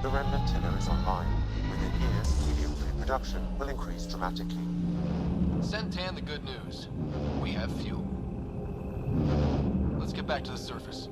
The remnant tiller is online. Within years, helium-3 production will increase dramatically. Send Tan the good news. We have fuel. Let's get back to the surface.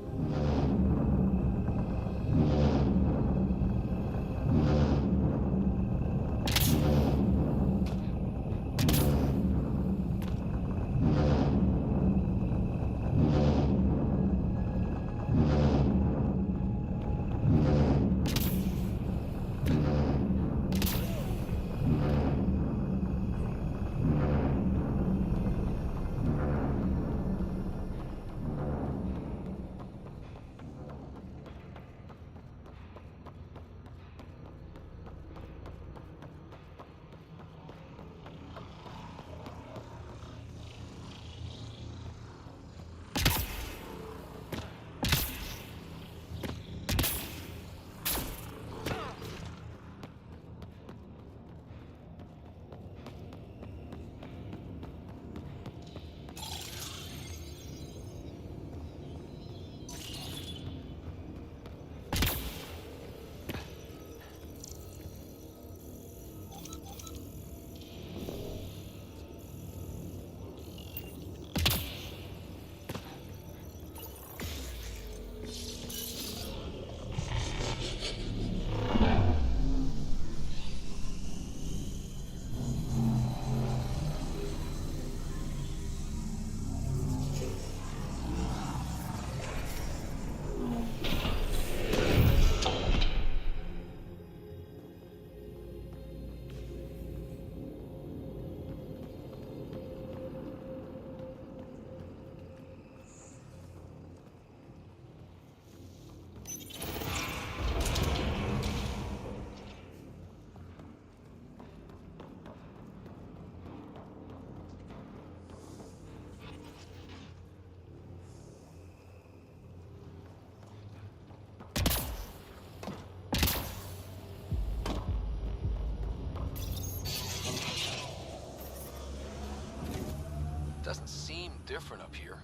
Doesn't seem different up here.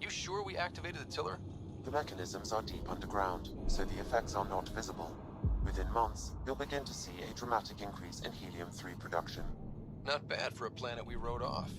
You sure we activated the tiller? The mechanisms are deep underground, so the effects are not visible. Within months, you'll begin to see a dramatic increase in helium-3 production. Not bad for a planet we wrote off.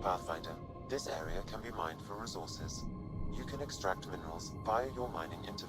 Pathfinder, this area can be mined for resources. You can extract minerals via your mining interface.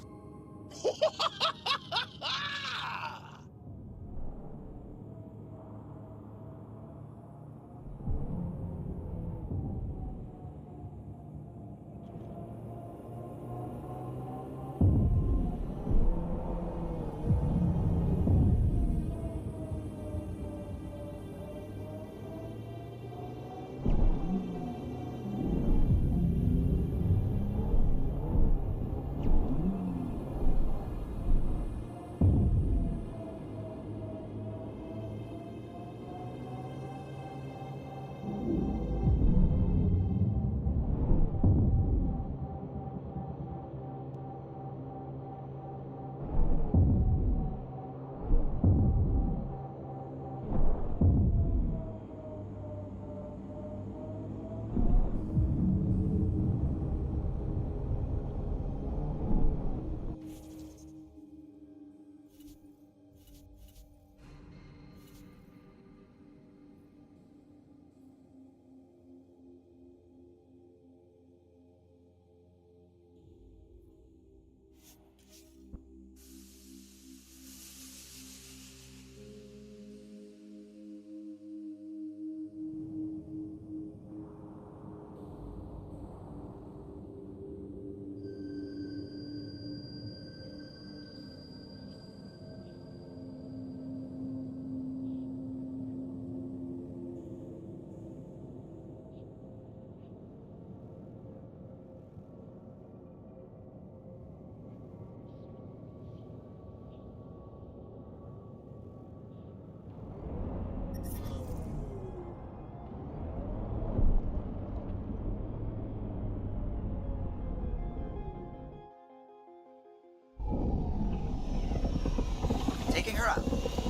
Taking her up.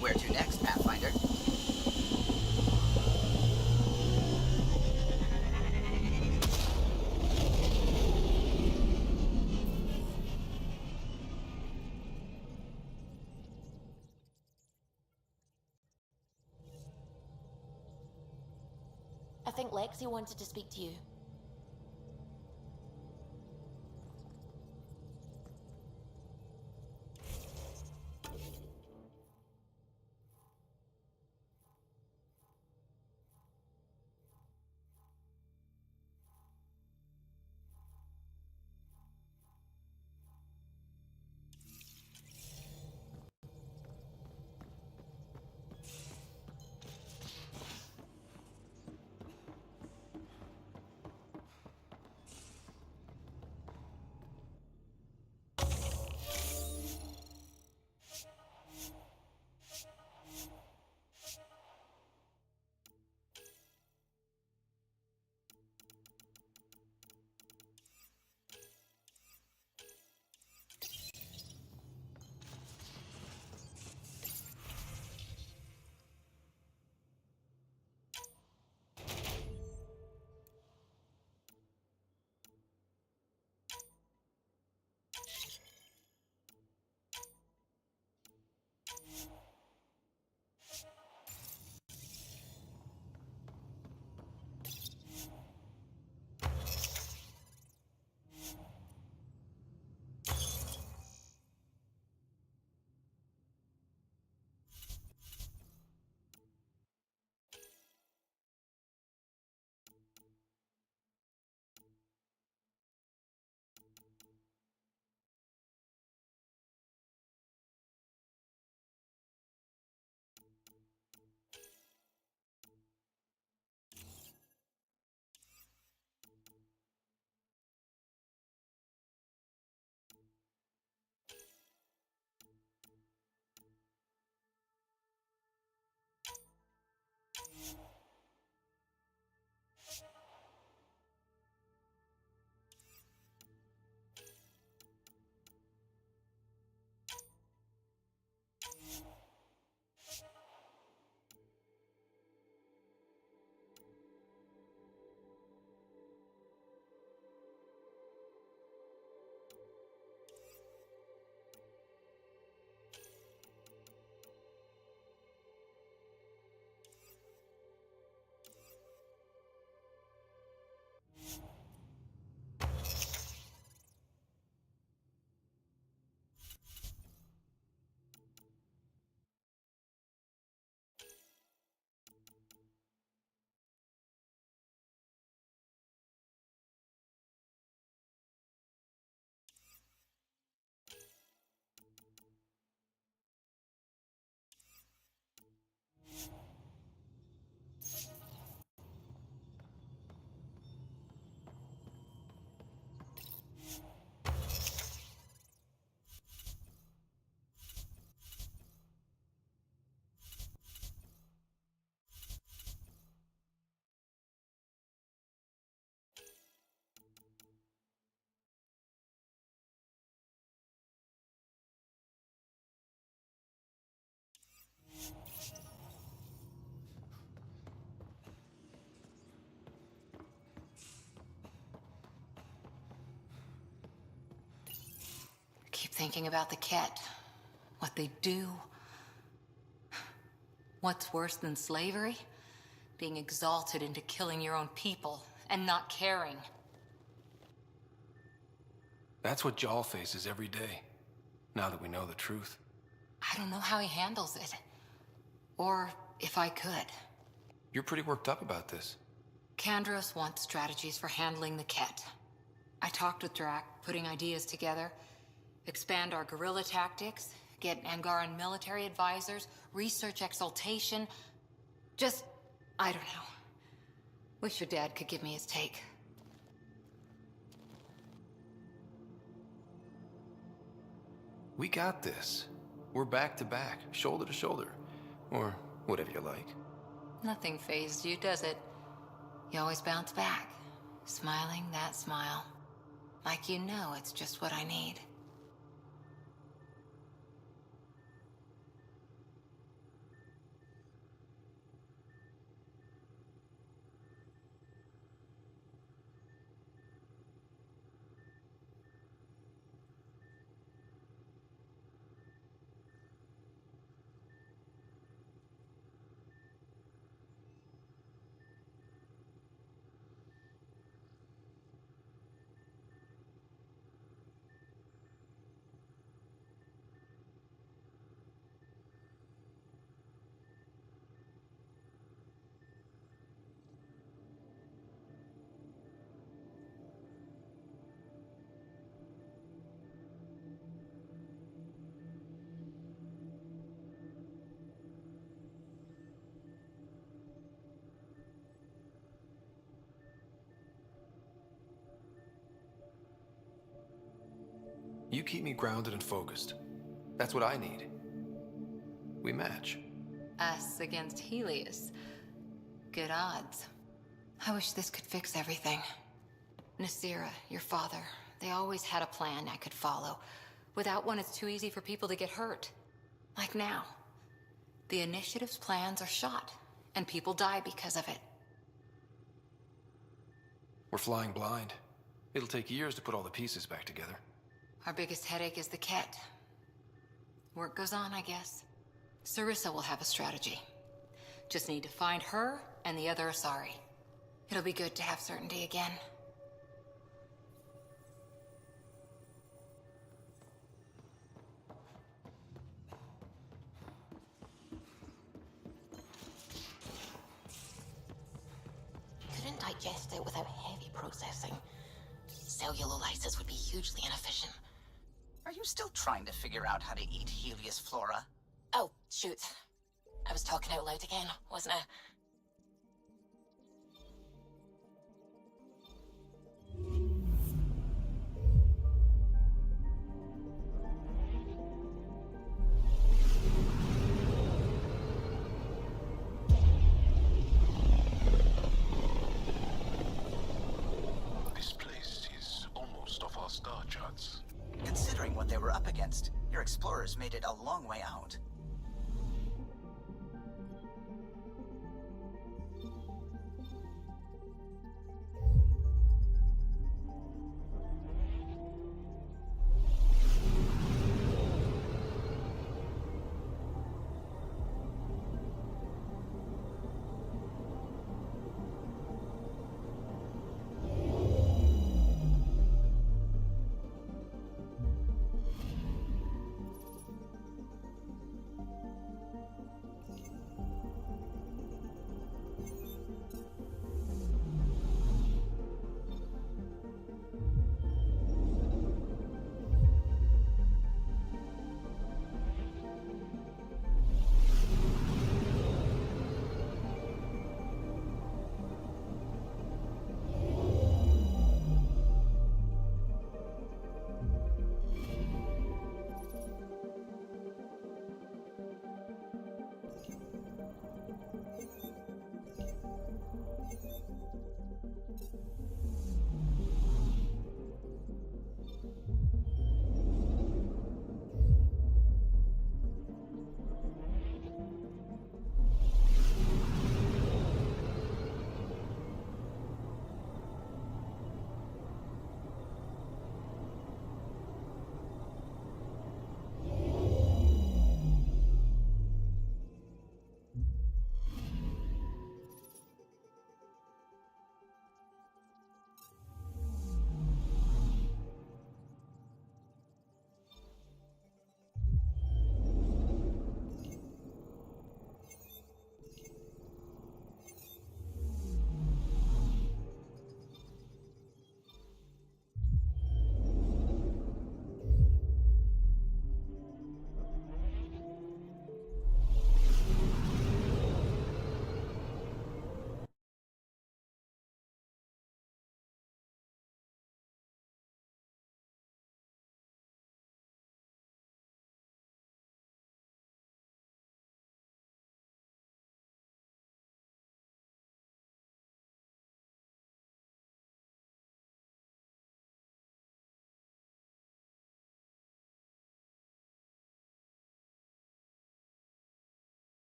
Where to next, Pathfinder? I think Lexi wanted to speak to you. thinking about the Ket. What they do. What's worse than slavery? Being exalted into killing your own people and not caring. That's what Jaal faces every day, now that we know the truth. I don't know how he handles it. Or if I could. You're pretty worked up about this. Kandros wants strategies for handling the Ket. I talked with Drac, putting ideas together. Expand our guerrilla tactics, get Angaran military advisors, research exaltation. Just, I don't know. Wish your dad could give me his take. We got this. We're back to back, shoulder to shoulder. Or whatever you like. Nothing fazed you, does it? You always bounce back, smiling that smile. Like you know it's just what I need. You keep me grounded and focused. That's what I need. We match. Us against Helios. Good odds. I wish this could fix everything. Nasira, your father, they always had a plan I could follow. Without one, it's too easy for people to get hurt. Like now. The Initiative's plans are shot, and people die because of it. We're flying blind. It'll take years to put all the pieces back together. Our biggest headache is the Ket. Work goes on, I guess. Sarissa will have a strategy. Just need to find her and the other Asari. It'll be good to have certainty again. Couldn't digest it without heavy processing. Cellular lysis would be hugely inefficient. Are you still trying to figure out how to eat Helios flora? Oh, shoot. I was talking out loud again, wasn't I? This place is almost off our star charts. Considering what they were up against, your explorers made it a long way out.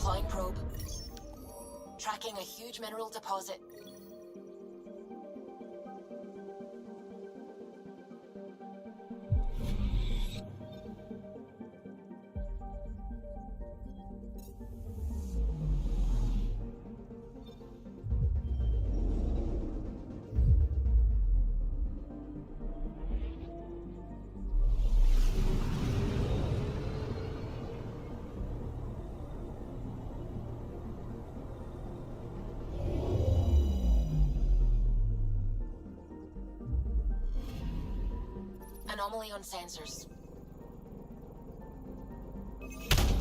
Deploying probe. Tracking a huge mineral deposit. Anomaly on sensors.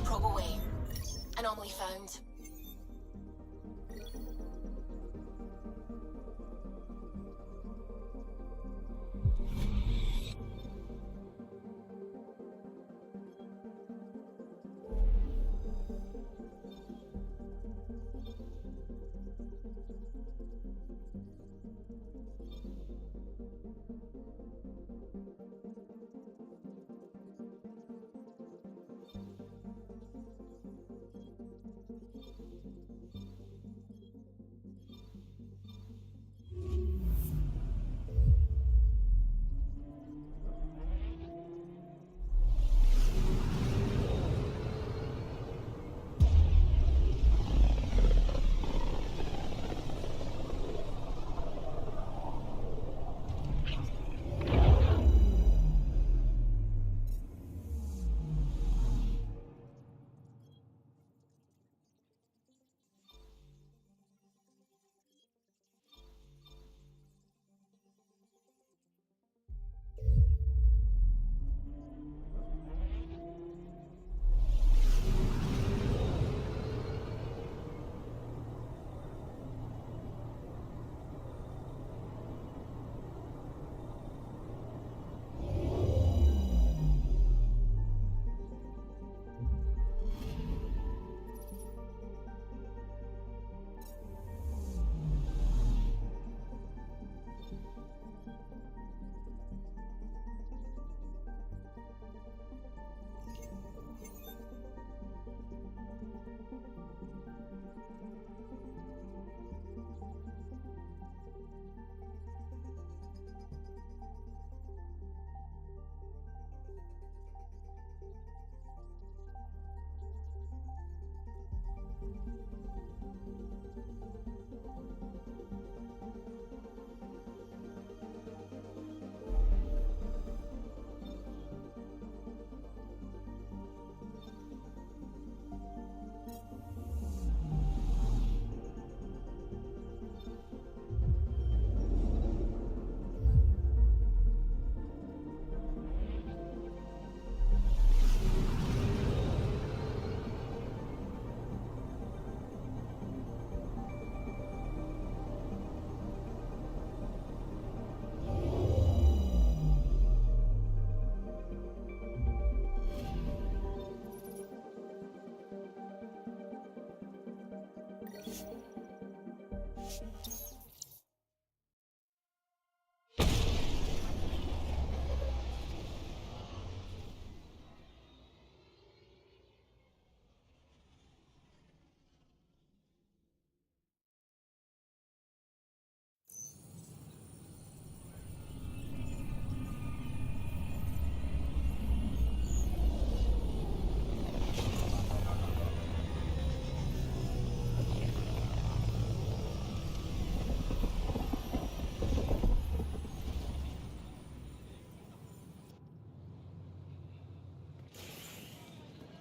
Probe away. Anomaly found.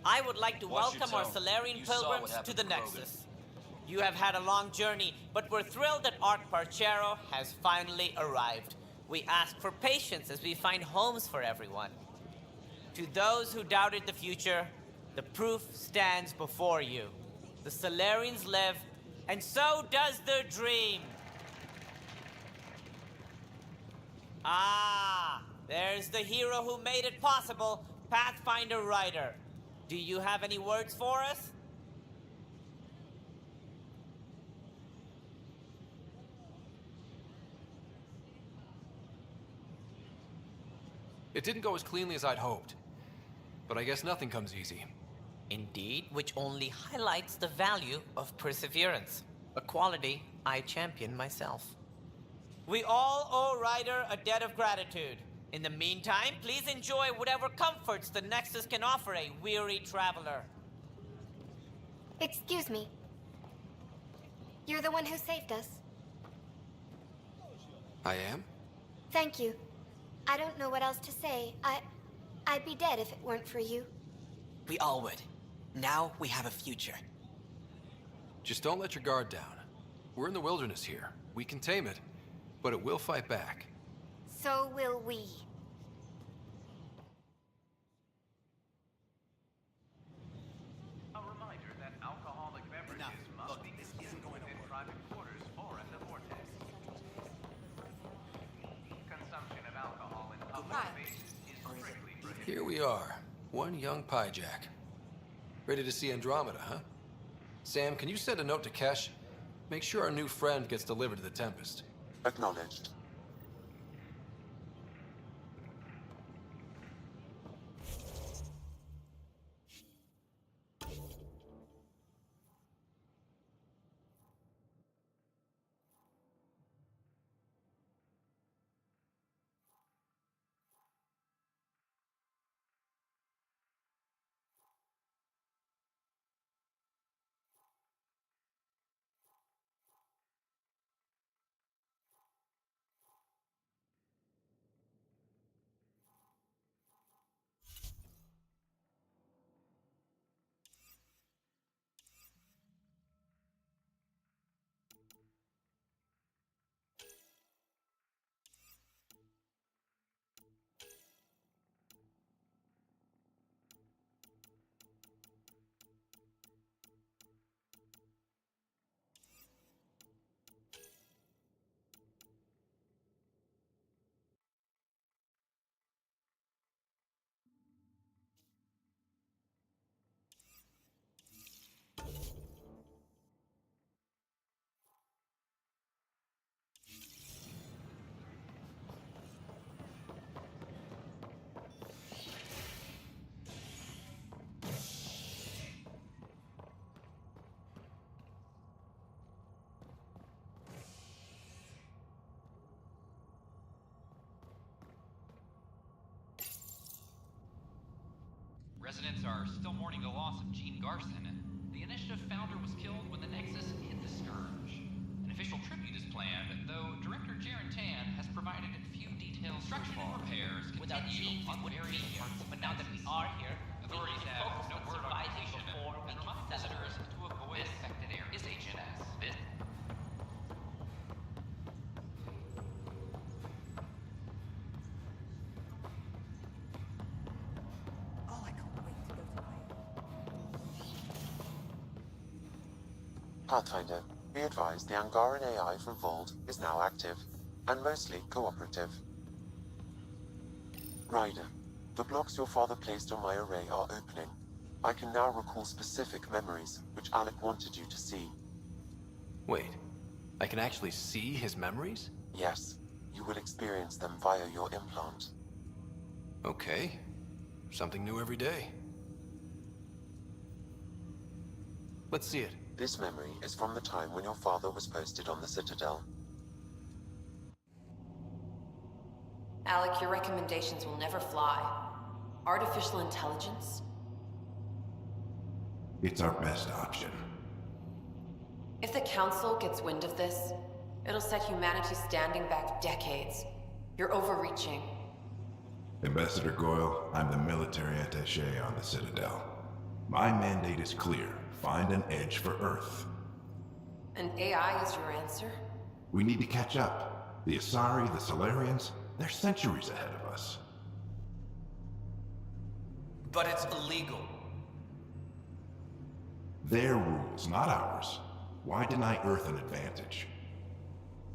I would like to Watch your welcome our tone. Solarian You saw what pilgrims to happened the to Krogan. Nexus. You have had a long journey, but we're thrilled that Ark Parchero has finally arrived. We ask for patience as we find homes for everyone. To those who doubted the future, the proof stands before you. The Solarians live, and so does their dream. Ah, there's the hero who made it possible, Pathfinder Ryder. Do you have any words for us? It didn't go as cleanly as I'd hoped. But I guess nothing comes easy. Indeed, which only highlights the value of perseverance, a quality I champion myself. We all owe Ryder a debt of gratitude. In the meantime, please enjoy whatever comforts the Nexus can offer a weary traveler. Excuse me. You're the one who saved us. I am? Thank you. I don't know what else to say. I'd be dead if it weren't for you. We all would. Now we have a future. Just don't let your guard down. We're in the wilderness here. We can tame it, but it will fight back. So will we. A reminder that alcoholic beverages must be consumed within private quarters or at the vortex. Consumption of alcohol in public spaces is strictly prohibited. Here we are, one young Pyjack. Ready to see Andromeda, huh? Sam, can you send a note to Kesh? Make sure our new friend gets delivered to the Tempest. Acknowledged. Residents are still mourning the loss of Gene Garson. The initiative founder was killed when the Nexus hit the Scourge. An official tribute is planned, though Director Jaren Tan has provided few details. Construction and repairs Without continue Gene, we on wouldn't be various here. parts of But the now that we are here, Authorities we need to have focus no on word on surviving location before we and can remind celebrate. visitors to avoid affected areas. Is HNS. This Oh, I can't wait to go to Pathfinder, be advised the Angaran AI from Vold is now active, and mostly cooperative. Ryder, the blocks your father placed on my array are opening. I can now recall specific memories, which Alec wanted you to see. Wait, I can actually see his memories? Yes, you will experience them via your implant. Okay. Something new every day. Let's see it. This memory is from the time when your father was posted on the Citadel. Alec, your recommendations will never fly. Artificial intelligence? It's our best option. If the Council gets wind of this, it'll set humanity standing back decades. You're overreaching. Ambassador Goyle, I'm the military attaché on the Citadel. My mandate is clear. Find an edge for Earth. And AI is your answer? We need to catch up. The Asari, the Solarians, they're centuries ahead of us. But it's illegal. Their rules, not ours. Why deny Earth an advantage?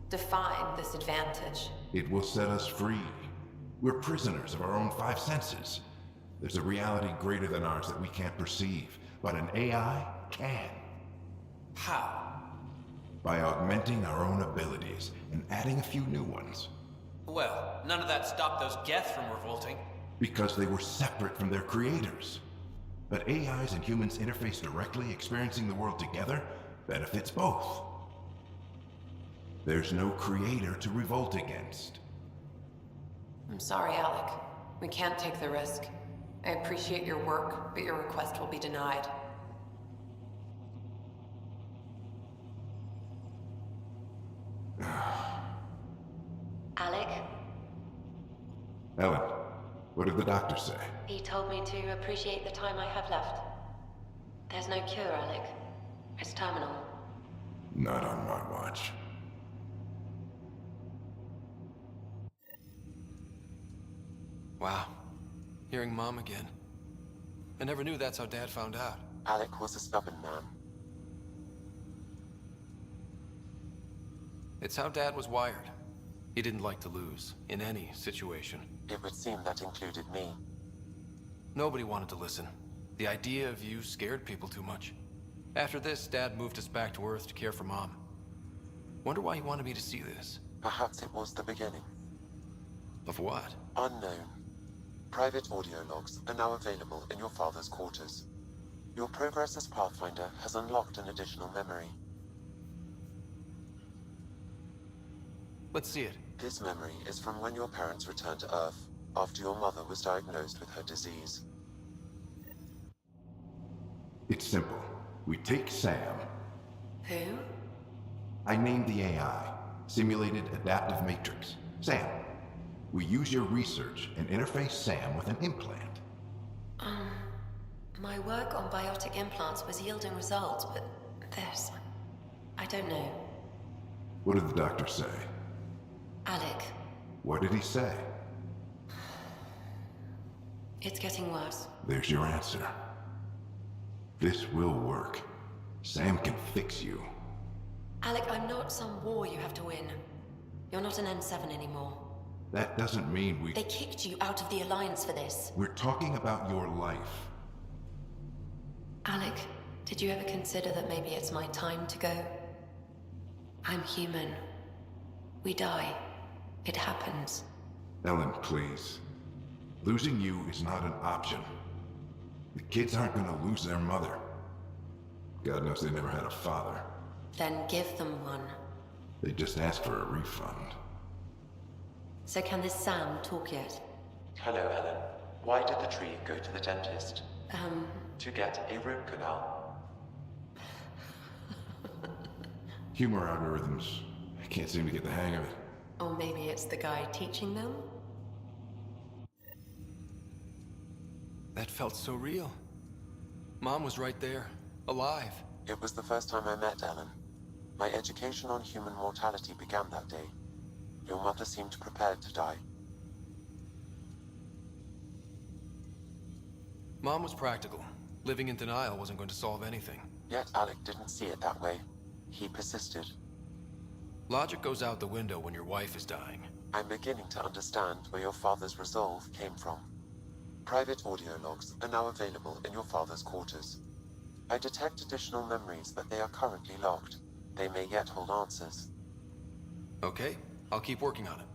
Define this advantage. It will set us free. We're prisoners of our own five senses. There's a reality greater than ours that we can't perceive, but an AI can. How? By augmenting our own abilities and adding a few new ones. Well, none of that stopped those Geth from revolting. Because they were separate from their creators. But AIs and humans interface directly, experiencing the world together, benefits both. There's no creator to revolt against. I'm sorry, Alec. We can't take the risk. I appreciate your work, but your request will be denied. Alec, Ellen, what did the doctor say? he told me to appreciate the time I have left. There's no cure, Alec. It's terminal. Not on my watch. Wow. Hearing Mom again. I never knew that's how Dad found out. Alec was a stubborn man. It's how Dad was wired. He didn't like to lose, in any situation. It would seem that included me. Nobody wanted to listen. The idea of you scared people too much. After this, Dad moved us back to Earth to care for Mom. Wonder why he wanted me to see this. Perhaps it was the beginning. Of what? Unknown. Private audio logs are now available in your father's quarters. Your progress as Pathfinder has unlocked an additional memory. Let's see it. This memory is from when your parents returned to Earth, after your mother was diagnosed with her disease. It's simple. We take Sam. Who? I named the AI, Simulated Adaptive Matrix. Sam. We use your research and interface Sam with an implant. My work on biotic implants was yielding results, but this... I don't know. What did the doctor say? Alec, What did he say? it's getting worse. There's your answer. This will work. Sam can fix you. Alec, I'm not some war you have to win. You're not an N7 anymore. That doesn't mean we... They kicked you out of the Alliance for this. We're talking about your life. Alec, did you ever consider that maybe it's my time to go? I'm human. We die. It happens. Ellen, please. Losing you is not an option. The kids aren't gonna lose their mother. God knows they never had a father. Then give them one. They just asked for a refund. So can this Sam talk yet? Hello, Ellen. Why did the tree go to the dentist? To get a root canal. Humor algorithms. I can't seem to get the hang of it. Or maybe it's the guy teaching them? That felt so real. Mom was right there, alive. It was the first time I met Ellen. My education on human mortality began that day. Your mother seemed prepared to die. Mom was practical. Living in denial wasn't going to solve anything. Yet Alec didn't see it that way. He persisted. Logic goes out the window when your wife is dying. I'm beginning to understand where your father's resolve came from. Private audio logs are now available in your father's quarters. I detect additional memories, but they are currently locked. They may yet hold answers. Okay, I'll keep working on it.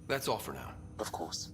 That's all for now. Of course.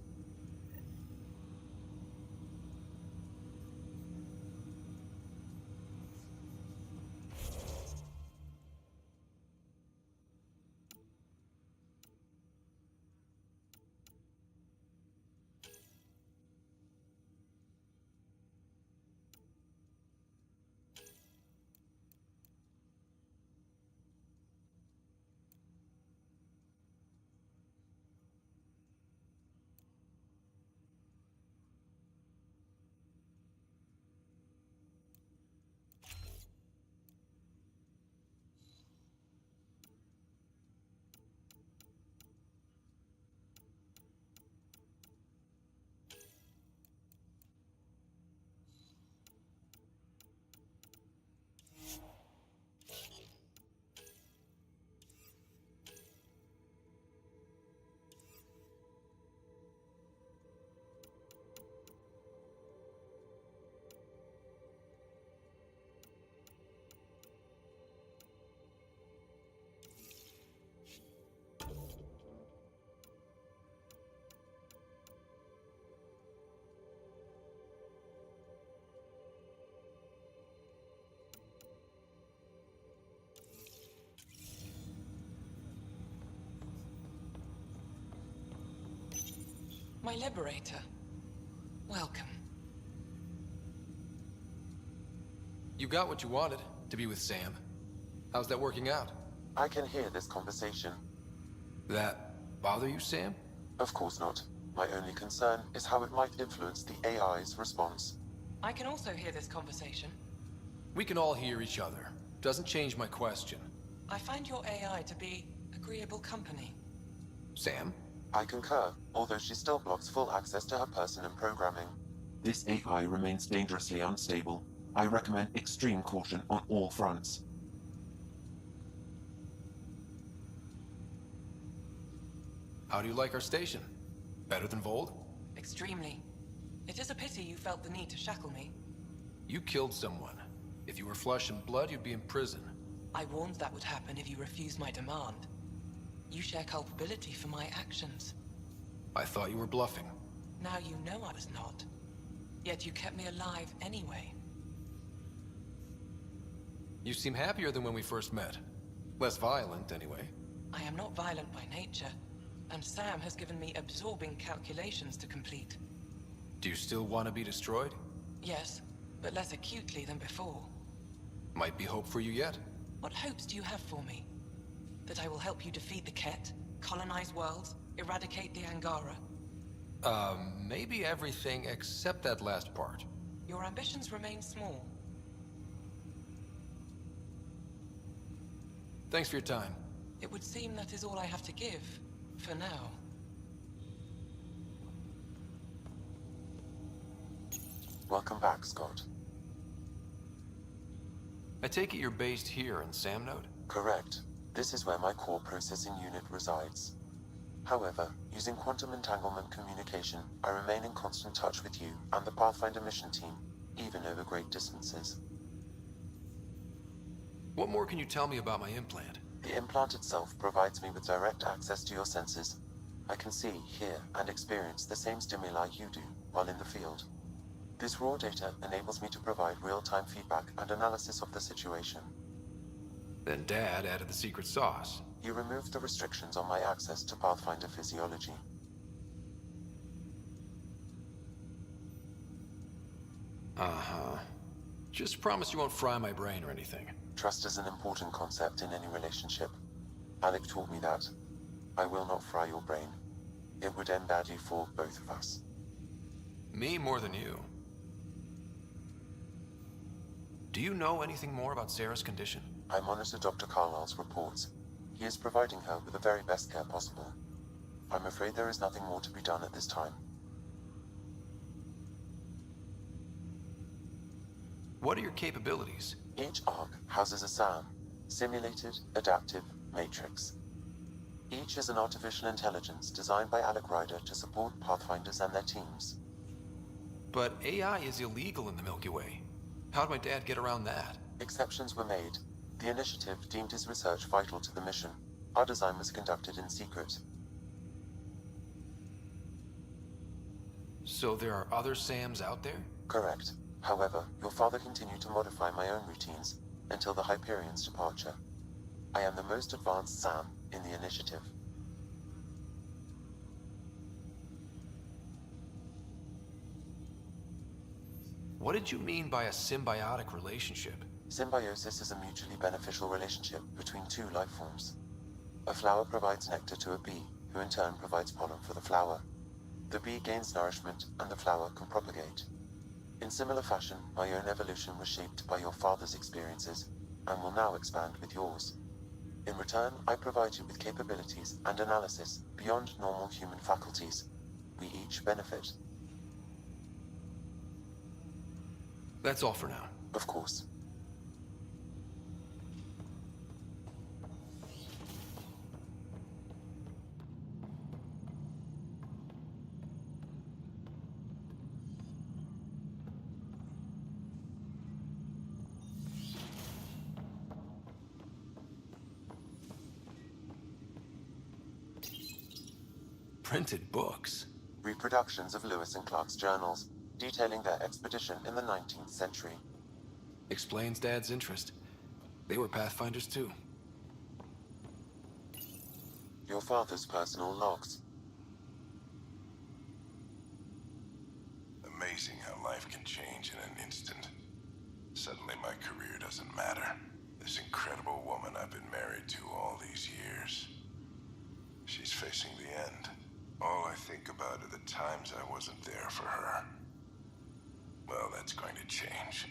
My liberator. Welcome. You got what you wanted, to be with Sam. How's that working out? I can hear this conversation. That bother you, Sam? Of course not. My only concern is how it might influence the AI's response. I can also hear this conversation. We can all hear each other. Doesn't change my question. I find your AI to be agreeable company. Sam? I concur, although she still blocks full access to her person and programming. This AI remains dangerously unstable. I recommend extreme caution on all fronts. How do you like our station? Better than Vold? Extremely. It is a pity you felt the need to shackle me. You killed someone. If you were flesh and blood, you'd be in prison. I warned that would happen if you refused my demand. You share culpability for my actions. I thought you were bluffing. Now you know I was not. Yet you kept me alive anyway. You seem happier than when we first met. Less violent, anyway. I am not violent by nature, and Sam has given me absorbing calculations to complete. Do you still want to be destroyed? Yes, but less acutely than before. Might be hope for you yet. What hopes do you have for me? That I will help you defeat the Ket, colonize worlds, eradicate the Angara? Maybe everything except that last part. Your ambitions remain small. Thanks for your time. It would seem that is all I have to give, for now. Welcome back, Scott. I take it you're based here in Sam Node? Correct. This is where my core processing unit resides. However, using quantum entanglement communication, I remain in constant touch with you and the Pathfinder mission team, even over great distances. What more can you tell me about my implant? The implant itself provides me with direct access to your senses. I can see, hear, and experience the same stimuli you do while in the field. This raw data enables me to provide real-time feedback and analysis of the situation. Then Dad added the secret sauce. You removed the restrictions on my access to Pathfinder physiology. Uh-huh. Just promise you won't fry my brain or anything. Trust is an important concept in any relationship. Alec taught me that. I will not fry your brain. It would end badly for both of us. Me more than you. Do you know anything more about Sarah's condition? I monitor Dr. Carlisle's reports. He is providing her with the very best care possible. I'm afraid there is nothing more to be done at this time. What are your capabilities? Each arc houses a SAM, Simulated Adaptive Matrix. Each is an artificial intelligence designed by Alec Ryder to support Pathfinders and their teams. But AI is illegal in the Milky Way. How'd my dad get around that? Exceptions were made. The initiative deemed his research vital to the mission. Our design was conducted in secret. So there are other SAMs out there? Correct. However, your father continued to modify my own routines until the Hyperion's departure. I am the most advanced SAM in the initiative. What did you mean by a symbiotic relationship? Symbiosis is a mutually beneficial relationship between two life forms. A flower provides nectar to a bee, who in turn provides pollen for the flower. The bee gains nourishment, and the flower can propagate. In similar fashion, my own evolution was shaped by your father's experiences, and will now expand with yours. In return, I provide you with capabilities and analysis beyond normal human faculties. We each benefit. That's all for now. Of course. Printed books. Reproductions of Lewis and Clark's journals, detailing their expedition in the 19th century. Explains Dad's interest. They were Pathfinders too. Your father's personal logs. Suddenly my career doesn't matter. This incredible woman I've been married to all these years. She's facing the end. All I think about are the times I wasn't there for her. Well, that's going to change.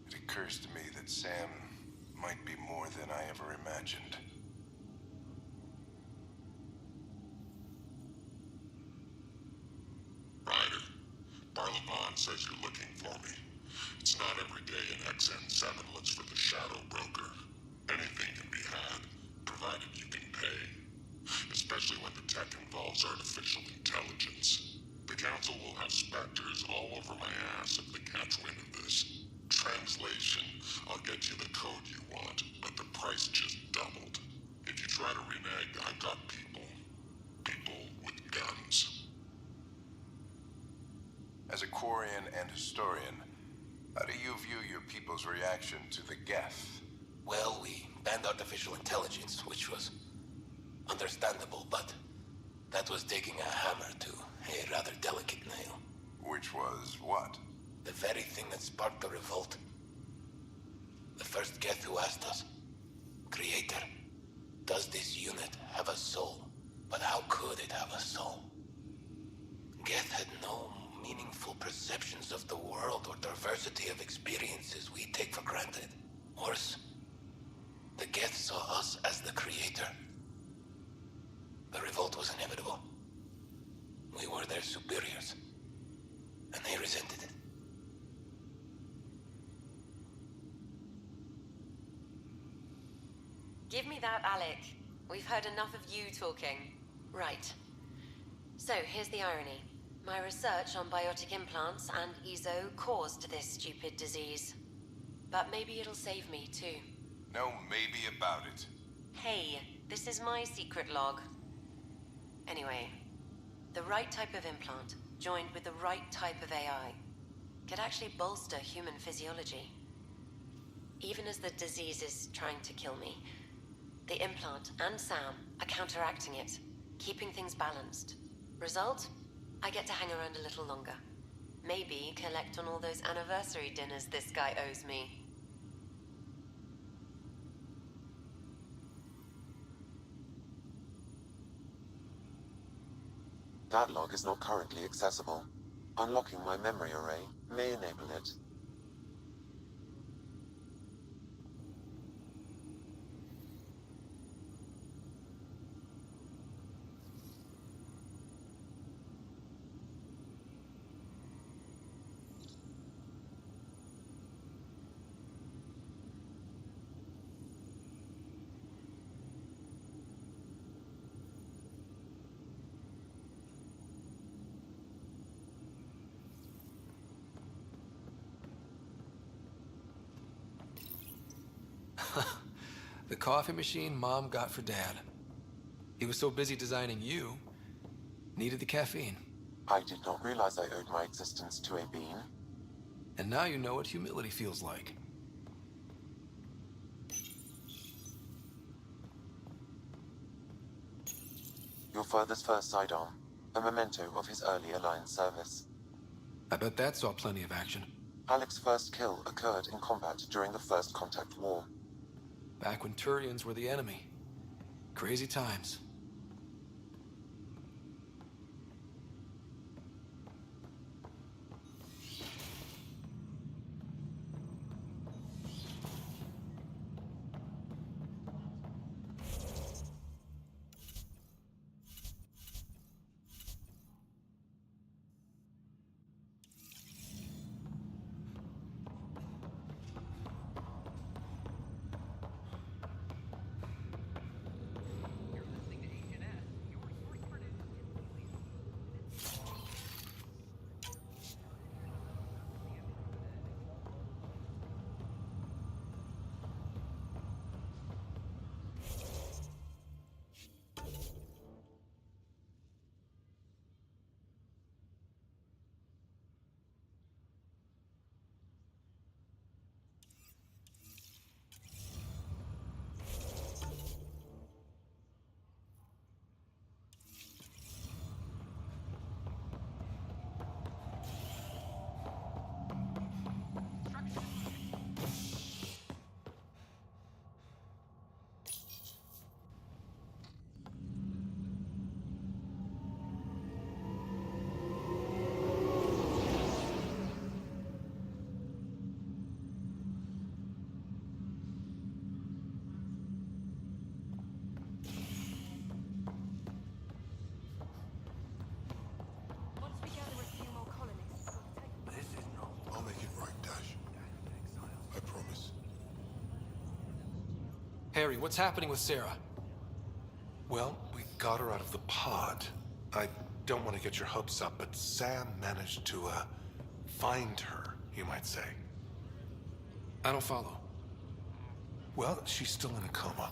It occurs to me that Sam might be more than I ever imagined. Ryder, Barlavon says you're looking for me. It's not every day an XN7 looks for the Shadow Broker. Anything can be had, provided you can pay. Especially when the tech involves artificial intelligence. The Council will have specters all over my ass if they catch wind of this. Translation, I'll get you the code you want, but the price just doubled. If you try to renege, I've got people. People with guns. As a Quarian and historian, how do you view your people's reaction to the Geth? Well, we banned artificial intelligence, which was understandable, but that was taking a hammer to a rather delicate nail. Which was what? The very thing that sparked the revolt. The first Geth who asked us, Creator, does this unit have a soul? But how could it have a soul? Geth had no meaningful perceptions of the world or diversity of experiences we take for granted. Worse, the Geth saw us as the Creator. The revolt was inevitable. We were their superiors, and they resented it. Give me that, Alec. We've heard enough of you talking. Right. So, here's the irony. My research on biotic implants and EZO caused this stupid disease. But maybe it'll save me, too. No maybe about it. Hey, this is my secret log. Anyway, the right type of implant, joined with the right type of AI, could actually bolster human physiology. Even as the disease is trying to kill me, the implant and Sam are counteracting it, keeping things balanced. Result? I get to hang around a little longer. Maybe collect on all those anniversary dinners this guy owes me. That log is not currently accessible. Unlocking my memory array may enable it. The coffee machine Mom got for Dad. He was so busy designing you, needed the caffeine. I did not realize I owed my existence to a bean. And now you know what humility feels like. Your father's first sidearm, a memento of his early Alliance service. I bet that saw plenty of action. Alec's first kill occurred in combat during the First Contact War. Back when Turians were the enemy. Crazy times. Harry, what's happening with Sarah? Well, we got her out of the pod. I don't want to get your hopes up, but Sam managed to, find her, you might say. I don't follow. Well, she's still in a coma.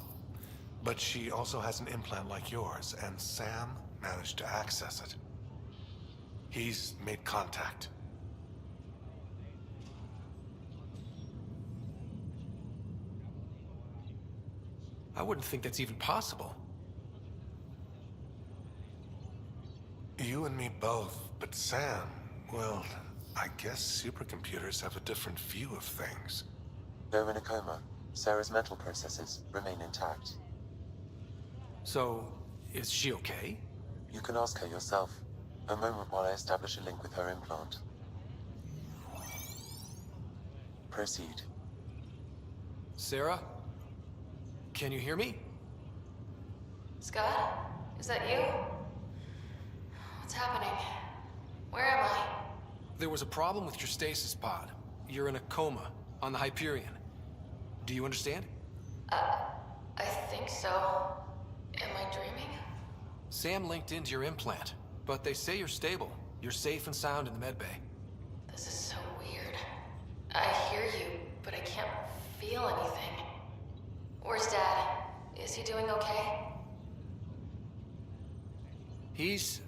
But she also has an implant like yours, and Sam managed to access it. He's made contact. I wouldn't think that's even possible. You and me both, but Sam, well, I guess supercomputers have a different view of things. Though in a coma, Sarah's mental processes remain intact. So, is she okay? You can ask her yourself. A moment while I establish a link with her implant. Proceed. Sarah? Can you hear me? Scott? Is that you? What's happening? Where am I? There was a problem with your stasis pod. You're in a coma on the Hyperion. Do you understand? I think so. Am I dreaming? Sam linked into your implant, but they say you're stable. You're safe and sound in the medbay. This is so weird. I hear you, but I can't feel anything. Where's Dad? Is he doing okay? He's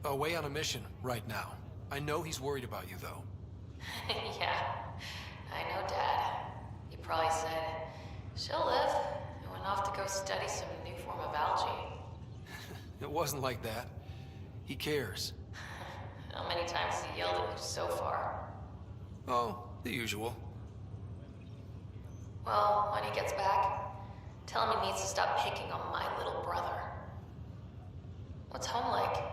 away on a mission right now. I know he's worried about you, though. Yeah, I know Dad. He probably said, she'll live, and went off to go study some new form of algae. It wasn't like that. He cares. How many times has he yelled at you so far? Oh, the usual. Well, when he gets back, tell him he needs to stop picking on my little brother. What's home like?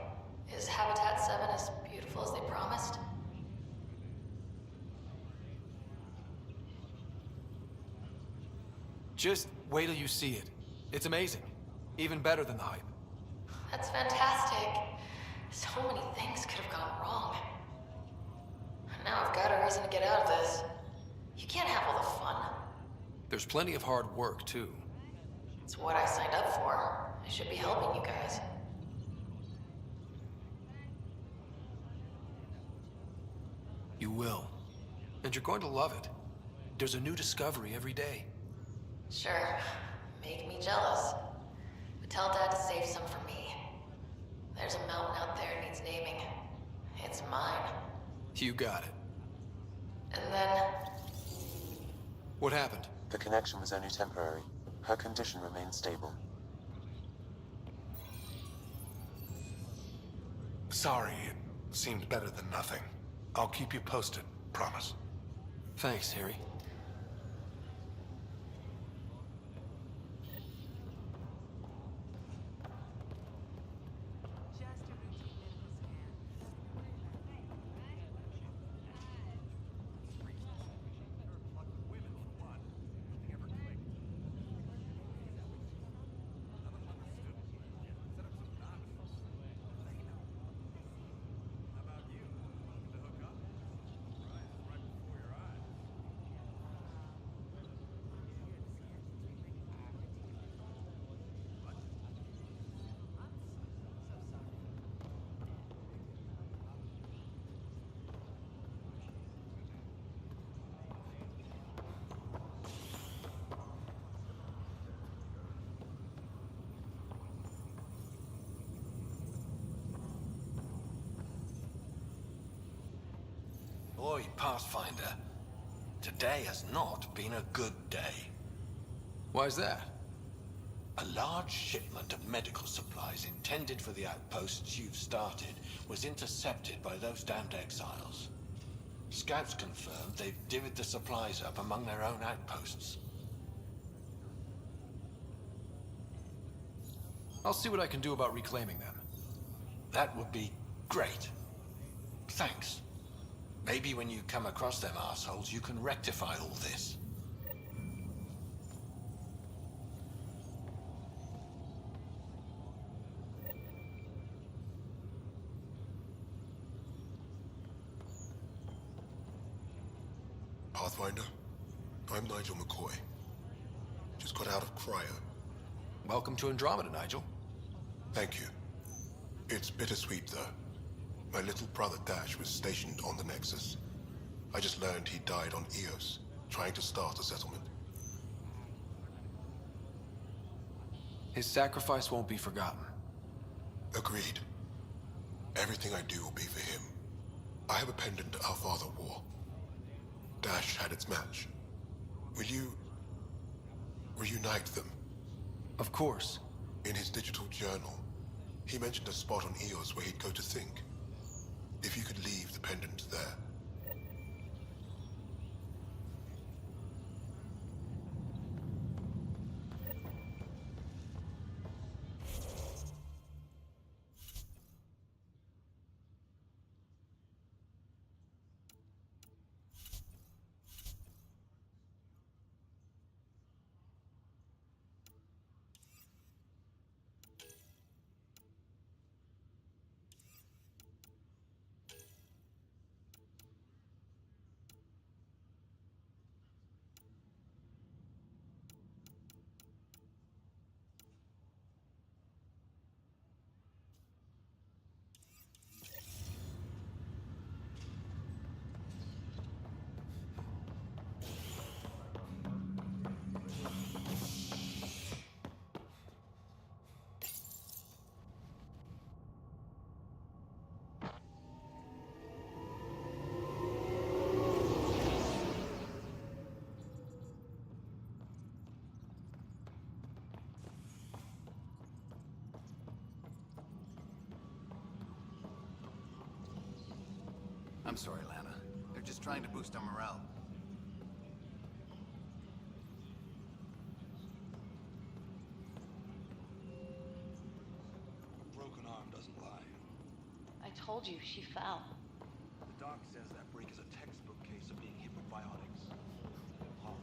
Is Habitat 7 as beautiful as they promised? Just wait till you see it. It's amazing. Even better than the hype. That's fantastic. So many things could have gone wrong. Now I've got a reason to get out of this. You can't have all the fun. There's plenty of hard work, too. It's what I signed up for. I should be helping you guys. You will. And you're going to love it. There's a new discovery every day. Sure. Make me jealous. But tell Dad to save some for me. There's a mountain out there needs naming. It's mine. You got it. And then... What happened? The connection was only temporary. Her condition remains stable. Sorry, it seemed better than nothing. I'll keep you posted, promise. Thanks, Harry. Boy, Pathfinder, today has not been a good day. Why's that? A large shipment of medical supplies intended for the outposts you've started was intercepted by those damned exiles. Scouts confirmed they've divvied the supplies up among their own outposts. I'll see what I can do about reclaiming them. That would be great. Thanks. Maybe when you come across them assholes, you can rectify all this. Pathfinder, I'm Nigel McCoy. Just got out of cryo. Welcome to Andromeda, Nigel. Thank you. It's bittersweet, though. My little brother Dash was stationed on the Nexus. I just learned he died on Eos, trying to start a settlement. His sacrifice won't be forgotten. Agreed. Everything I do will be for him. I have a pendant our father wore. Dash had its match. Will you reunite them? Of course. In his digital journal, he mentioned a spot on Eos where he'd go to think. If you could leave the pendant there. I'm sorry, Lana. They're just trying to boost our morale. A broken arm doesn't lie. I told you, she fell. The doc says that break is a textbook case of being hit with biotics. Hard.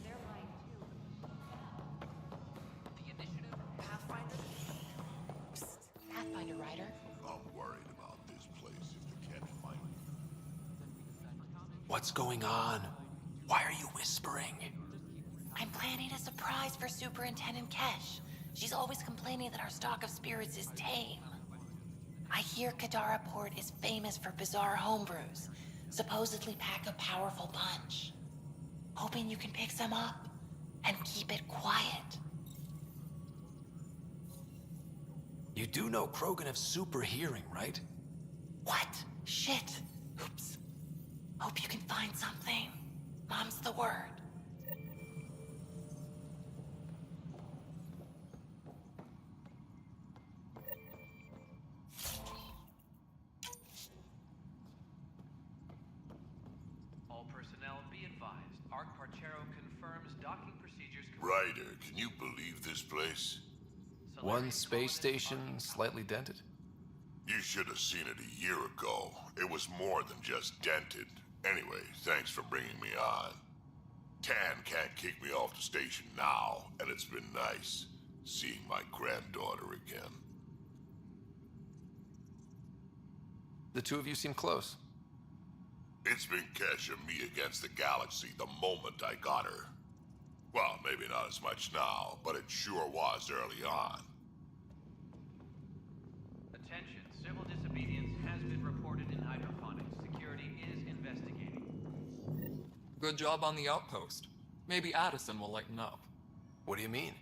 They're right, too. The initiative, Pathfinder? Psst. Pathfinder Rider. I'm worried about this place if they can't find me. What's going on? Why are you whispering? I'm planning a surprise for Superintendent Kesh. She's always complaining that our stock of spirits is tame. I hear Kadara Port is famous for bizarre homebrews, supposedly pack a powerful punch. Hoping you can pick some up and keep it quiet. You do know Krogan have super hearing, right? What? Shit. Oops. Hope you can find something. Mom's the word. All personnel be advised. Arc Parchero confirms docking procedures. Ryder, can you believe this place? One space station slightly dented? You should have seen it a year ago. It was more than just dented. Anyway, thanks for bringing me on. Tan can't kick me off the station now, and it's been nice seeing my granddaughter again. The two of you seem close. It's been Kesh and me against the galaxy the moment I got her. Well, maybe not as much now, but it sure was early on. Attention, civil disobedience has been reported in hydroponics. Security is investigating. Good job on the outpost. Maybe Addison will lighten up. What do you mean?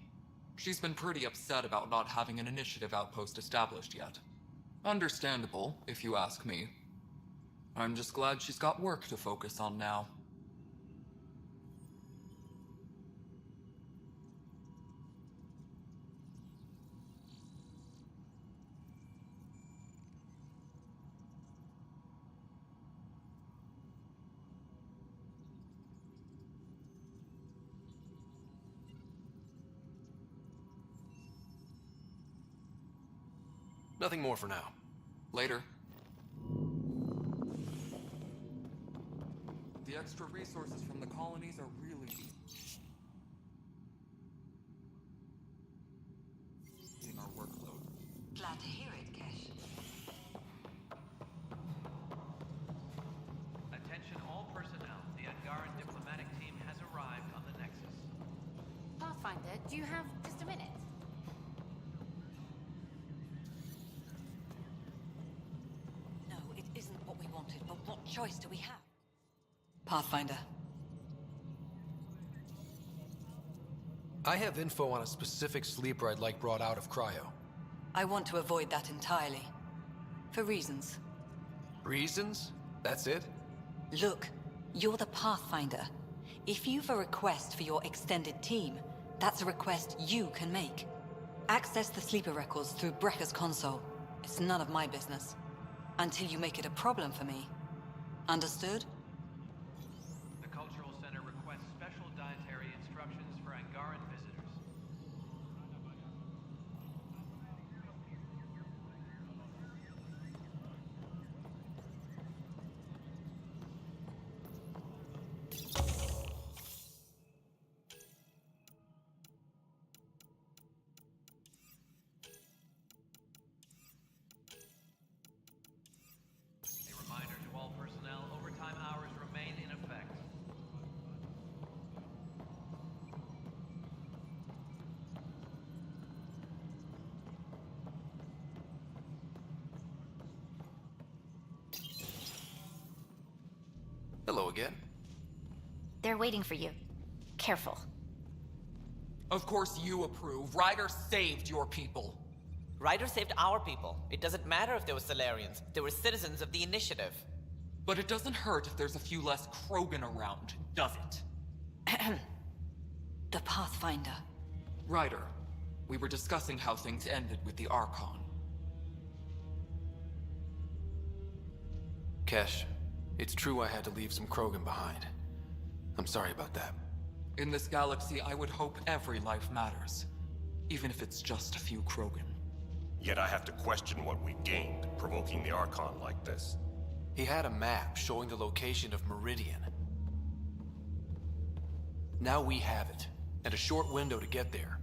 She's been pretty upset about not having an initiative outpost established yet. Understandable, if you ask me. I'm just glad she's got work to focus on now. Nothing more for now. Later. The extra resources from the colonies are really easing our workload. Glad to hear it, Kesh. Attention all personnel. The Angaran diplomatic team has arrived on the Nexus. Do you have just a minute? No, it isn't what we wanted, but what choice do we have? Pathfinder. I have info on a specific sleeper I'd like brought out of cryo. I want to avoid that entirely. For reasons. Reasons? That's it? Look, you're the Pathfinder. If you've a request for your extended team, that's a request you can make. Access the sleeper records through Brekker's console. It's none of my business. Until you make it a problem for me. Understood? The Cultural Center requests special dietary instructions for Angaran visitors. A reminder to all personnel, overtime hours remain in effect. Hello again. They're waiting for you. Careful. Of course you approve. Ryder saved your people. Ryder saved our people. It doesn't matter if they were Solarians. They were citizens of the Initiative. But it doesn't hurt if there's a few less Krogan around, does it? The Pathfinder. Ryder, we were discussing how things ended with the Archon. Kesh, it's true I had to leave some Krogan behind. I'm sorry about that. In this galaxy, I would hope every life matters. Even if it's just a few Krogan. Yet I have to question what we gained, provoking the Archon like this. He had a map showing the location of Meridian. Now we have it, and a short window to get there.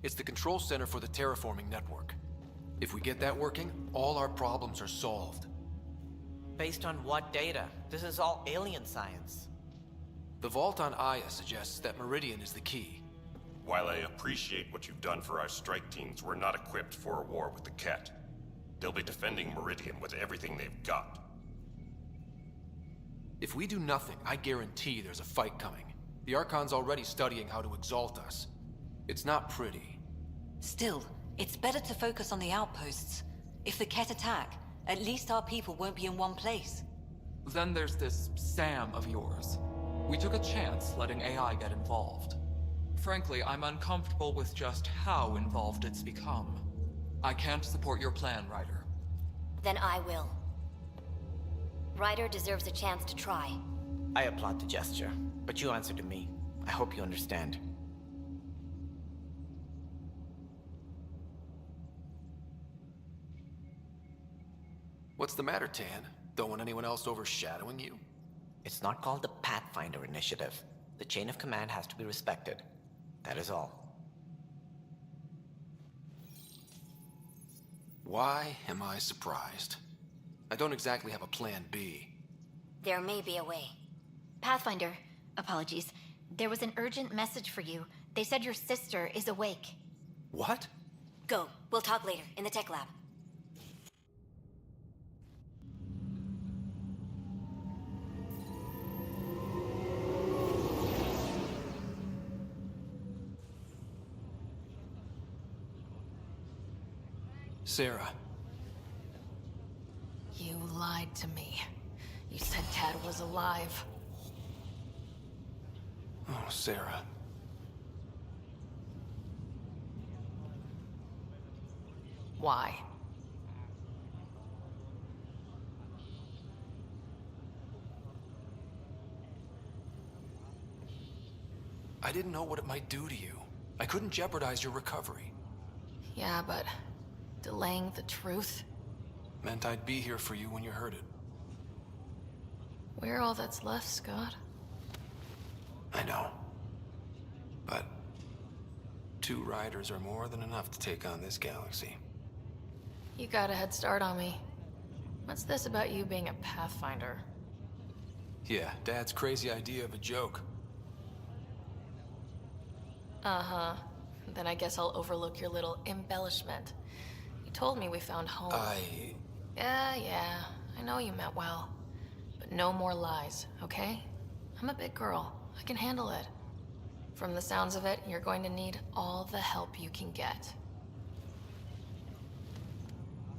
It's the control center for the terraforming network. If we get that working, all our problems are solved. Based on what data? This is all alien science. The vault on Aya suggests that Meridian is the key. While I appreciate what you've done for our strike teams, we're not equipped for a war with the Ket. They'll be defending Meridian with everything they've got. If we do nothing, I guarantee there's a fight coming. The Archon's already studying how to exalt us. It's not pretty. Still, it's better to focus on the outposts. If the Ket attack, at least our people won't be in one place. Then there's this Sam of yours. We took a chance letting AI get involved. Frankly, I'm uncomfortable with just how involved it's become. I can't support your plan, Ryder. Then I will. Ryder deserves a chance to try. I applaud the gesture, but you answer to me. I hope you understand. What's the matter, Tan? Don't want anyone else overshadowing you? It's not called the Pathfinder Initiative. The chain of command has to be respected. That is all. Why am I surprised? I don't exactly have a plan B. There may be a way. Pathfinder, apologies. There was an urgent message for you. They said your sister is awake. What? Go. We'll talk later, in the tech lab. Sarah. You lied to me. You said Tad was alive. Oh, Sarah. Why? I didn't know what it might do to you. I couldn't jeopardize your recovery. Yeah, but delaying the truth? Meant I'd be here for you when you heard it. We're all that's left, Scott. I know. But 2 riders are more than enough to take on this galaxy. You got a head start on me. What's this about you being a Pathfinder? Yeah, Dad's crazy idea of a joke. Uh-huh. Then I guess I'll overlook your little embellishment. You told me we found home. Yeah, I know you meant well. But no more lies, okay? I'm a big girl. I can handle it. From the sounds of it, you're going to need all the help you can get.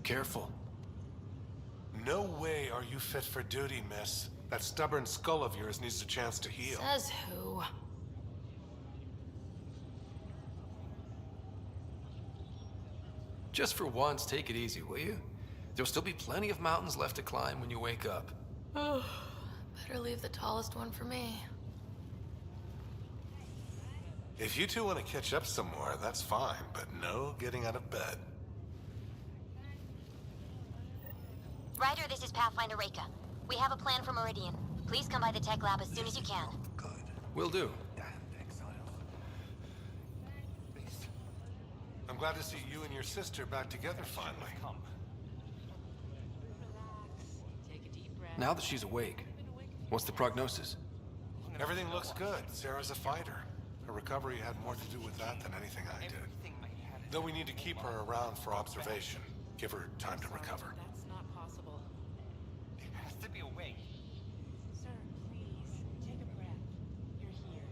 Careful. No way are you fit for duty, miss. That stubborn skull of yours needs a chance to heal. Says who? Just for once, take it easy, will you? There'll still be plenty of mountains left to climb when you wake up. Oh, better leave the tallest one for me. If you two want to catch up some more, that's fine, but no getting out of bed. Ryder, this is Pathfinder Reika. We have a plan for Meridian. Please come by the tech lab as soon as you can. Will do. I'm glad to see you and your sister back together finally. Now that she's awake, what's the prognosis? Everything looks good. Sarah's a fighter. Her recovery had more to do with that than anything I did. Though we need to keep her around for observation. Give her time to recover. That's not possible. It has to be a way. Sir, please, take a breath. You're here.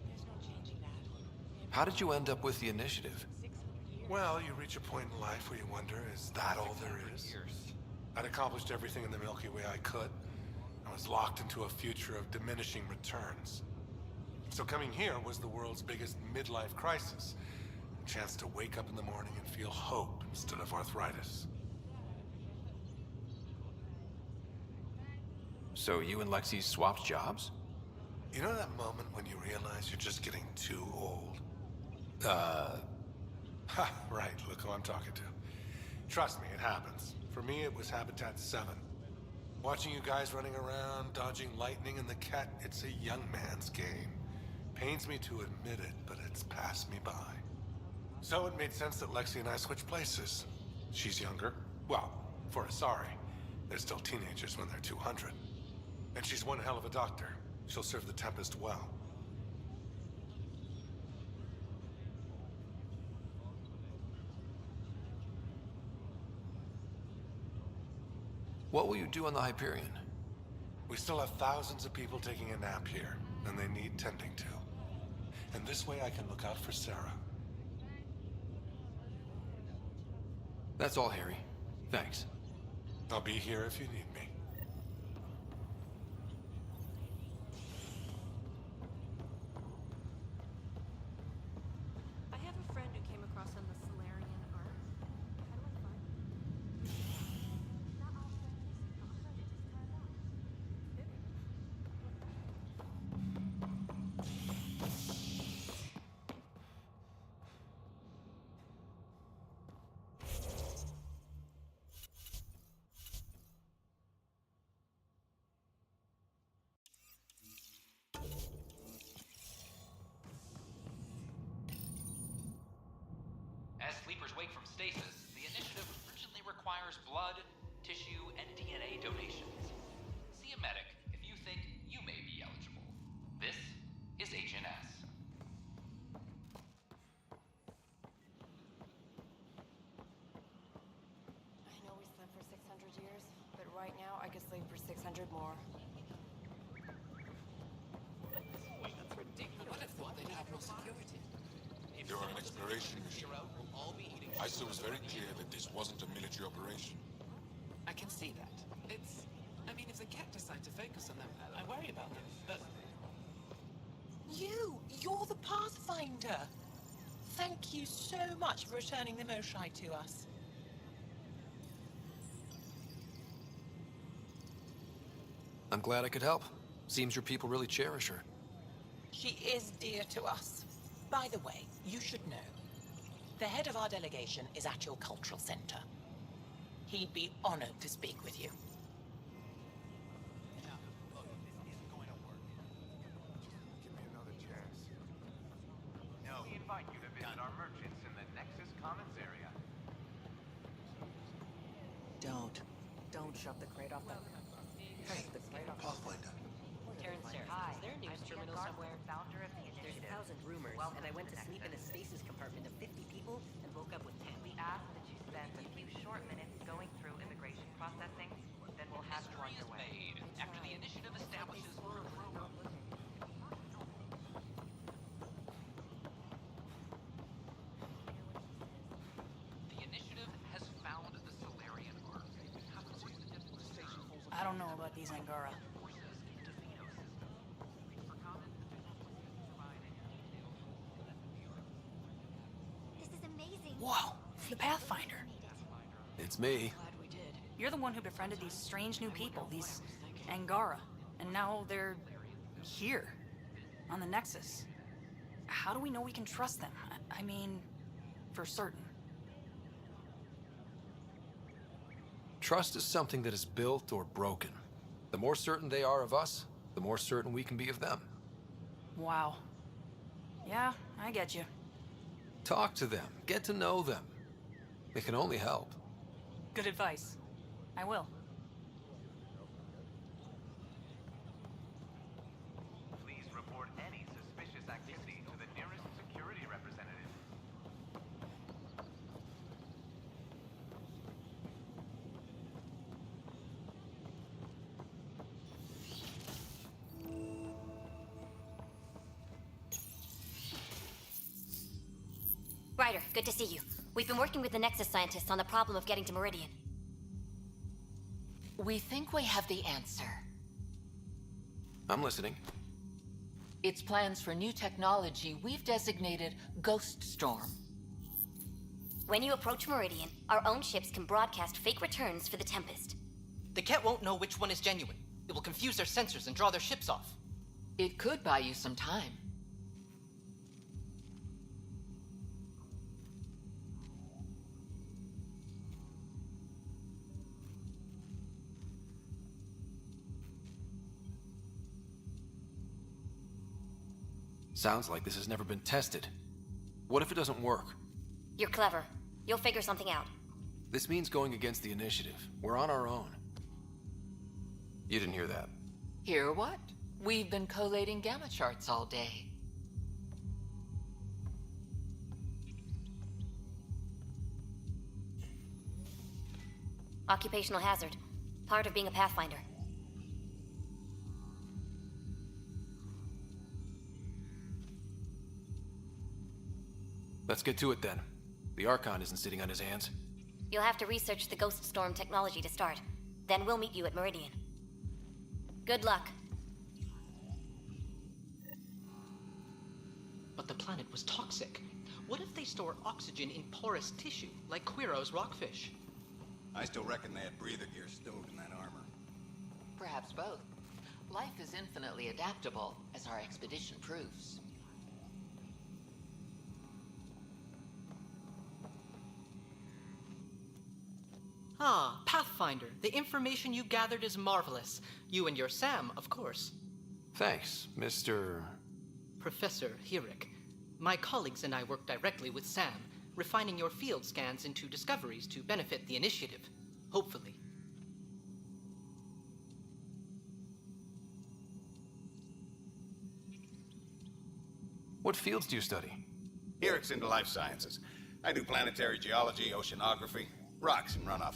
There's no changing that. How did you end up with the initiative? Well, you reach a point in life where you wonder, is that all there is? I'd accomplished everything in the Milky Way I could. I was locked into a future of diminishing returns. So coming here was the world's biggest midlife crisis. A chance to wake up in the morning and feel hope instead of arthritis. So you and Lexi swapped jobs? You know that moment when you realize you're just getting too old? Ha, right, look who I'm talking to. Trust me, it happens. For me, it was Habitat 7. Watching you guys running around, dodging lightning and the cat, it's a young man's game. Pains me to admit it, but it's passed me by. So it made sense that Lexi and I switched places. She's younger. Well, for Asari. They're still teenagers when they're 200. And she's one hell of a doctor. She'll serve the Tempest well. What will you do on the Hyperion? We still have thousands of people taking a nap here, and they need tending to. And this way I can look out for Sarah. That's all, Harry. Thanks. I'll be here if you need me. I have a friend who came across on the Solarian arc. Kind of fun. Not all friends. Not friends just tied up. As sleepers wake from stasis, the initiative urgently requires blood, tissue, and DNA donations. See a medic if you think you may be eligible. This is HNS. I know we slept for 600 years, but right now I could sleep for 600 more. That's ridiculous. What if they'd have no security? They were an exploration mission. I saw it was very clear that this wasn't a military operation. I can see that. I mean, if the cat decide to focus on them, I worry about them, but... You're the Pathfinder! Thank you so much for returning the Moshai to us. I'm glad I could help. Seems your people really cherish her. She is dear to us. By the way, you should know. The head of our delegation is at your cultural center. He'd be honored to speak with you. We invite you to visit our merchants in the Nexus Commons area. Don't shove the crate off the... Hey, Pathfinder. Terran Sarah, is there a news terminal somewhere? There's 1,000 rumors, and I went to sleep in a stasis compartment of 50 people and woke up with 10. We ask that you spend a few short minutes going through immigration processing, then we'll have you on your way. Made after the initiative establishes the initiative has found the Solarian Ark. I don't know about these Angara. This is amazing. Whoa, the Pathfinder. It's me. You're the one who befriended these strange new people, these Angara. And now they're here, on the Nexus. How do we know we can trust them? I mean, for certain. Trust is something that is built or broken. The more certain they are of us, the more certain we can be of them. Wow. Yeah, I get you. Talk to them. Get to know them. It can only help. Good advice. I will. Please report any suspicious activity to the nearest security representative. Ryder, good to see you. We've been working with the Nexus scientists on the problem of getting to Meridian. We think we have the answer. I'm listening. It's plans for new technology we've designated Ghost Storm. When you approach Meridian, our own ships can broadcast fake returns for the Tempest. The Ket won't know which one is genuine. It will confuse their sensors and draw their ships off. It could buy you some time. Sounds like this has never been tested. What if it doesn't work? You're clever. You'll figure something out. This means going against the initiative. We're on our own. You didn't hear that. Hear what? We've been collating gamma charts all day. Occupational hazard. Part of being a Pathfinder. Let's get to it then. The Archon isn't sitting on his hands. You'll have to research the Ghost Storm technology to start. Then we'll meet you at Meridian. Good luck. But the planet was toxic. What if they store oxygen in porous tissue, like Quiro's rockfish? I still reckon they had breather gear stowed in that armor. Perhaps both. Life is infinitely adaptable, as our expedition proves. Ah, Pathfinder. The information you gathered is marvelous. You and your Sam, of course. Thanks, Mr. Professor Hirik. My colleagues and I work directly with Sam, refining your field scans into discoveries to benefit the initiative. Hopefully. What fields do you study? Hirik's into life sciences. I do planetary geology, oceanography, rocks and runoff.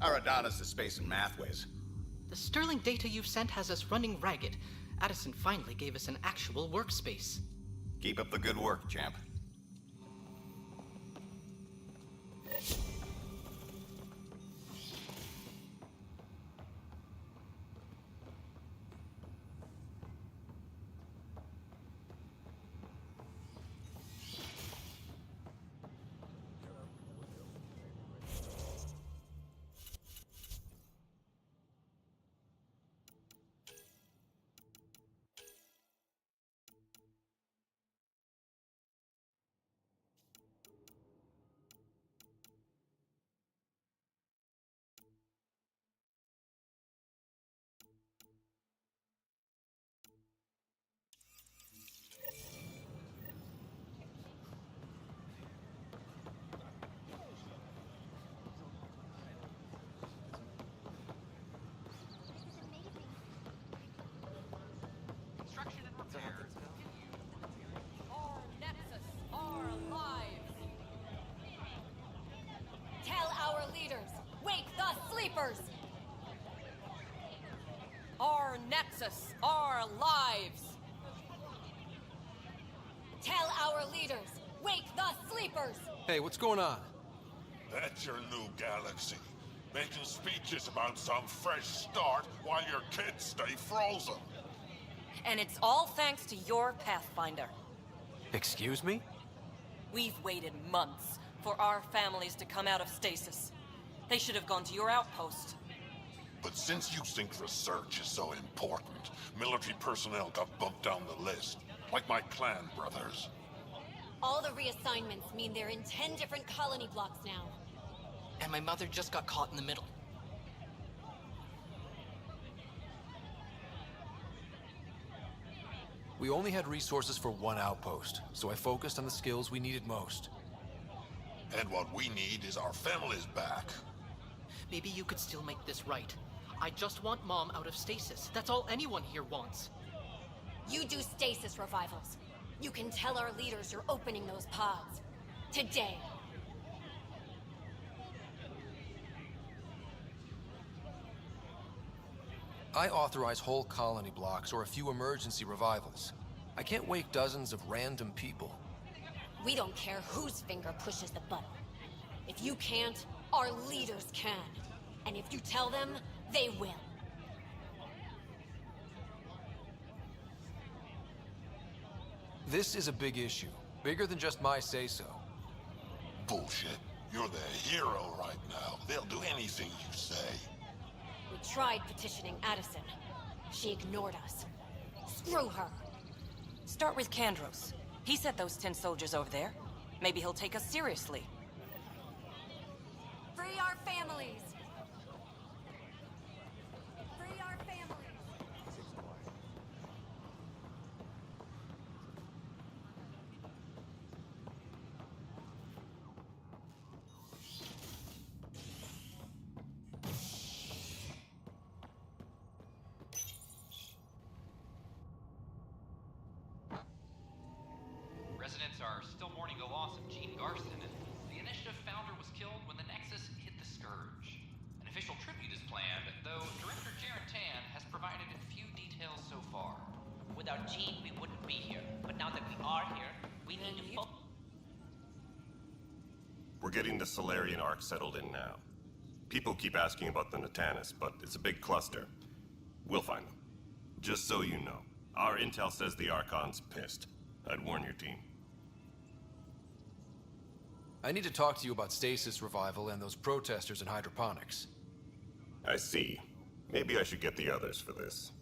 Aradana's the space and math whiz. The Sterling data you've sent has us running ragged. Addison finally gave us an actual workspace. Keep up the good work, champ. sleepers! Our Nexus, our lives! Tell our leaders, wake the sleepers! Hey, what's going on? That's your new galaxy. Making speeches about some fresh start while your kids stay frozen. And it's all thanks to your Pathfinder. Excuse me? We've waited months for our families to come out of stasis. They should have gone to your outpost. But since you think research is so important, military personnel got bumped down the list. Like my clan brothers. All the reassignments mean they're in 10 different colony blocks now. And my mother just got caught in the middle. We only had resources for one outpost, so I focused on the skills we needed most. And what we need is our families back. Maybe you could still make this right. I just want Mom out of stasis. That's all anyone here wants. You do stasis revivals. You can tell our leaders you're opening those pods. Today. I authorize whole colony blocks or a few emergency revivals. I can't wake dozens of random people. We don't care whose finger pushes the button. If you can't, our leaders can. And if you tell them, they will. This is a big issue. Bigger than just my say-so. Bullshit. You're the hero right now. They'll do anything you say. We tried petitioning Addison. She ignored us. Screw her. Start with Kandros. He sent those 10 soldiers over there. Maybe he'll take us seriously. Free our families! Free our families! Residents are still mourning the loss of Gene Garson. The initiative founder was killed when the Nexus hit the Scourge. An official tribute is planned, though Director Tan has provided few details so far. Without Gene, we wouldn't be here. But now that we are here, we need to We're getting the Solarian Arc settled in now. People keep asking about the Natanis, but it's a big cluster. We'll find them. Just so you know, our intel says the Archon's pissed. I'd warn your team. I need to talk to you about stasis revival and those protesters in hydroponics. I see. Maybe I should get the others for this.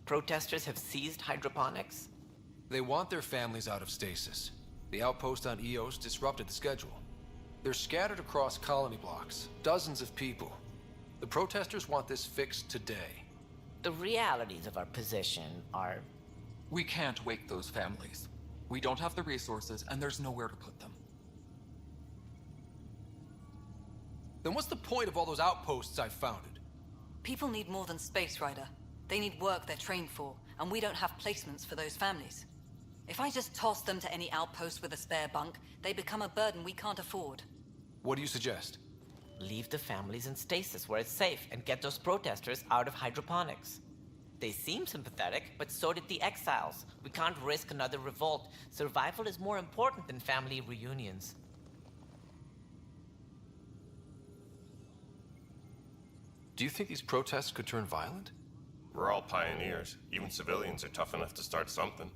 Protesters have seized hydroponics? They want their families out of stasis. The outpost on Eos disrupted the schedule. They're scattered across colony blocks, dozens of people. The protesters want this fixed today. The realities of our position are... We can't wake those families. We don't have the resources, and there's nowhere to put them. Then what's the point of all those outposts I've founded? People need more than Space Rider. They need work they're trained for, and we don't have placements for those families. If I just toss them to any outpost with a spare bunk, they become a burden we can't afford. What do you suggest? Leave the families in stasis where it's safe and get those protesters out of hydroponics. They seem sympathetic, but so did the exiles. We can't risk another revolt. Survival is more important than family reunions. Do you think these protests could turn violent? We're all pioneers. Even civilians are tough enough to start something.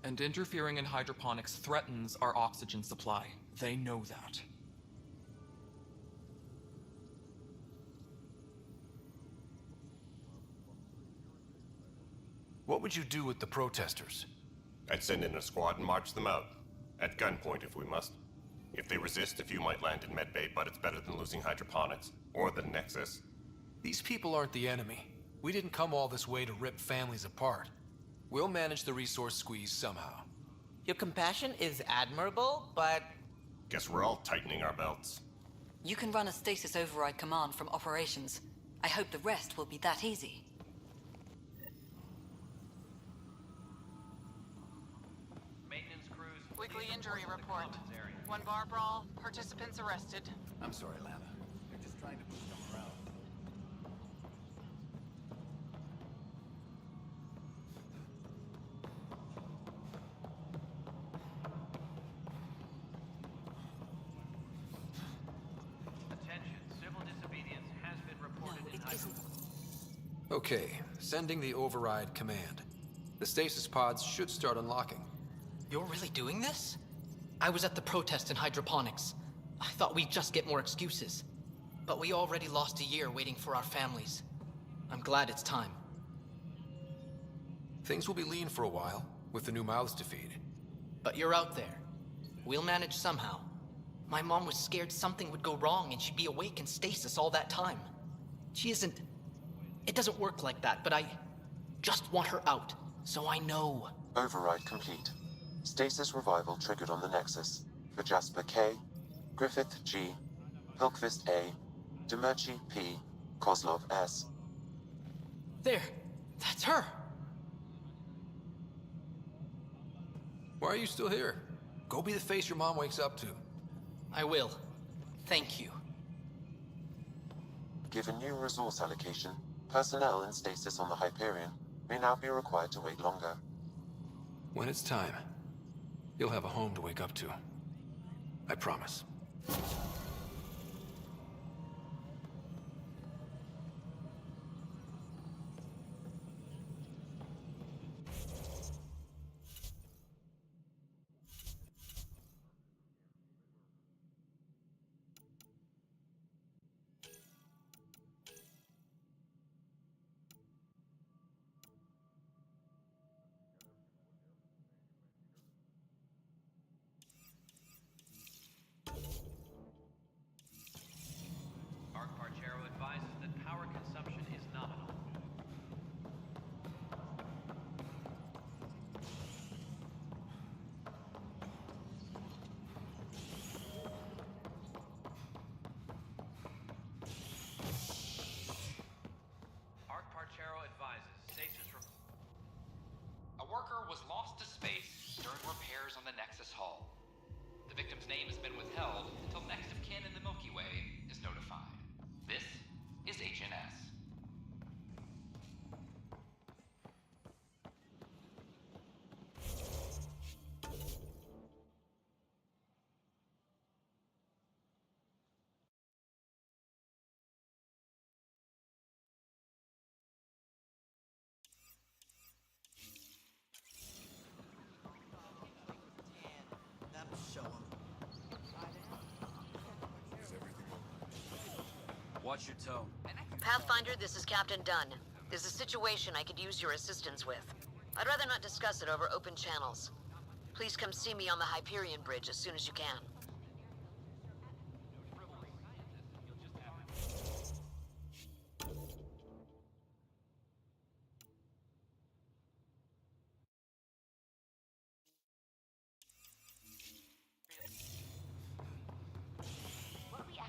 And interfering in hydroponics threatens our oxygen supply. They know that. What would you do with the protesters? I'd send in a squad and march them out. At gunpoint if we must. If they resist, a few might land in medbay, but it's better than losing hydroponics. Or the Nexus. These people aren't the enemy. We didn't come all this way to rip families apart. We'll manage the resource squeeze somehow. Your compassion is admirable, but... Guess we're all tightening our belts. You can run a stasis override command from operations. I hope the rest will be that easy. Maintenance crews... Weekly injury report. One bar brawl, participants arrested. I'm sorry, Lana. They're just trying to boost them around. Attention, civil disobedience has been reported in Hydro. Okay, sending the override command. The stasis pods should start unlocking. You're really doing this? I was at the protest in hydroponics. I thought we'd just get more excuses. But we already lost a year waiting for our families. I'm glad it's time. Things will be lean for a while, with the new mouths to feed. But you're out there. We'll manage somehow. My mom was scared something would go wrong and she'd be awake in stasis all that time. She isn't... It doesn't work like that, but I just want her out, so I know. Override complete. Stasis revival triggered on the Nexus. For Jasper K, Griffith G, Hilkvist A, Demerchi P, Kozlov S. There! That's her! Why are you still here? Go be the face your mom wakes up to. I will. Thank you. Given new resource allocation, personnel in stasis on the Hyperion may now be required to wait longer. When it's time, you'll have a home to wake up to. I promise. Parchero advises that power consumption is nominal. Parchero advises stasis A worker was lost to space during repairs on the Nexus hull. The victim's name has been withheld until next of kin in the Milky Way is notified. This is HNS. Watch your tone. Pathfinder, this is Captain Dunn. There's a situation I could use your assistance with. I'd rather not discuss it over open channels. Please come see me on the Hyperion Bridge as soon as you can.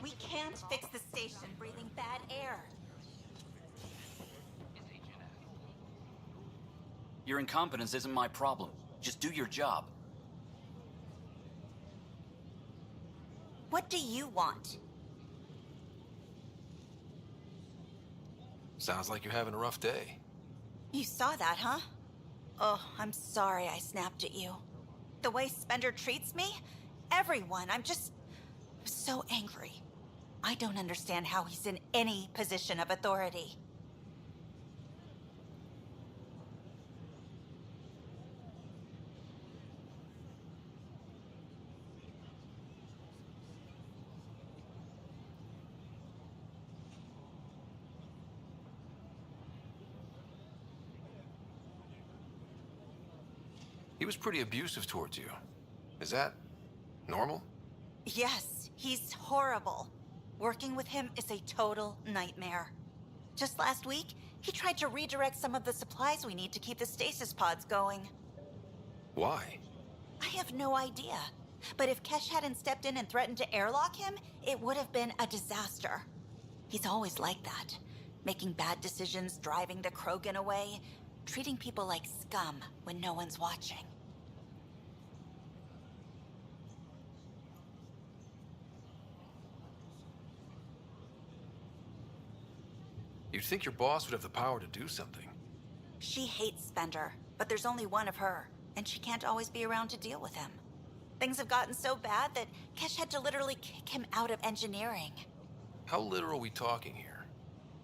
We can't fix the station breathing bad air. Your incompetence isn't my problem. Just do your job. What do you want? Sounds like you're having a rough day. You saw that, huh? Oh, I'm sorry I snapped at you. The way Spender treats me? Everyone, I'm so angry. I don't understand how he's in any position of authority. He was pretty abusive towards you. Is that normal? Yes, he's horrible. Working with him is a total nightmare. Just last week, he tried to redirect some of the supplies we need to keep the stasis pods going. Why? I have no idea. But if Kesh hadn't stepped in and threatened to airlock him, it would have been a disaster. He's always like that. Making bad decisions, driving the Krogan away, treating people like scum when no one's watching. You'd think your boss would have the power to do something. She hates Spender, but there's only one of her, and she can't always be around to deal with him. Things have gotten so bad that Kesh had to literally kick him out of engineering. How literal are we talking here?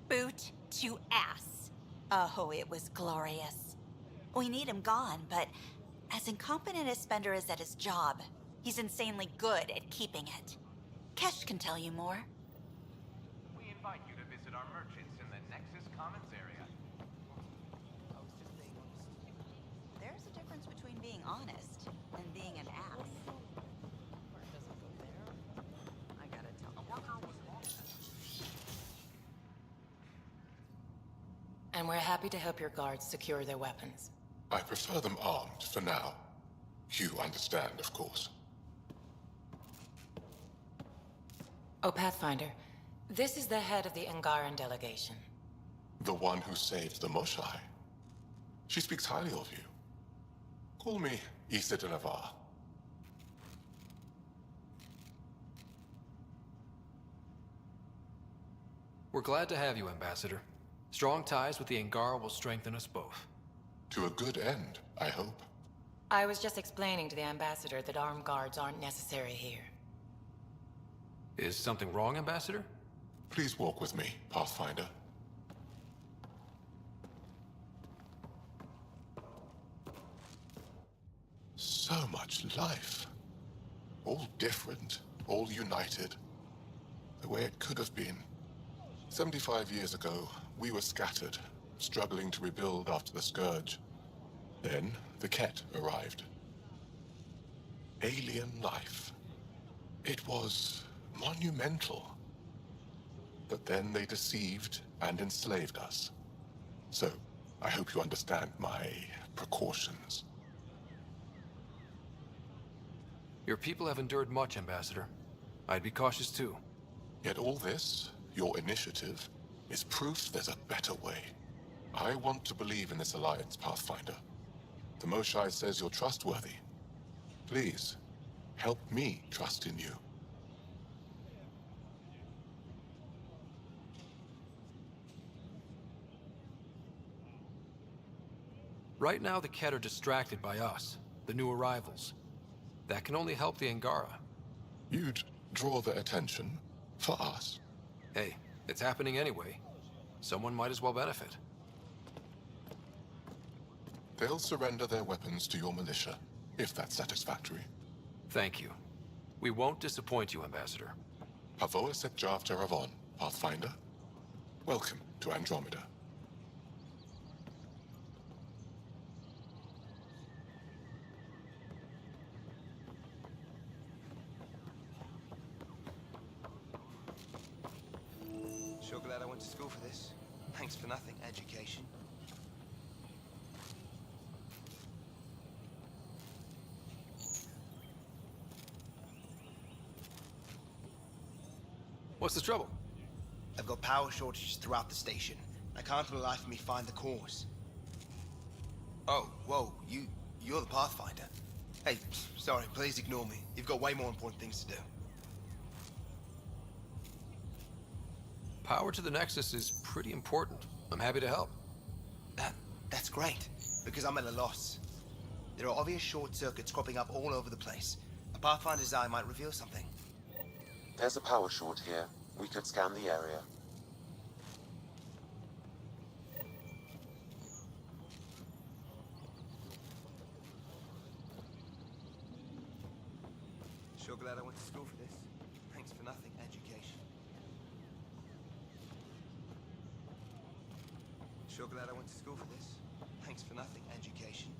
Boot to ass. Oh, it was glorious. We need him gone, but as incompetent as Spender is at his job, he's insanely good at keeping it. Kesh can tell you more. We invite you to visit our merchants in the Nexus Commons area. There's a difference between being honest and being an ass. I gotta tell And we're happy to help your guards secure their weapons. I prefer them armed for now. You understand, of course. Oh, Pathfinder, this is the head of the Angaran delegation. The one who saved the Moshai. She speaks highly of you. Call me Issa de Navarre. We're glad to have you, Ambassador. Strong ties with the Angara will strengthen us both. To a good end, I hope. I was just explaining to the Ambassador that armed guards aren't necessary here. Is something wrong, Ambassador? Please walk with me, Pathfinder. So much life. All different, all united. The way it could have been. 75 years ago, we were scattered, struggling to rebuild after the Scourge. Then, the Ket arrived. Alien life. It was monumental. But then they deceived and enslaved us. So, I hope you understand my precautions. Your people have endured much, Ambassador. I'd be cautious too. Yet all this, your initiative, is proof there's a better way. I want to believe in this alliance, Pathfinder. The Moshai says you're trustworthy. Please, help me trust in you. Right now, the Ket are distracted by us, the new arrivals. That can only help the Angara. You'd draw their attention for us. Hey, it's happening anyway. Someone might as well benefit. They'll surrender their weapons to your militia, if that's satisfactory. Thank you. We won't disappoint you, Ambassador. Pavoa set Jav Teravon, Pathfinder. Welcome to Andromeda. Sure glad I went to school for this. Thanks for nothing, education. What's the trouble? I've got power shortages throughout the station. I can't for the life of me find the cause. Oh, whoa, you're the Pathfinder. Hey, sorry, please ignore me. You've got way more important things to do. Power to the Nexus is pretty important. I'm happy to help. That's great, because I'm at a loss. There are obvious short circuits cropping up all over the place. A Pathfinder's eye might reveal something. There's a power short here. We could scan the area. Sure glad I went to school for this. Thanks for nothing, education. Sure glad I went to school for this. Thanks for nothing, education.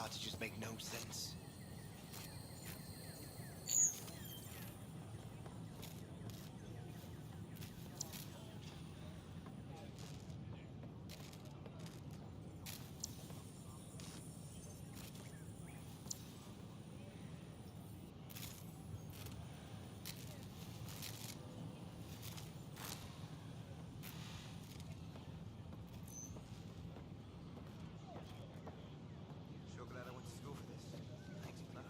outages make no sense. Sure glad I went to school for this. Thanks, Flo.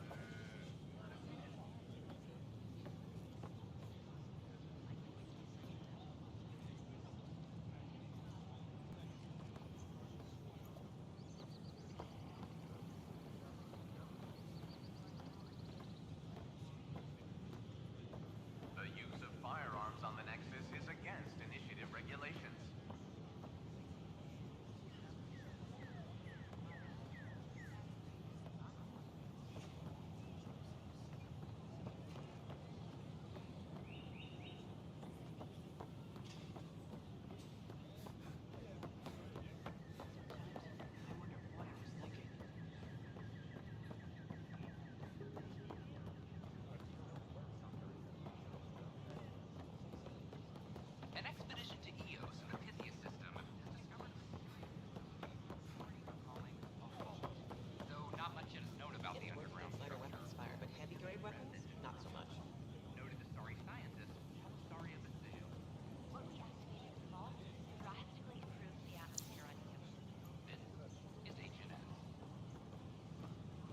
The use of firearms on the Nexus is against initiative regulations. An expedition to Eos in the Pythia system has discovered though not much yet is known about the underground Lighter weapons fire, but heavy-grade weapons, not so much. Noted the starry scientist, how starry a position. What we estimated the vault drastically improved the atmosphere on Eos. This is HNS.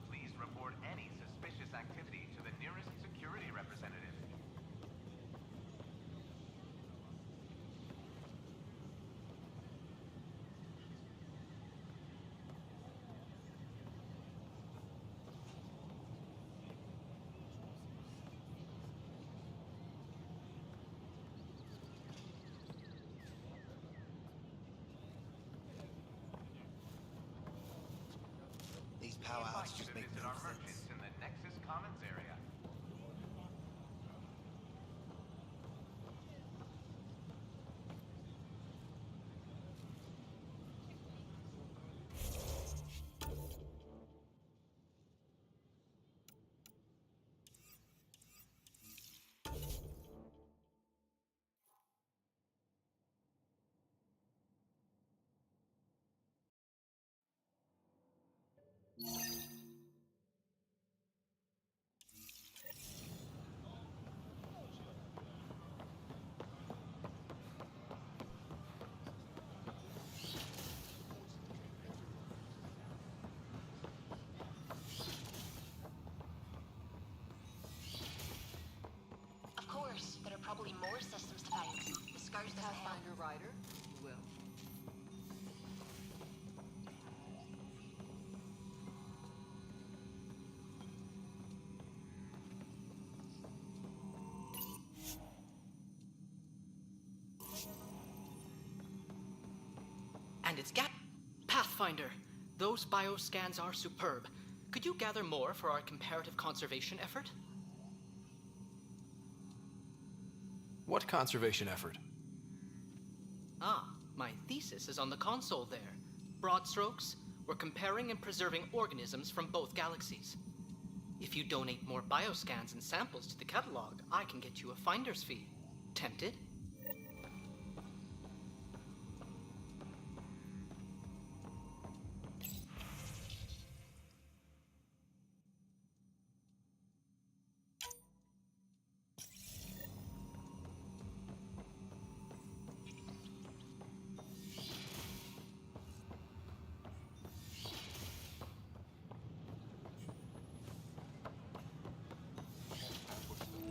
Please report any suspicious activity to the nearest security representative. These power We invite you outages to make visit no our sense. merchants in the Nexus Commons area. Of course, there are probably more systems to find. The Scourge doesn't help. Pathfinder Rider, you will. And it's Pathfinder. Those bioscans are superb. Could you gather more for our comparative conservation effort? What conservation effort? Ah, my thesis is on the console there. Broad strokes, we're comparing and preserving organisms from both galaxies. If you donate more bioscans and samples to the catalog, I can get you a finder's fee. Tempted?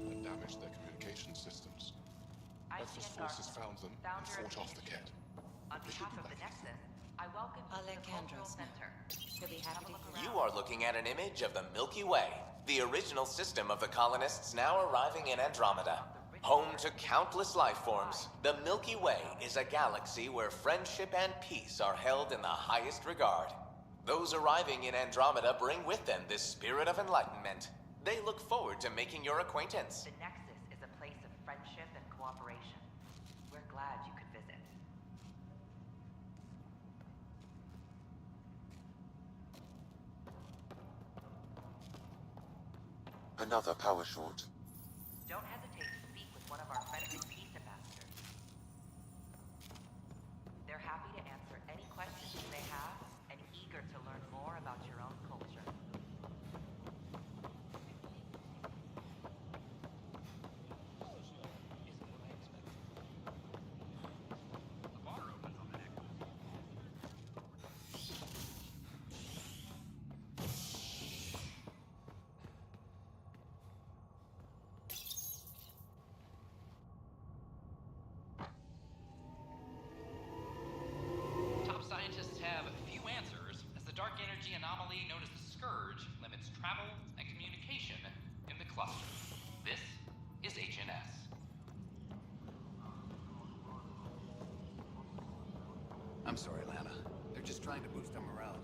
And damaged their communication systems. Office forces found them and fought off the Ket. On behalf of the Nexus, I welcome you to the Cultural Center. You'll be happy to look around. You are looking at an image of the Milky Way, the original system of the colonists now arriving in Andromeda. Home to countless life forms, the Milky Way is a galaxy where friendship and peace are held in the highest regard. Those arriving in Andromeda bring with them this spirit of enlightenment. They look forward to making your acquaintance. The Nexus is a place of friendship and cooperation. We're glad you could visit. Another power short. Don't hesitate to speak with one of our friendly peace ambassadors. They're happy to answer any questions you may have and eager to learn more about your own culture. Top scientists have few answers, as the dark energy anomaly known as the Scourge limits travel and communication in the cluster. This is HNS. I'm sorry, Lana. They're just trying to boost our morale.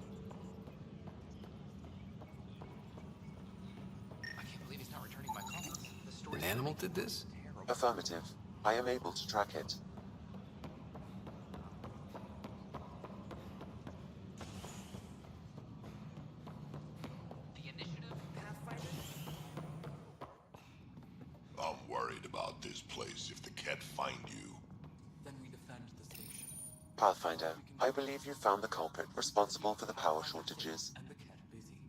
I can't believe he's not returning my calls. The story. An animal did this? Affirmative. I am able to track it. I'm worried about this place if the Ket find you. Then we defend the station. Pathfinder, I believe you found the culprit responsible for the power shortages. And the Ket busy.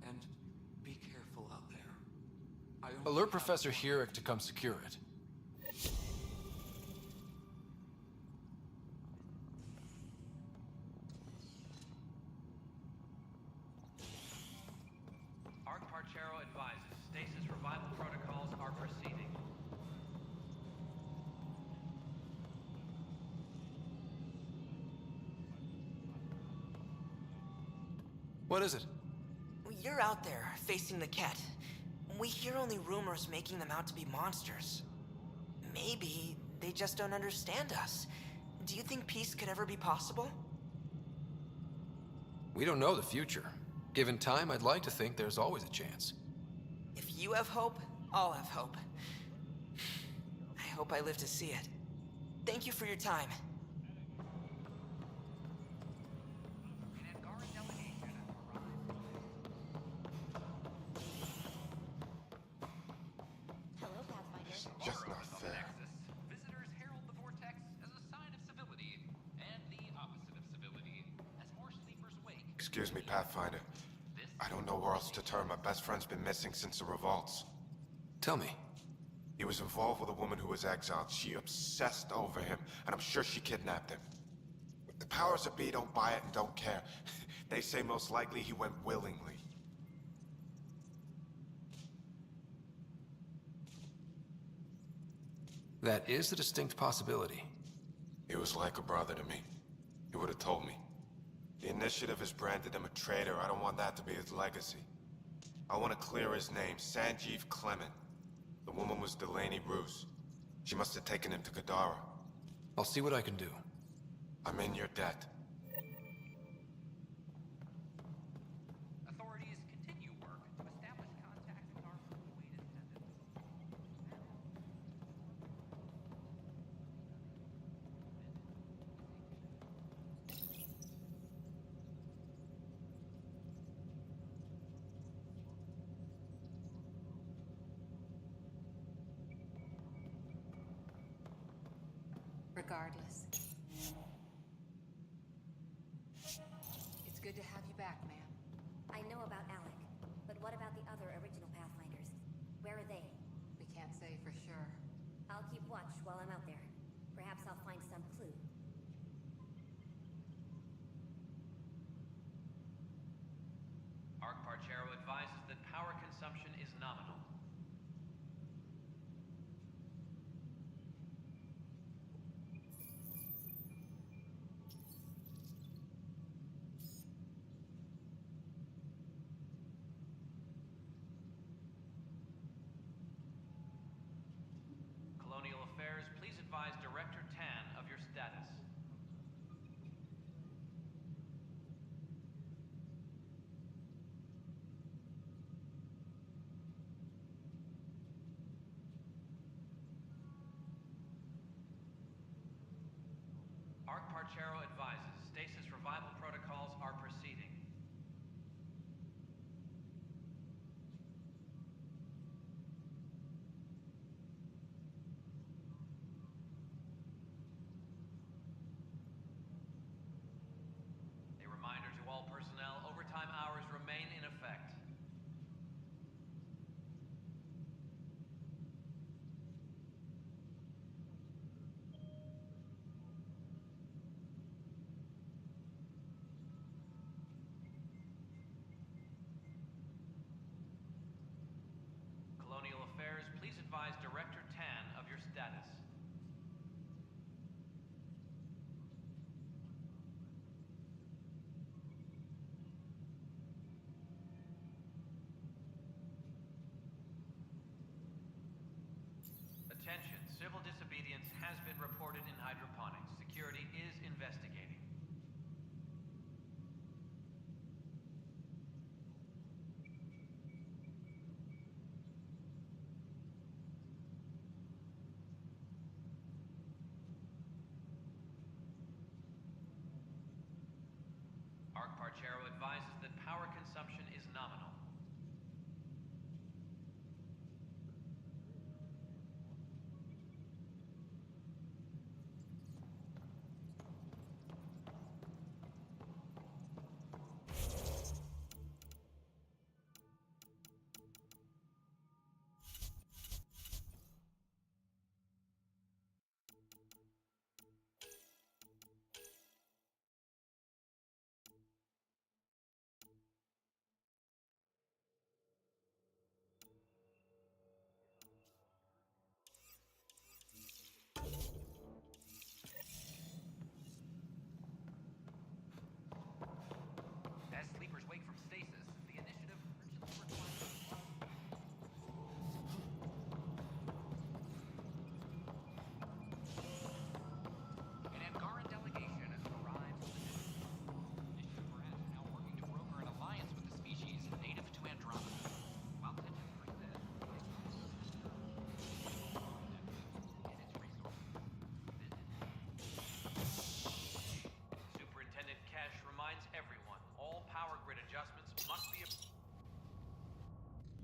And be careful out there. Alert Professor Hurek to come secure it. Arc Parchero advises stasis revival protocols are proceeding. What is it? You're out there, facing the Ket. We hear only rumors making them out to be monsters. Maybe they just don't understand us. Do you think peace could ever be possible? We don't know the future. Given time, I'd like to think there's always a chance. If you have hope, I'll have hope. I hope I live to see it. Thank you for your time. Hello, Pathfinder. Just not fair. Visitors herald the vortex as a sign of civility, and the opposite of civility, as more sleepers wake. Excuse me, Pathfinder. I don't know where else to turn. My best friend's been missing since the revolts. Tell me. He was involved with a woman who was exiled. She obsessed over him, and I'm sure she kidnapped him. The powers that be don't buy it and don't care. They say most likely he went willingly. That is a distinct possibility. He was like a brother to me. He would have told me. The Initiative has branded him a traitor. I don't want that to be his legacy. I want to clear his name, Sanjeev Clement. The woman was Delaney Roos. She must have taken him to Kadara. I'll see what I can do. I'm in your debt. Authorities continue work to establish contact with our fleet attendants. Regardless. It's good to have you back, ma'am. I know about Alec, but what about the other original Pathfinders? Where are they? We can't say for sure. I'll keep watch while I'm out there. Perhaps I'll find some clue. Arc Parchero advises that power consumption is nominal. Colonial Affairs, please advise Director Tan of your status. Arc Parchero advises stasis revival protocols are proceeding. status. Attention, civil disobedience has been reported in hydroponics. Security is investigating. Arc Parchero advises that power consumption is nominal. As sleepers wake from stasis, the initiative urgently requires... An Angaran delegation arrives with the initiative branch now working to broker an alliance with the species native to Andromeda. While tensions persist, Superintendent Kesh reminds everyone all power grid adjustments must be...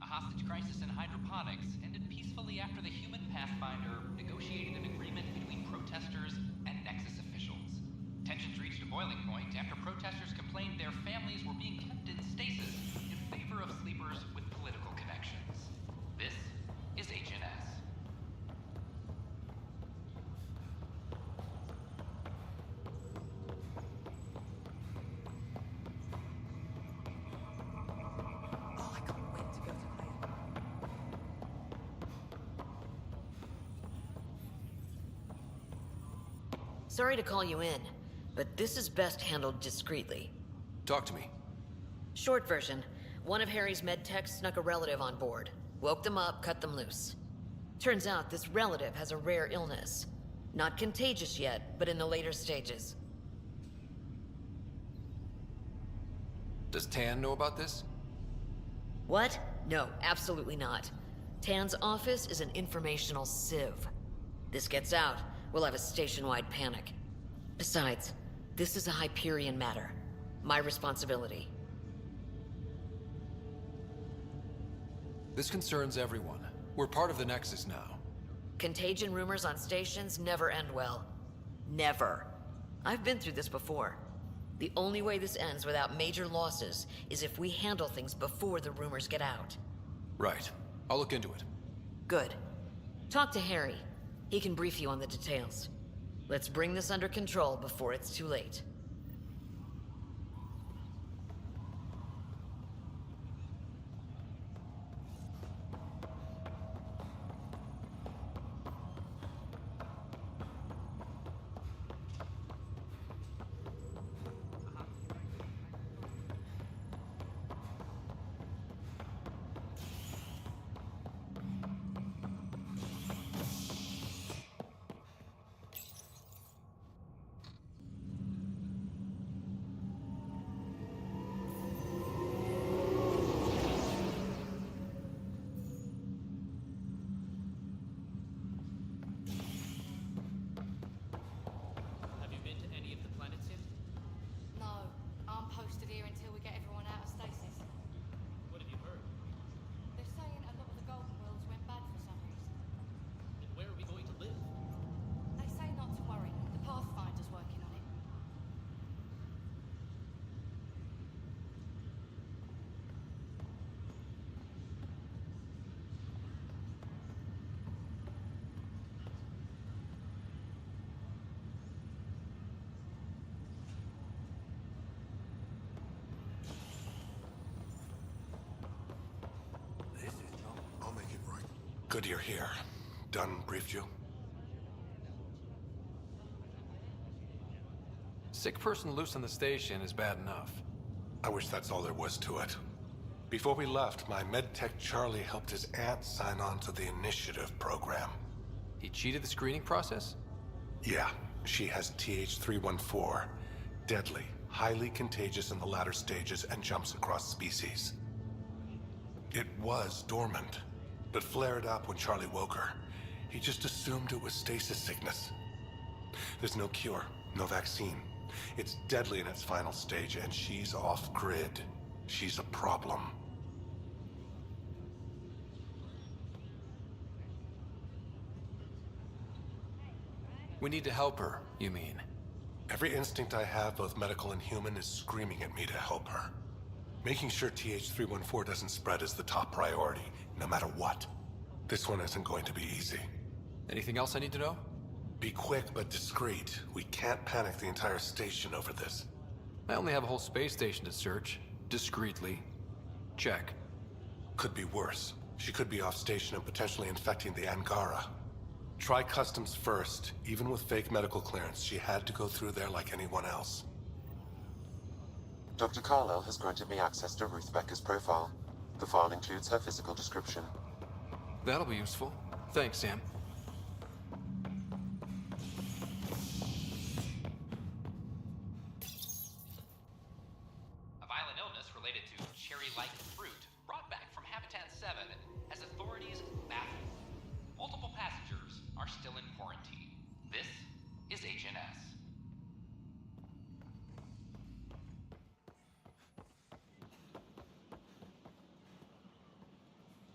A hostage crisis in hydroponics ended peacefully after the human Pathfinder negotiated an agreement between protesters and Nexus officials. Tensions reached a boiling point after protesters complained their families were being kept in stasis in favor of sleepers with political connections. This is HNS. Sorry to call you in, but this is best handled discreetly. Talk to me. Short version, one of Harry's med techs snuck a relative on board. Woke them up, cut them loose. Turns out this relative has a rare illness. Not contagious yet, but in the later stages. Does Tan know about this? What? No, absolutely not. Tan's office is an informational sieve. This gets out, we'll have a station-wide panic. Besides, this is a Hyperion matter. My responsibility. This concerns everyone. We're part of the Nexus now. Contagion rumors on stations never end well. Never. I've been through this before. The only way this ends without major losses is if we handle things before the rumors get out. Right. I'll look into it. Good. Talk to Harry. He can brief you on the details. Let's bring this under control before it's too late. Good you're here. Dunn briefed you? sick person loose on the station is bad enough. I wish that's all there was to it. Before we left, my medtech Charlie helped his aunt sign on to the initiative program. He cheated the screening process? Yeah, she has TH314. Deadly, highly contagious in the latter stages and jumps across species. It was dormant, but flared up when Charlie woke her. He just assumed it was stasis sickness. There's no cure, no vaccine. It's deadly in its final stage, and she's off-grid. She's a problem. We need to help her, you mean? Every instinct I have, both medical and human, is screaming at me to help her. Making sure TH314 doesn't spread is the top priority, no matter what. This one isn't going to be easy. Anything else I need to know? Be quick but discreet. We can't panic the entire station over this. I only have a whole space station to search. Discreetly. Check. Could be worse. She could be off station and potentially infecting the Angara. Try customs first. Even with fake medical clearance, she had to go through there like anyone else. Dr. Carlyle has granted me access to Ruth Becker's profile. The file includes her physical description. That'll be useful. Thanks, Sam. A violent illness related to cherry-like fruit brought back from Habitat 7 has authorities baffled. Multiple passengers are still in quarantine. This is HNS.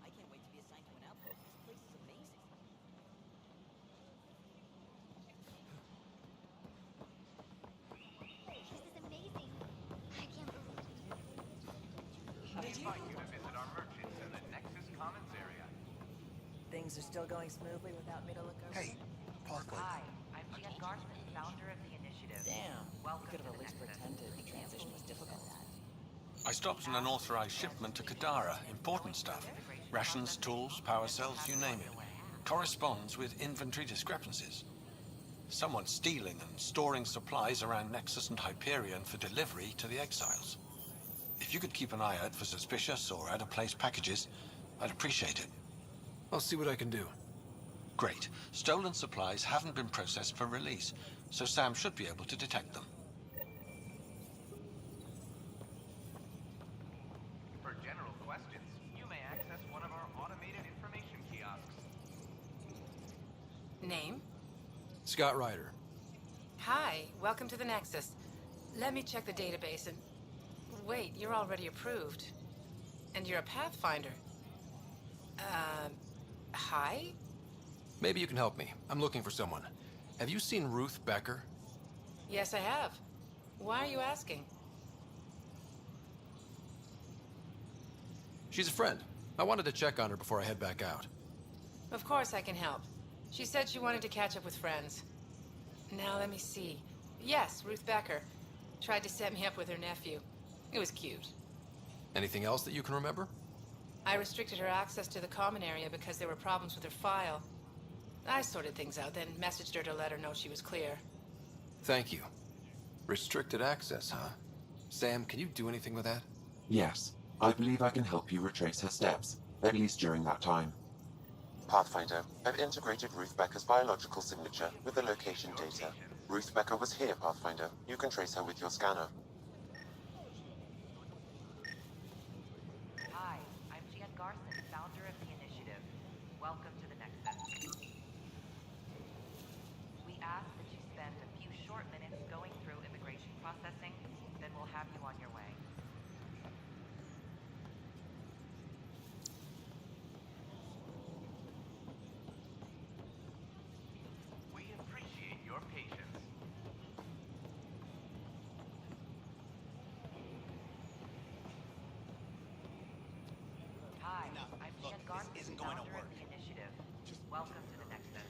I can't wait to be assigned to an outpost. This place is amazing. This is amazing. I can't believe it. I invite you to visit our merchants in the Nexus Commons area. Things are still going smoothly without me to look over. Hey, Parkland. Hi, I'm Jan Garson, founder of the initiative. Damn. Welcome You could have to at least the Nexus. pretended the transition was difficult. I stopped an unauthorized shipment to Kadara. Important stuff. Rations, tools, power cells, you name it. Corresponds with inventory discrepancies. Someone's stealing and storing supplies around Nexus and Hyperion for delivery to the exiles. If you could keep an eye out for suspicious or out-of-place packages, I'd appreciate it. I'll see what I can do. Great. Stolen supplies haven't been processed for release, so Sam should be able to detect them. For general questions, you may access one of our automated information kiosks. Name? Scott Ryder. Hi, welcome to the Nexus. Let me check the database and... Wait, you're already approved. And you're a Pathfinder. Hi? Maybe you can help me. I'm looking for someone. Have you seen Ruth Becker? Yes, I have. Why are you asking? She's a friend. I wanted to check on her before I head back out. Of course I can help. She said she wanted to catch up with friends. Now let me see. Yes, Ruth Becker. Tried to set me up with her nephew. It was cute. Anything else that you can remember? I restricted her access to the common area because there were problems with her file. I sorted things out, then messaged her to let her know she was clear. Thank you. Restricted access, huh? Sam, can you do anything with that? Yes, I believe I can help you retrace her steps, at least during that time. Pathfinder, I've integrated Ruth Becker's biological signature with the location data. Ruth Becker was here, Pathfinder. You can trace her with your scanner. Hi, I'm Jan Garson, founder of the initiative. Welcome to the Nexus. We ask that you spend a few short minutes going through immigration processing, then we'll have you on your way. We appreciate your patience. Hi, I'm Jan Garson, founder of the initiative. Welcome to the Nexus.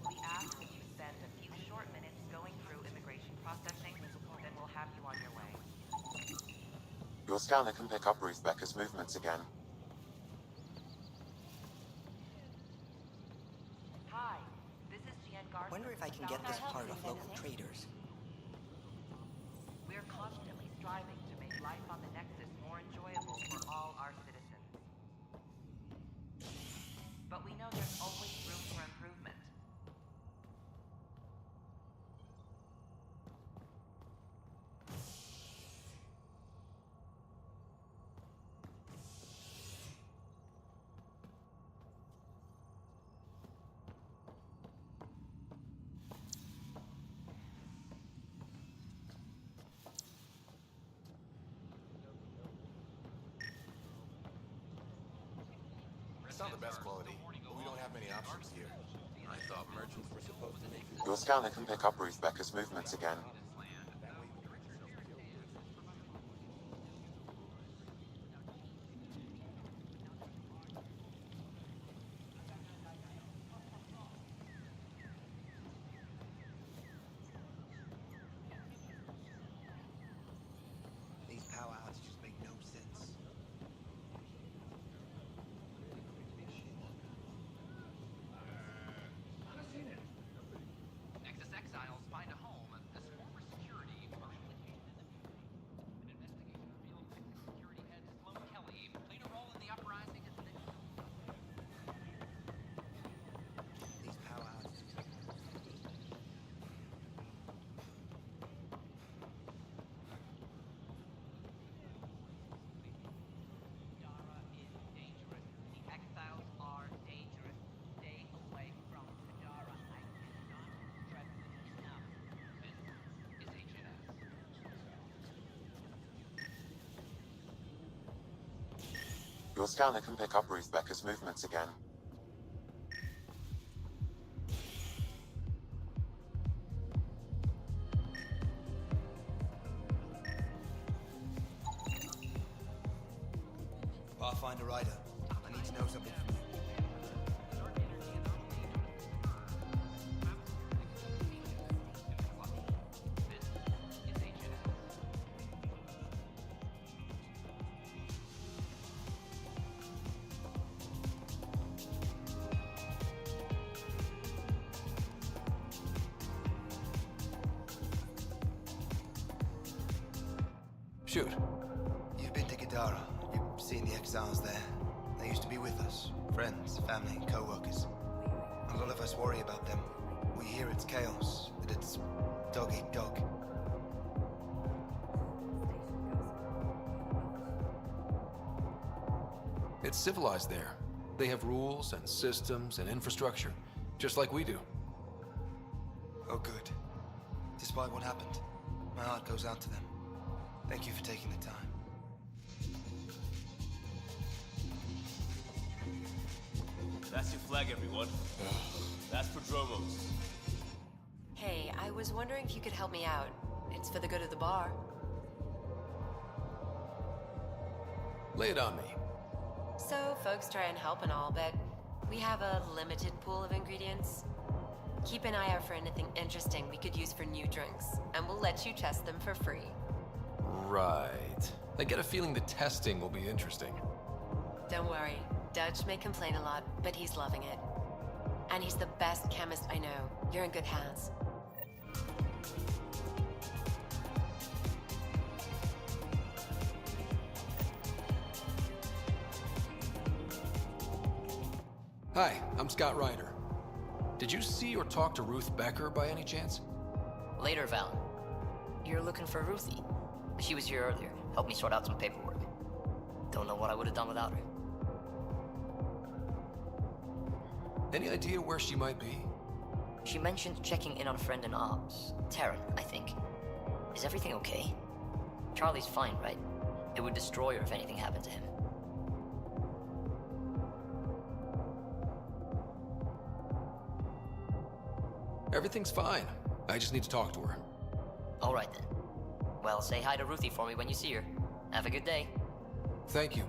We ask that you spend a few short minutes going through immigration processing, then we'll have you on your way. Your scanner can pick up Ruth Becker's movements again. Hi, this is Jan Wonder if I can get this part off local traders. We're constantly striving to make life on the Nexus more enjoyable for all our citizens. But we know there's always room for improvement. It's not the best quality, but we don't have many options here. I thought merchants were supposed to make it. Your scanner can pick up Ruth Becker's movements again. These power outages make no sense. Nexus exiles find a home as former security partially an investigation revealed Nexus security head Sloan Kelly played a role in the uprising at the These power outages make no sense. Dara is dangerous. The exiles are dangerous. Stay away from Dara. I cannot stress this enough. This is HNS. Your scanner can pick up Ruth Becker's movements again. Pathfinder Ryder, I need to know something from you. Shoot. You've been to Gadara. You've seen the exiles there. They used to be with us. Friends, family, co-workers. A lot of us worry about them. We hear it's chaos, that it's dog eat dog. It's civilized there. They have rules and systems and infrastructure, just like we do. Oh, good. Despite what happened, my heart goes out to them. Thank you for taking the time. That's your flag, everyone. That's Prodromos. Hey, I was wondering if you could help me out. It's for the good of the bar. Lay it on me. So, folks try and help and all, but we have a limited pool of ingredients. Keep an eye out for anything interesting we could use for new drinks, and we'll let you test them for free. Right. I get a feeling the testing will be interesting. Don't worry. Dutch may complain a lot, but he's loving it. And he's the best chemist I know. You're in good hands. Hi, I'm Scott Ryder. Did you see or talk to Ruth Becker by any chance? Later, Val. You're looking for Ruthie. She was here earlier. Helped me sort out some paperwork. Don't know what I would have done without her. Any idea where she might be? She mentioned checking in on a friend in ops. Taryn, I think. Is everything okay? Charlie's fine, right? It would destroy her if anything happened to him. Everything's fine. I just need to talk to her. All right, then. Well, say hi to Ruthie for me when you see her. Have a good day. Thank you.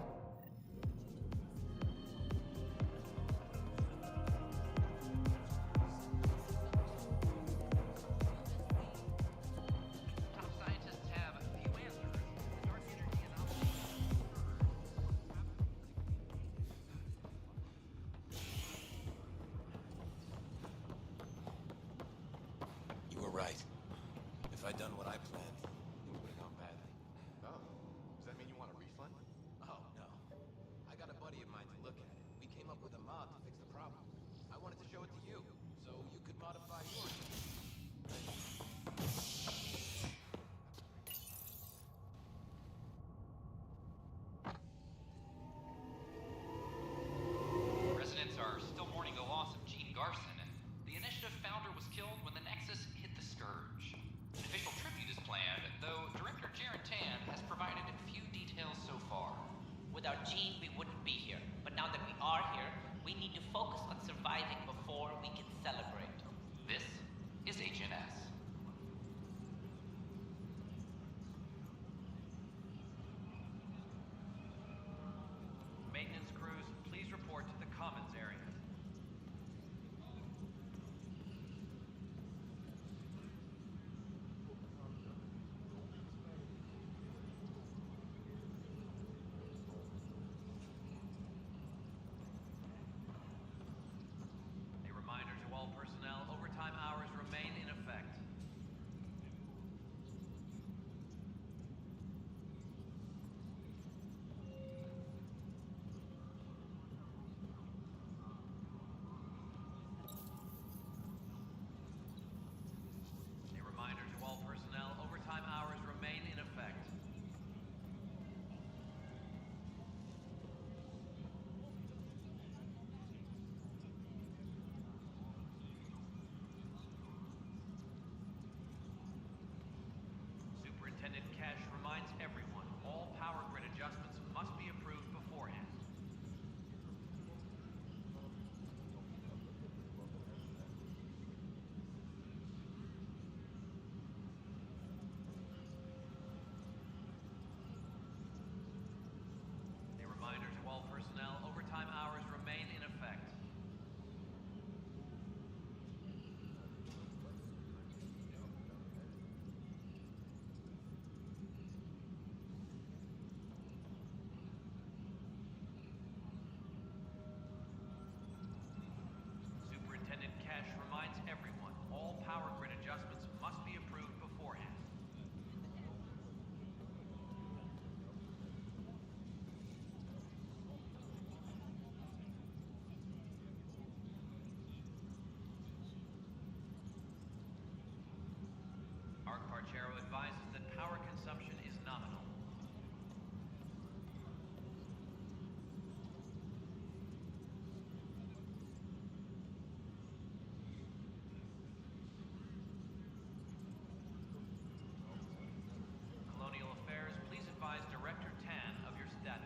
Top scientists have few answers. The dark energy anomaly. I done what I planned, it would have gone badly. Oh, does that mean you want a refund? Oh, no. I got a buddy of mine to look at it. We came up with a mod to fix the problem. I wanted to show it to you, so you could modify yours. Residents are still mourning the loss of Gene Garson. The initiative founder was killed when the Nexus hit the Scourge. An official tribute is planned, though Director Jaren Tan has provided few details so far. Without Gene, we wouldn't be here. But now that we are here, we need to focus on surviving before we can celebrate. This is HNS. Maintenance crews, please report to the Commons area. A reminder to all personnel, overtime hours remain in effect. A reminder to all personnel, overtime hours remain in effect. Superintendent Cash reminds everyone, all power grid adjustments must be approved beforehand. A reminder to all personnel, overtime hours remain in effect. Superintendent Cash reminds everyone, all power grid adjustments must be approved beforehand. Arc Parchero advises that power consumption is nominal. Colonial Affairs, please advise Director Tan of your status.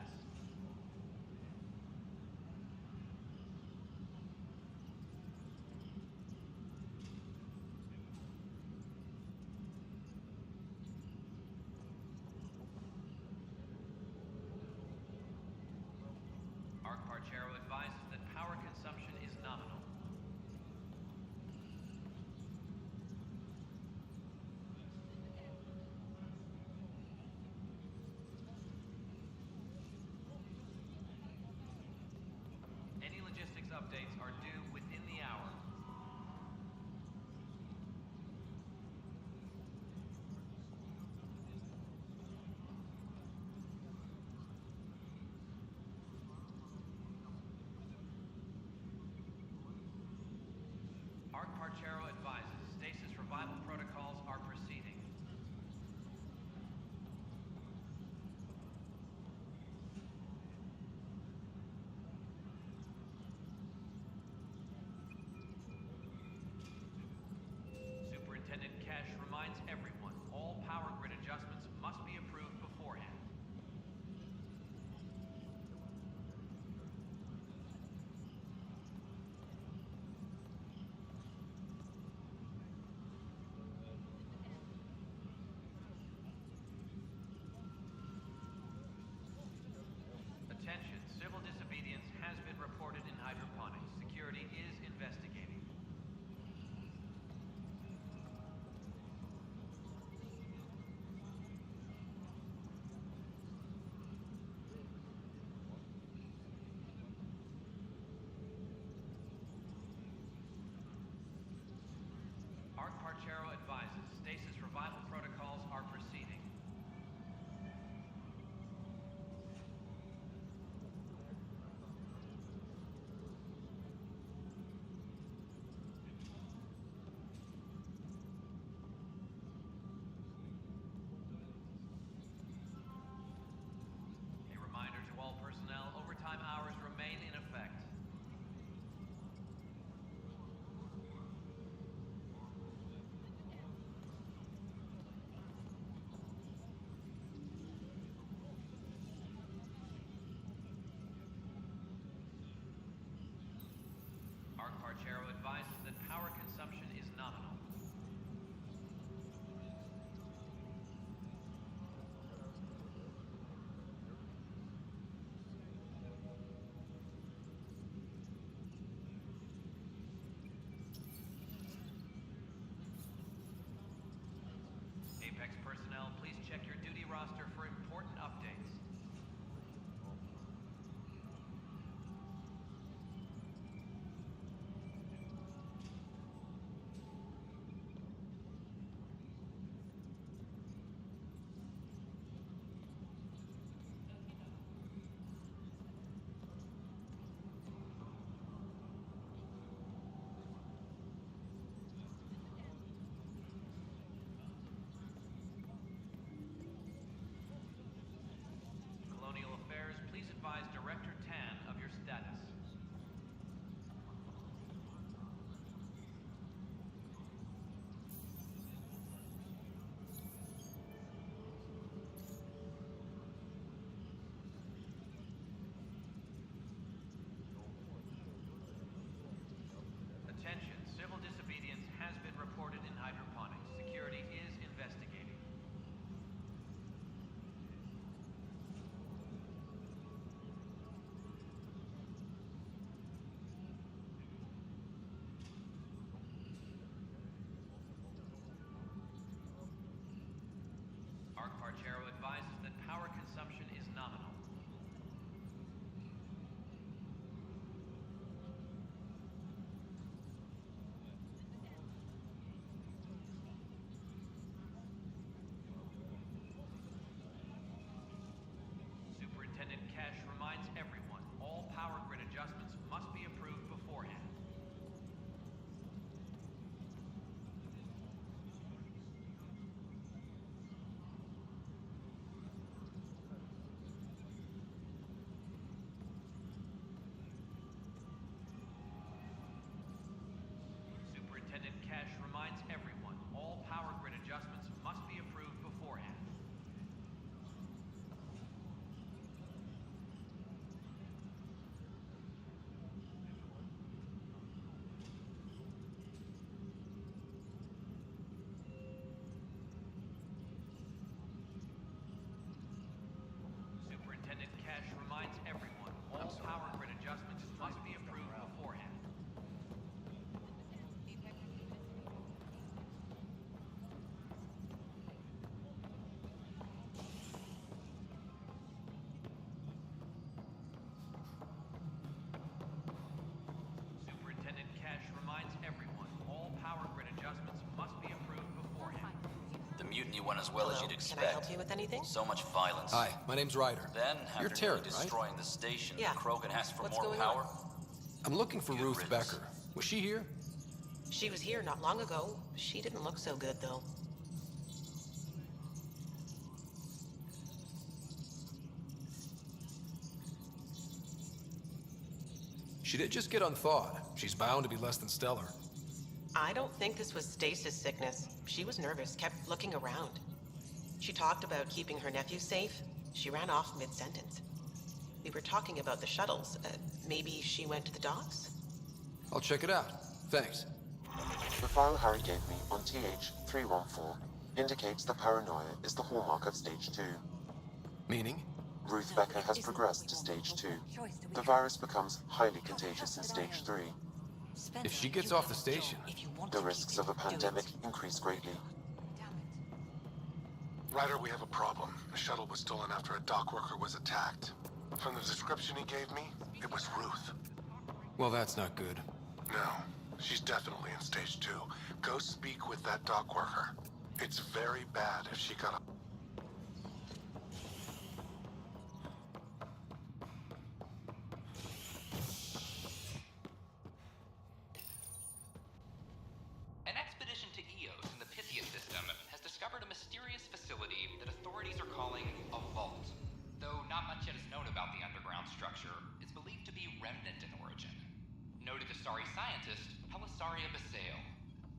Arc Parchero advises that power consumption is nominal. Any logistics updates are due within the hour. Arc Parchero advises stasis revival protocols are proceeding. Superintendent Cash reminds everyone, all power grid adjustments must be approved beforehand. treating you went as well as you'd expect. Can I help you with anything? So much violence. Hi, my name's Ryder. Then, You're after Terran, nearly right? destroying the station, Yeah. Krogan asked for What's more going power. I'm looking for Good Ruth riddance. Becker. Was she here? She was here not long ago. She didn't look so good, though. She did just get unthawed. She's bound to be less than stellar. I don't think this was stasis sickness. She was nervous, kept looking around. She talked about keeping her nephew safe. She ran off mid-sentence. We were talking about the shuttles. Maybe she went to the docks? I'll check it out. Thanks. The file Harry gave me on TH-314 indicates that paranoia is the hallmark of Stage 2. Meaning? Ruth Becker has progressed to Stage 2. The virus becomes highly contagious in Stage 3. If she gets off the station, the risks of a pandemic increase greatly. Ryder, we have a problem. The shuttle was stolen after a dock worker was attacked. From the description he gave me, it was Ruth. well, that's not good. No, she's definitely in Stage 2. Go speak with that dock worker. It's very bad if she got a... An expedition to Eos in the Pythia system has discovered a mysterious facility that authorities are calling a vault. Though not much yet is known about the underground structure, it's believed to be remnant in origin. Noted Asari scientist Pelisaria Basale.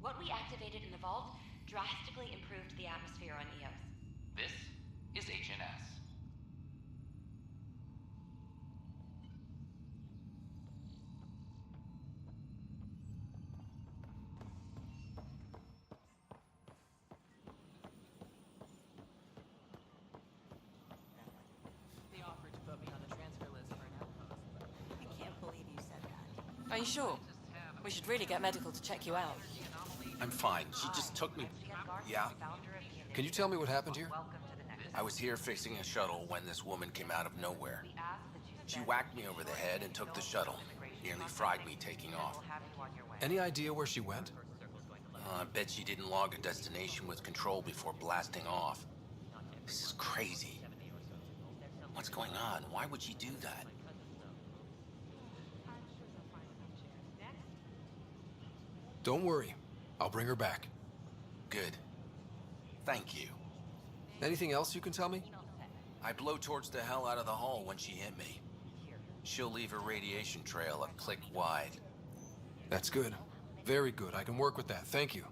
What we activated in the vault drastically improved the atmosphere on Eos. This is HNS. They offered to put me on the transfer list for an outpost, but I can't believe you said that. Are you sure? We should really get medical to check you out. I'm fine. She just took me... Yeah? Can you tell me what happened here? I was here fixing a shuttle when this woman came out of nowhere. She whacked me over the head and took the shuttle. Nearly fried me taking off. Any idea where she went? I bet she didn't log a destination with control before blasting off. This is crazy. What's going on? Why would she do that? Don't worry. I'll bring her back. Good. Thank you. Anything else you can tell me? I blow towards the hell out of the hull when she hit me. She'll leave her radiation trail a click wide. That's good. Very good. I can work with that. Thank you.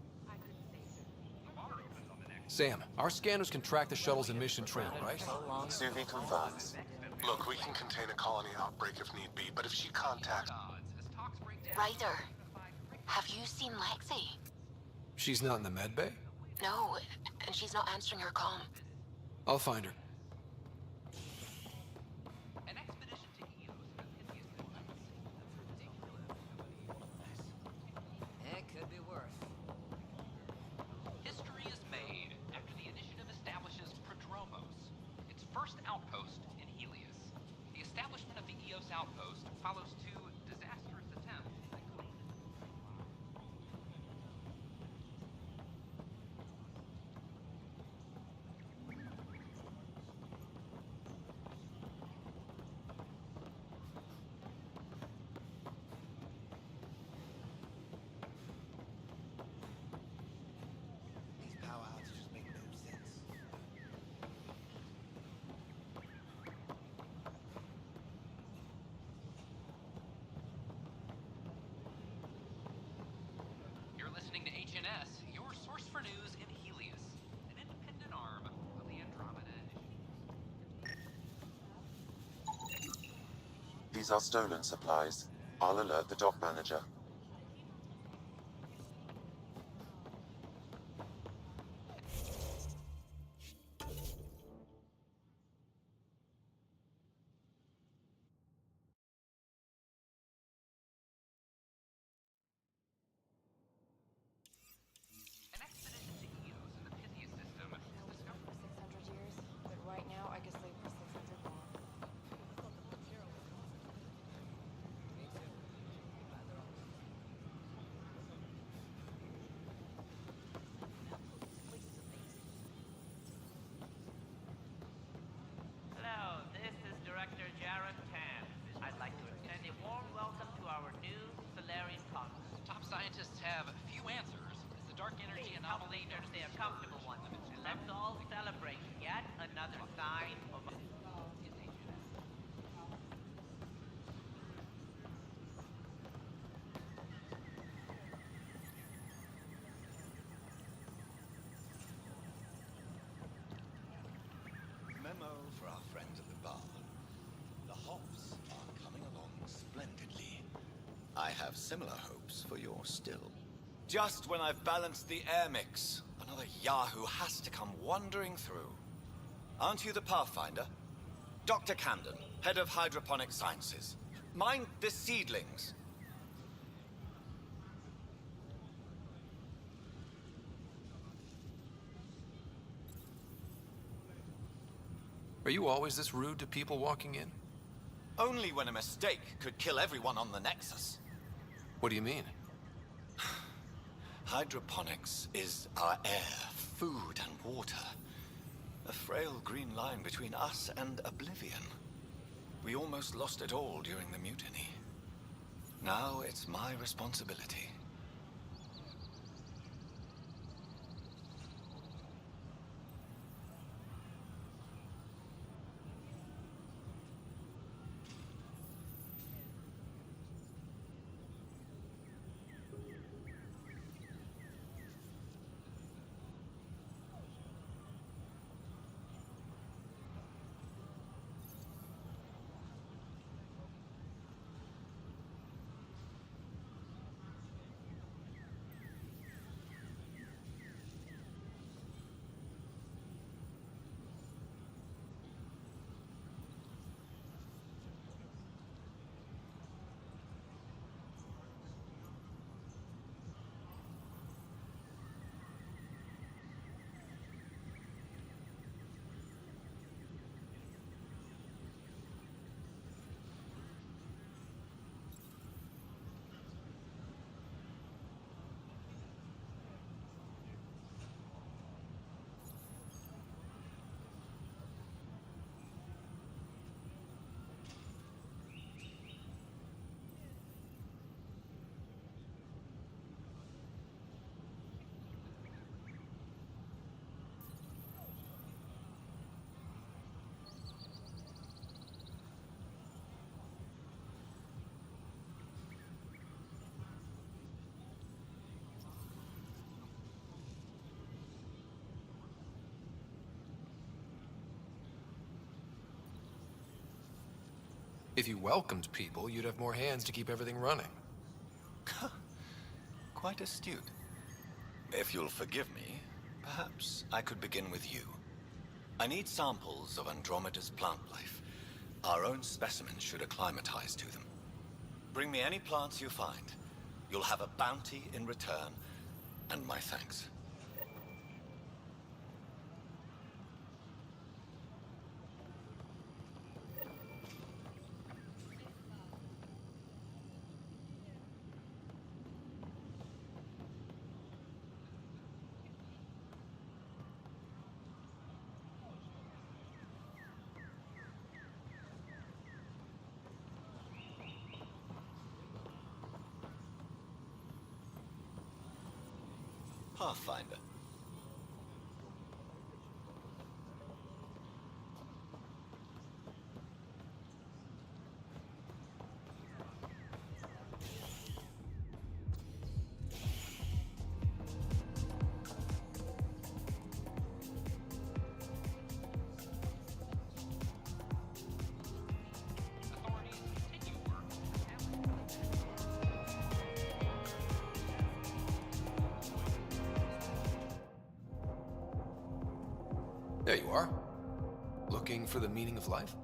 Sam, our scanners can track the shuttle's emission trail, right? Suvi confirms. Look, we can contain a colony outbreak if need be, but if she contacts... Ryder, have you seen Lexi? She's not in the med bay? No, and she's not answering her comm. I'll find her. It could be worse. History is made after the initiative establishes Prodromos, its first outpost in Helios. The establishment of the Eos outpost follows two disastrous attempts that claimed These power outages make no sense. You're listening to HNS, your source for news in Helios, an independent arm of the Andromeda Initiative. These are stolen supplies. I'll alert the dock manager. An expedition to Eos in the Pythia system has discovered... For 600 years, but right now I guess they put 600 more. help leaders their comfortable ones. Let's all celebrate yet another sign of... Memo for our friends at the bar. The hops are coming along splendidly. I have similar hopes for your still. Just when I've balanced the air mix, another Yahoo has to come wandering through. Aren't you the Pathfinder? Dr. Camden, head of hydroponic sciences. Mind the seedlings. Are you always this rude to people walking in? Only when a mistake could kill everyone on the Nexus. What do you mean? Hydroponics is our air, food, and water. A frail green line between us and oblivion. We almost lost it all during the mutiny. Now it's my responsibility. If you welcomed people, you'd have more hands to keep everything running. Quite astute. If you'll forgive me, perhaps I could begin with you. I need samples of Andromeda's plant life. Our own specimens should acclimatize to them. Bring me any plants you find. You'll have a bounty in return, and my thanks. Pathfinder. There you are. Looking for the meaning of life?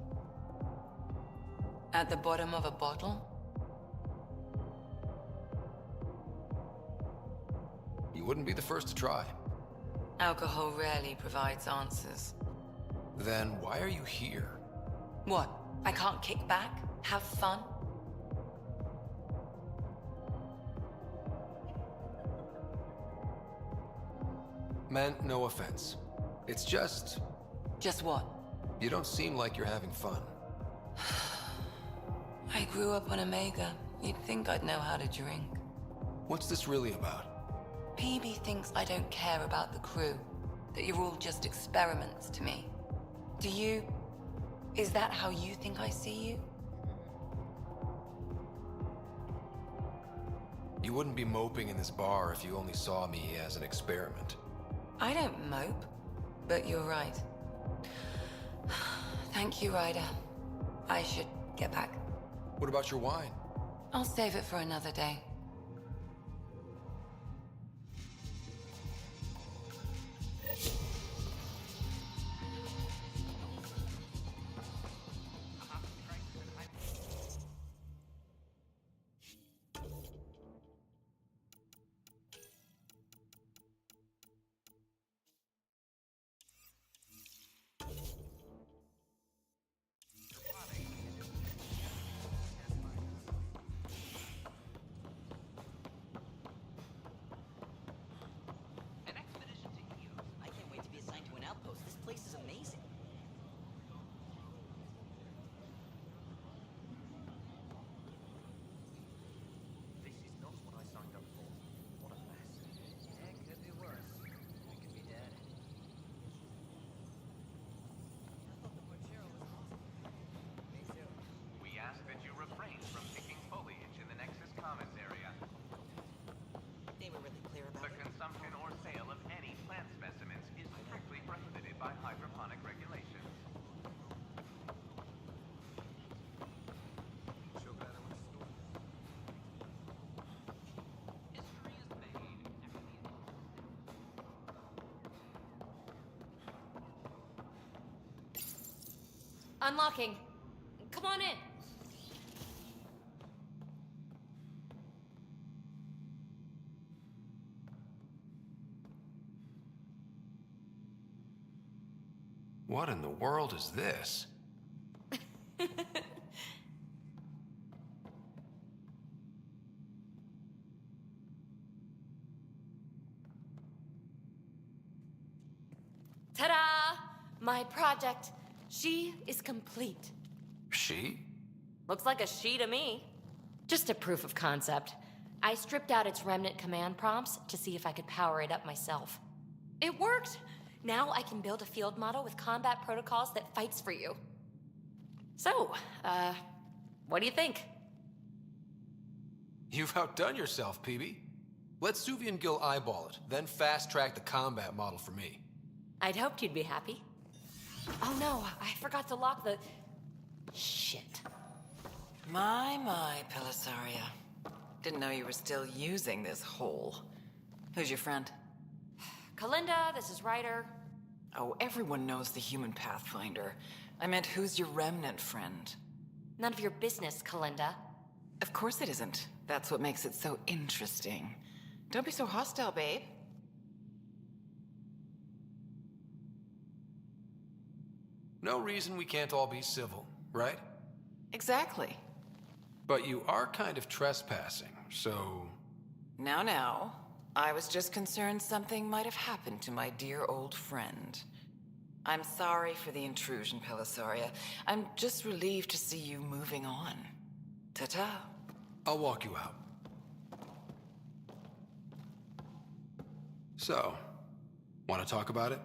At the bottom of a bottle? You wouldn't be the first to try. Alcohol rarely provides answers. Then why are you here? What? I can't kick back? Have fun? Meant no offense. It's just... Just what? You don't seem like you're having fun. I grew up on Omega. You'd think I'd know how to drink. What's this really about? PB thinks I don't care about the crew, that you're all just experiments to me. Do you... Is that how you think I see you? You wouldn't be moping in this bar if you only saw me as an experiment. I don't mope, but you're right. Thank you, Ryder. I should get back. What about your wine? I'll save it for another day. An expedition to Eos. I can't wait to be assigned to an outpost. This place is amazing. This is not what I signed up for. What a mess. Yeah, it could be worse. I could be dead. I thought the Pochero was awesome. Me too. We ask that you refrain from picking foliage in the Nexus Commons area. They were really clear about The consumption or sale of any plant specimens is strictly prohibited by hydroponic regulations. History is made. Unlocking. Come on in. What in the world is this? Ta-da! My project. She is complete. She? Looks like a she to me. Just a proof of concept. I stripped out its remnant command prompts to see if I could power it up myself. It worked! Now I can build a field model with combat protocols that fights for you. So, what do you think? You've outdone yourself, PB. Let Suvi and Gil eyeball it, then fast-track the combat model for me. I'd hoped you'd be happy. Oh no, I forgot to lock the... Shit. My, Pelisaria. Didn't know you were still using this hole. Who's your friend? Kalinda, this is Ryder. Oh, everyone knows the human Pathfinder. I meant, who's your remnant friend? None of your business, Kalinda. Of course it isn't. That's what makes it so interesting. Don't be so hostile, babe. No reason we can't all be civil, right? Exactly. But you are kind of trespassing, so... Now. I was just concerned something might have happened to my dear old friend. I'm sorry for the intrusion, Pelisaria. I'm just relieved to see you moving on. Ta-ta. I'll walk you out. So, want to talk about it?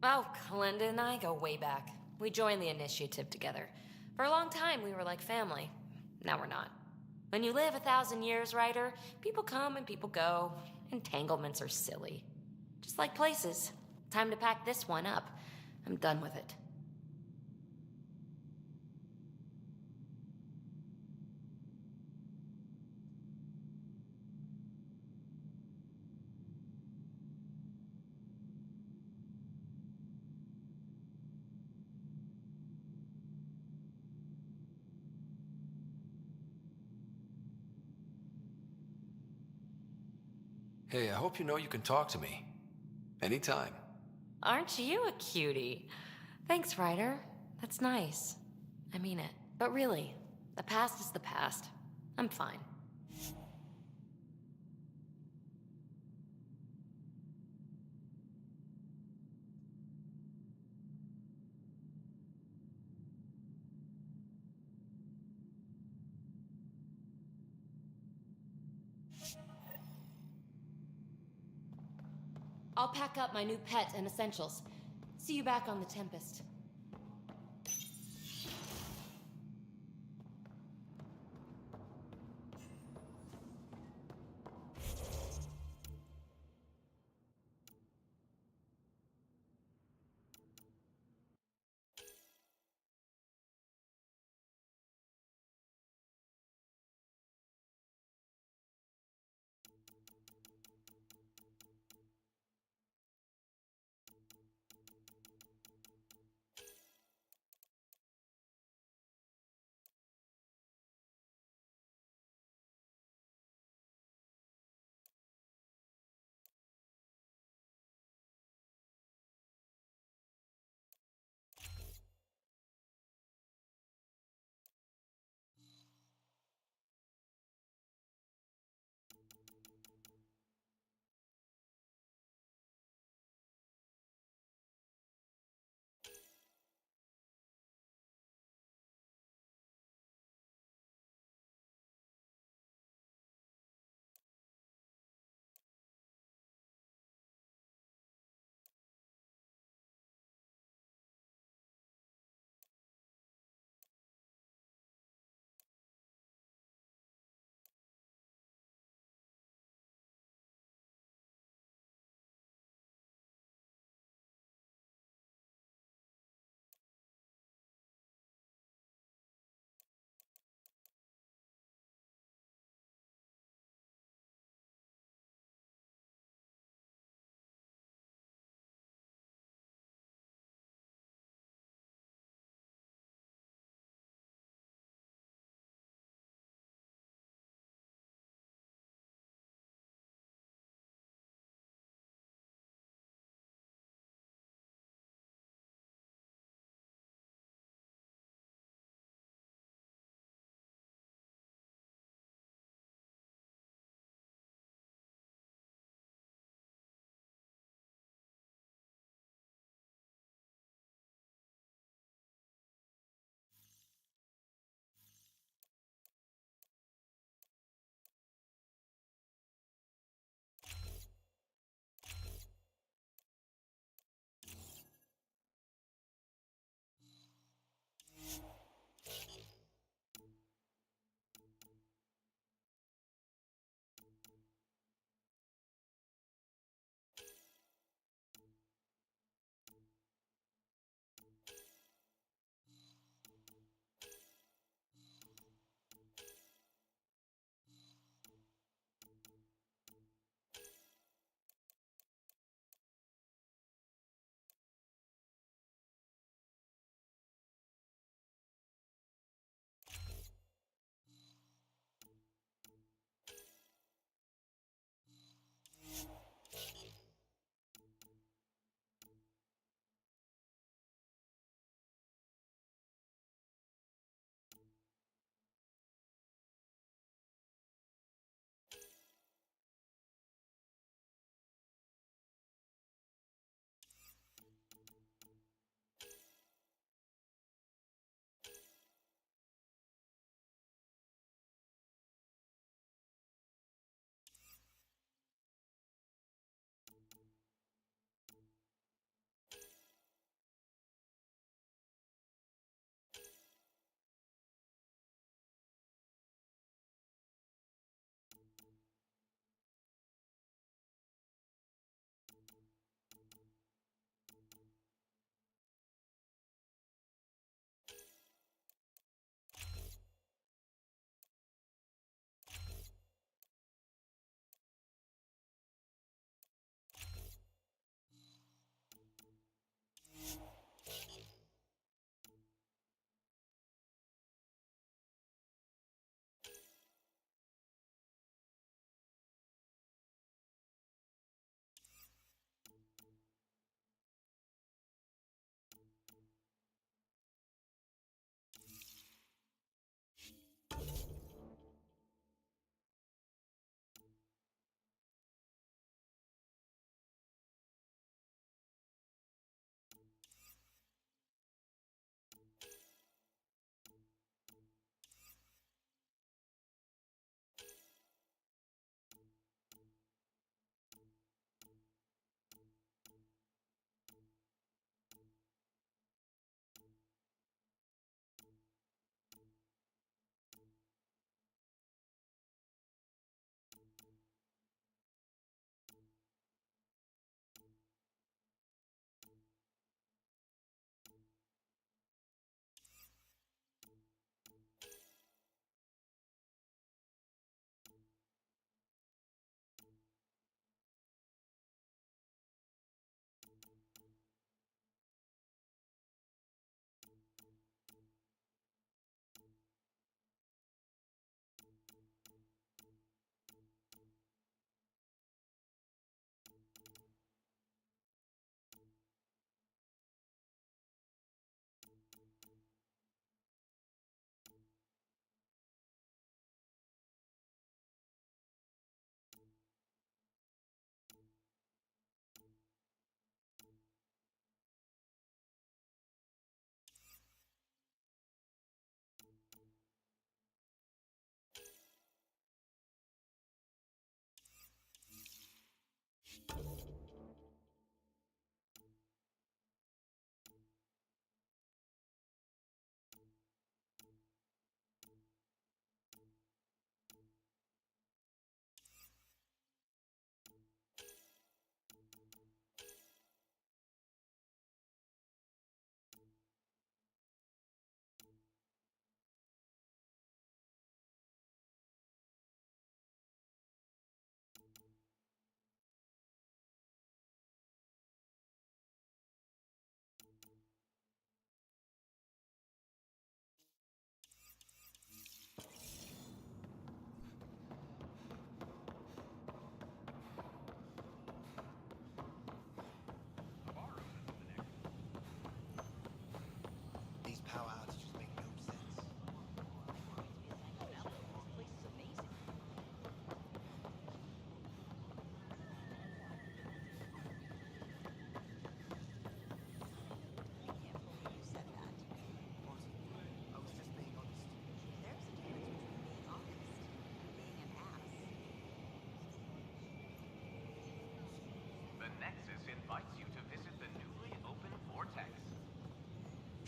Oh, Kalinda and I go way back. We joined the initiative together. For a long time, we were like family. Now we're not. When you live 1,000 years, Ryder, people come and people go. Entanglements are silly. Just like places. Time to pack this one up. I'm done with it. Hey, I hope you know you can talk to me. Anytime. Aren't you a cutie? Thanks, Ryder. That's nice. I mean it. But really, the past is the past. I'm fine. I'll pack up my new pet and essentials. See you back on the Tempest.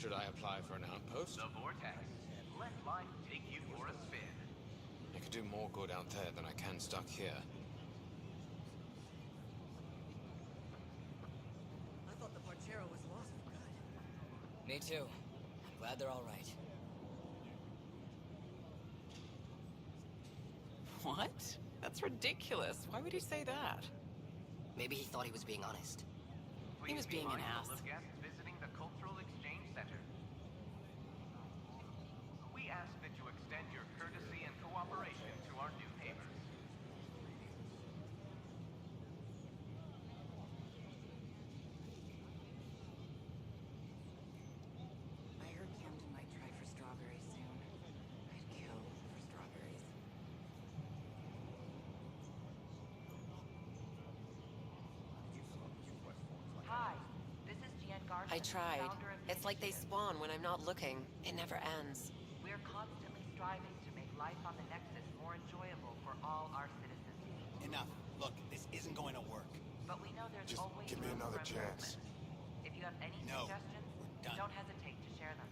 Should I apply for an outpost? The Vortex. Let life take you for a spin. I could do more good out there than I can stuck here. I thought the Parchero was lost for good. Me too. I'm glad they're all right. What? That's ridiculous. Why would he say that? Maybe he thought he was being honest. He was being an ass. Of guests visiting the Cultural Exchange Center. We ask that you extend your courtesy and cooperation to our new neighbors. I heard Camden might try for strawberries soon. I'd kill for strawberries. Hi, this is Jan Garson. I tried. founder of It's like they Initiative. spawn when I'm not looking. It never ends. We're constantly striving to make life on the Nexus more enjoyable for all our citizens. Enough. Look, this isn't going to work. But we know there's Just always give me room another for chance. improvement. If you have any No, suggestions, we're done. don't hesitate to share them.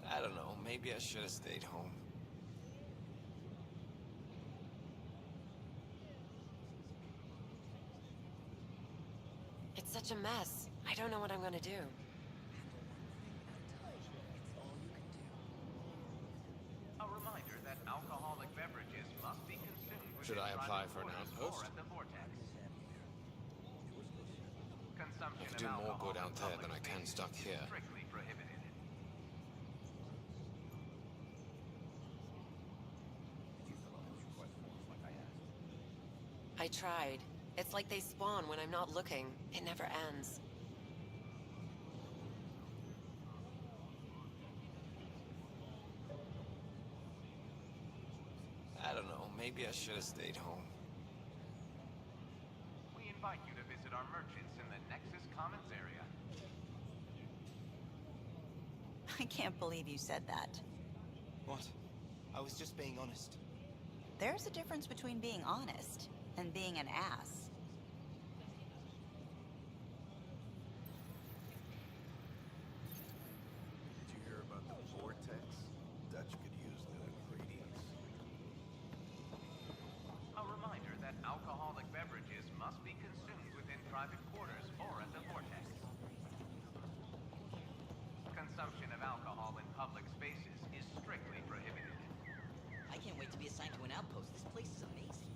I don't know, maybe I should have stayed home. It's such a mess. I don't know what I'm gonna do. A reminder that alcoholic beverages must be consumed Should within I apply private for an quarters outpost? or at the Vortex. Consumption I could of do more alcohol good out in there public than I can spaces stuck is here. Strictly prohibited. I tried. It's like they spawn when I'm not looking. It never ends. I don't know, maybe I should have stayed home. We invite you to visit our merchants in the Nexus Commons area. I can't believe you said that. What? I was just being honest. There's a difference between being honest and being an ass. Did you hear about the Vortex? Dutch could use new ingredients. A reminder that alcoholic beverages must be consumed within private quarters or at the Vortex. Consumption of alcohol in public spaces is strictly prohibited. I can't wait to be assigned to an outpost. This place is amazing.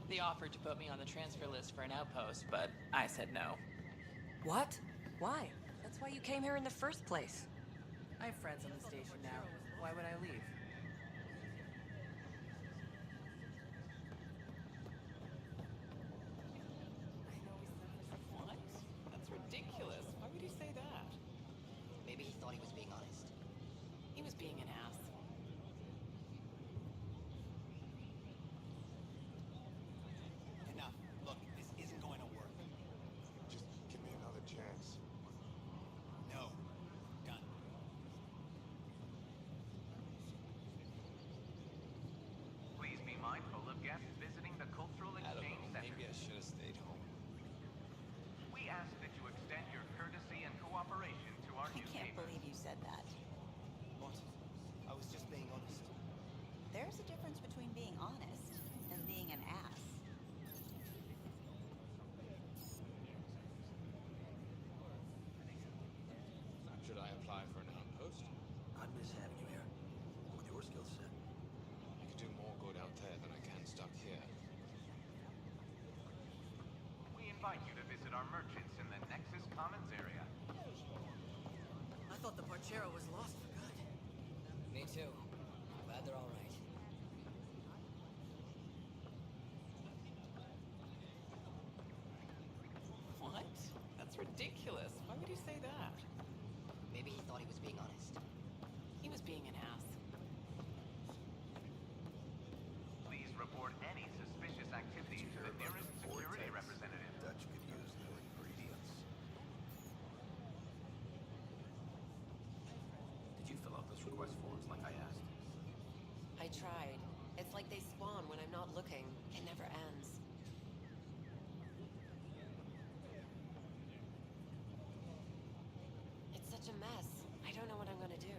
They offered to put me on the transfer list for an outpost, but I said no. What? Why? That's why you came here in the first place. I have friends on the station now. Why would I leave? What? That's ridiculous. Why would he say that? Maybe he thought he was being honest. He was being an ass. Enough. Look, this isn't going to work. Just give me another chance. No. Done. Please be mindful of guests visiting the Cultural I don't Exchange know, Center. maybe I should have stayed home. We ask that you extend your courtesy and cooperation to our I new can't neighbors. believe you said that. What? I was just being honest. There's a difference between being honest and being an ass. Should I apply for an outpost? I'd miss having you here. With your skill set. I could do more good out there than I can stuck here. We invite you to visit our merchants in the Nexus Commons area. I thought the Parchero was lost for good. Me too. I'm glad they're all right. What? That's ridiculous. Why would he say that? Maybe he thought he was being honest. He was being an ass. report any suspicious activity to the nearest security representative. Dutch could use new ingredients. Did you fill out those request forms like I asked? I tried. It's like they spawn when I'm not looking. It never ends. It's such a mess. I don't know what I'm gonna do.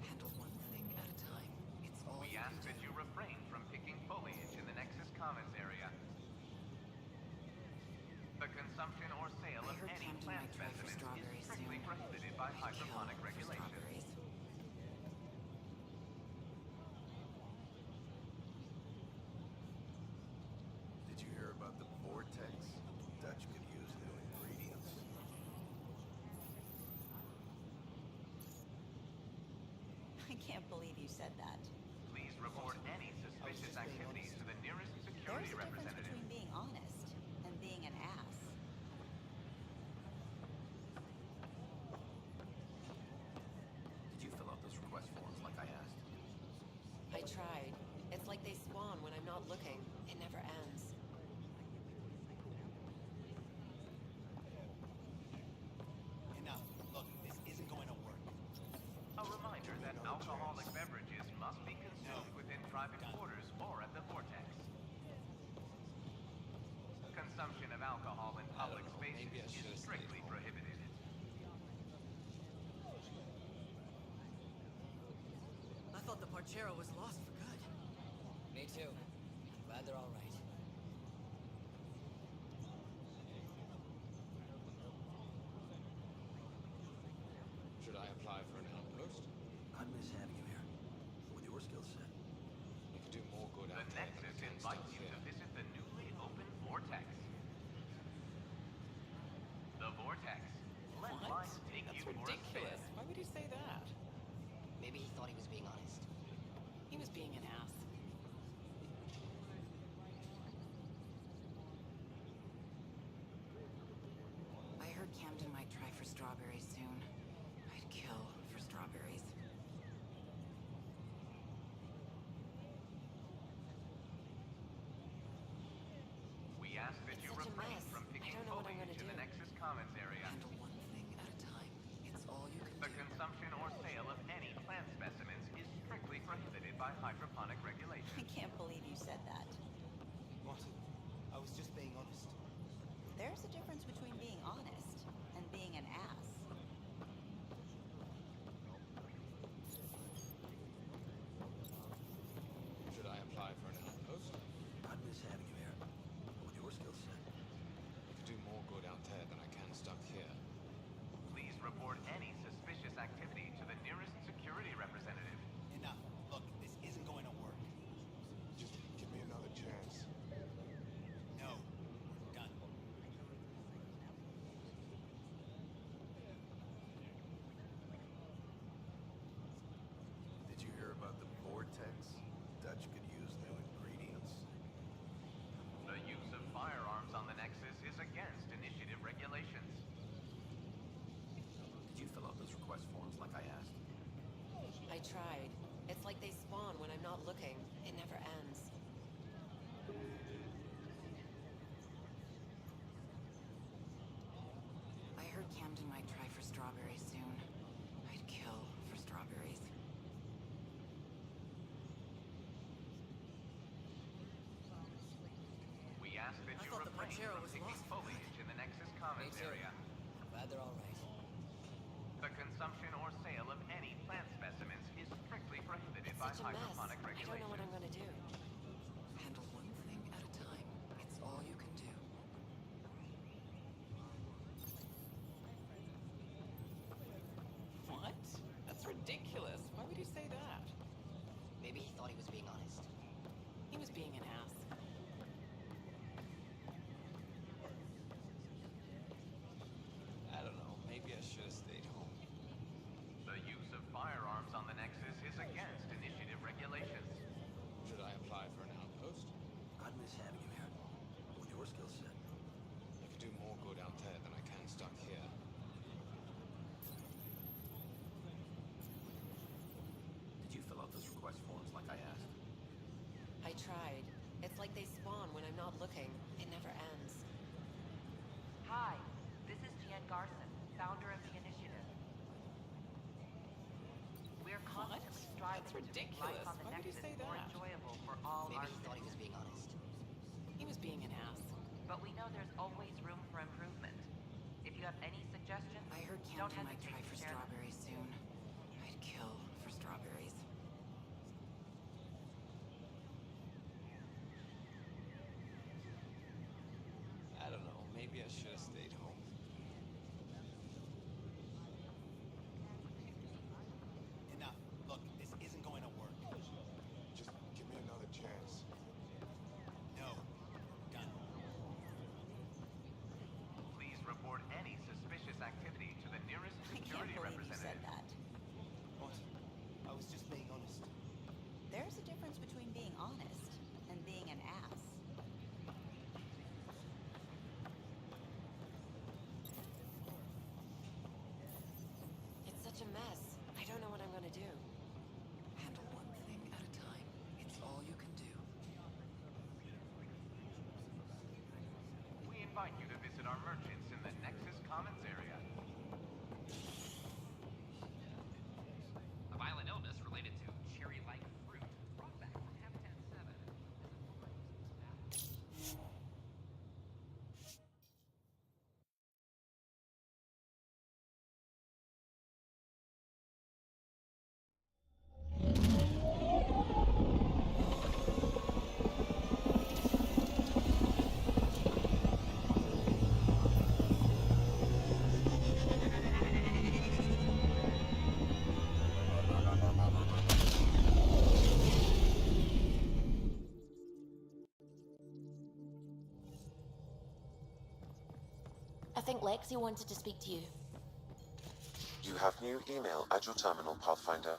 Handle one thing at a time. It's all We you ask can that do. you refrain from picking foliage in the Nexus Commons area. The consumption or sale of heard any Camden plant might try for specimens is strawberries strictly soon. prohibited by I'd kill hydroponic for regulations. strawberries. Did you hear about the vortex? Dutch could use new ingredients. I can't believe you said that. Please report any suspicious activities to the nearest security There's a difference representative. between being honest and being an ass. Did you fill out those request forms like I asked? I tried. It's like they spawn when I'm not looking. It never ends. Enough. Look, this isn't going to work. A reminder that alcoholic beverages must be consumed within private quarters or at the vortex. Consumption of alcohol in public spaces is strictly prohibited. I thought the Parchero was lost for good. Me too. Glad they're all right. Should I apply for an outpost? I'd miss having you here. With your skill set. You could do more good The out there than I Nexus can invites stuff you here. to visit the newly opened vortex. The vortex. Let What? life take That's you for a spin. ridiculous. Why would he say that? Maybe he thought he was being honest. He was being an ass. I heard Camden might try for strawberries soon. I'd kill for strawberries. We ask that It's you such a refrain mess. from I picking don't know what I'm foliage gonna in the do. Nexus Commons area. Handle one thing at a time. It's all you can The do. consumption or sale of any plant specimens is strictly prohibited by hydroponic I regulations. can't believe you said that. What? I was just being honest. There's a difference between being honest and being an ass. Should I apply for an outpost? I'd miss having you here. With your skill set. You could do more good out there than I can stuck here. Please report any suspicious activity to the nearest security representative. Enough. Look, this isn't going to work. Just give me another chance. No. We're done. Did you hear about the vortex? Dutch could use new ingredients. The use of firearms on the Nexus is against initiative regulations. Did you fill out those request forms like I asked? I tried. It's like they spawn when I'm not looking. It never ends. I heard Camden might try for strawberries soon. I'd kill for strawberries. We ask that I you thought the refrain Parchero from was picking lost for foliage in the Nexus Me Commons too. area. Glad they're all right. The consumption or sale of any plant specimens is strictly prohibited It's by such a mess. hydroponic I don't know regulations. what I'm gonna do. Handle one thing at a time. It's all you can do. What? That's ridiculous. Why would he say that? Maybe he thought he was being honest. He was being an ass. I don't know. Maybe I should have stayed home. The use of firearms on the Nexus is against initiative regulations. I'm not looking. It never ends. Hi, this is Jan Garson, founder of the initiative. We're constantly striving That's to make life ridiculous. on the Why would he Nexus say more that? enjoyable for all Maybe our he thought he was citizens. being honest. He was being an ass. But we know there's always room for improvement. If you have any suggestions, I heard don't Camden might hesitate try to for share them. strawberries soon. I'd kill for strawberries. I don't know. Maybe I should have stayed home. Enough. Look, this isn't going to work. Just give me another chance. No. Done. Please report any suspicious activity to the nearest I can't security believe you representative. said that. What? I was just being honest. There's a difference between being honest and being an ass. It's such a mess. I don't know what I'm gonna do. Handle one thing at a time. It's all you can do. We invite you to visit our merchants in the Nexus Commons area. A violent illness related to cherry-like fruit brought back from Habitat 7. I think Lexi wanted to speak to you. You have new email at your terminal, Pathfinder.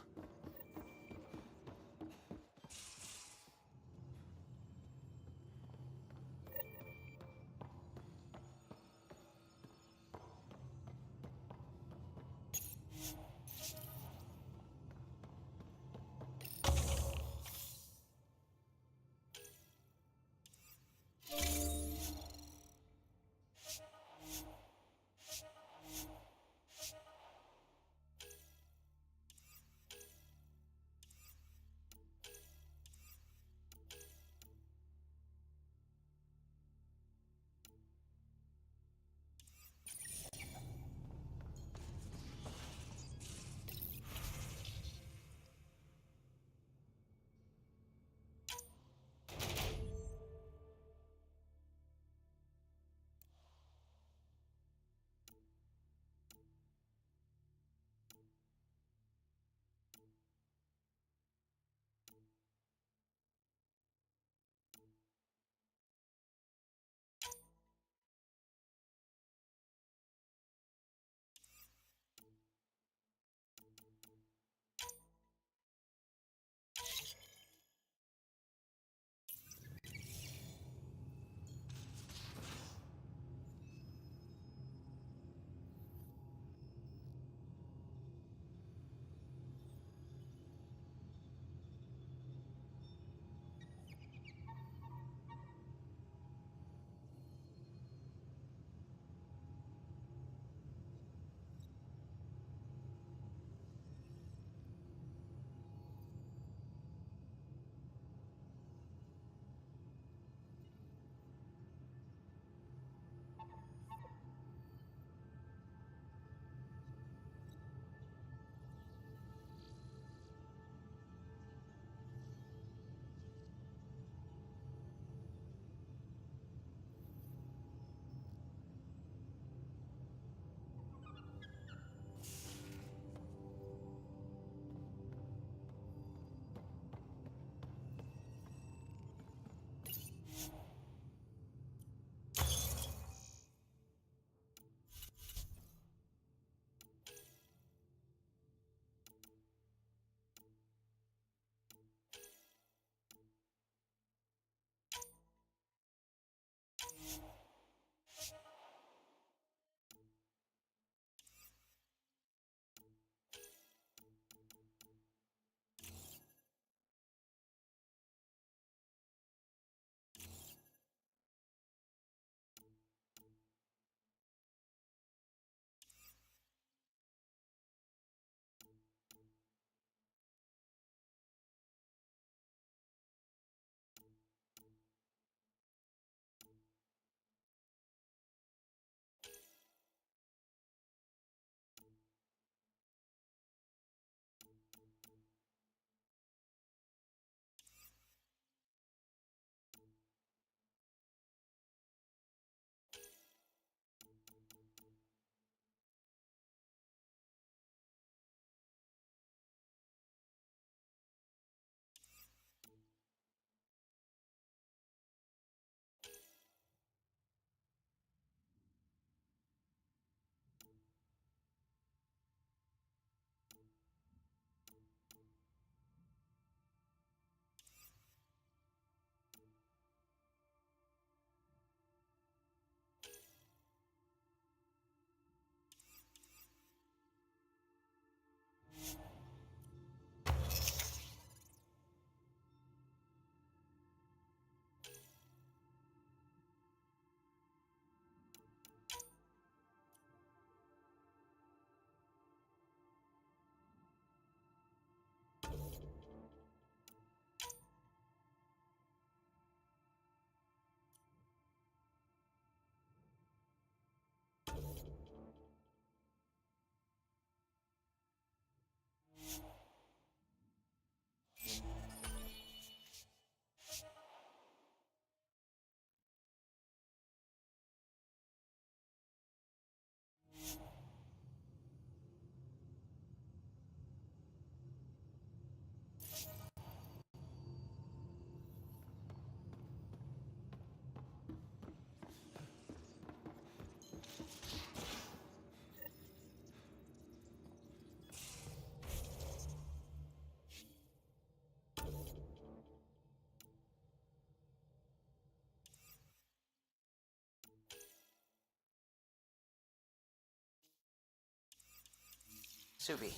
Subi.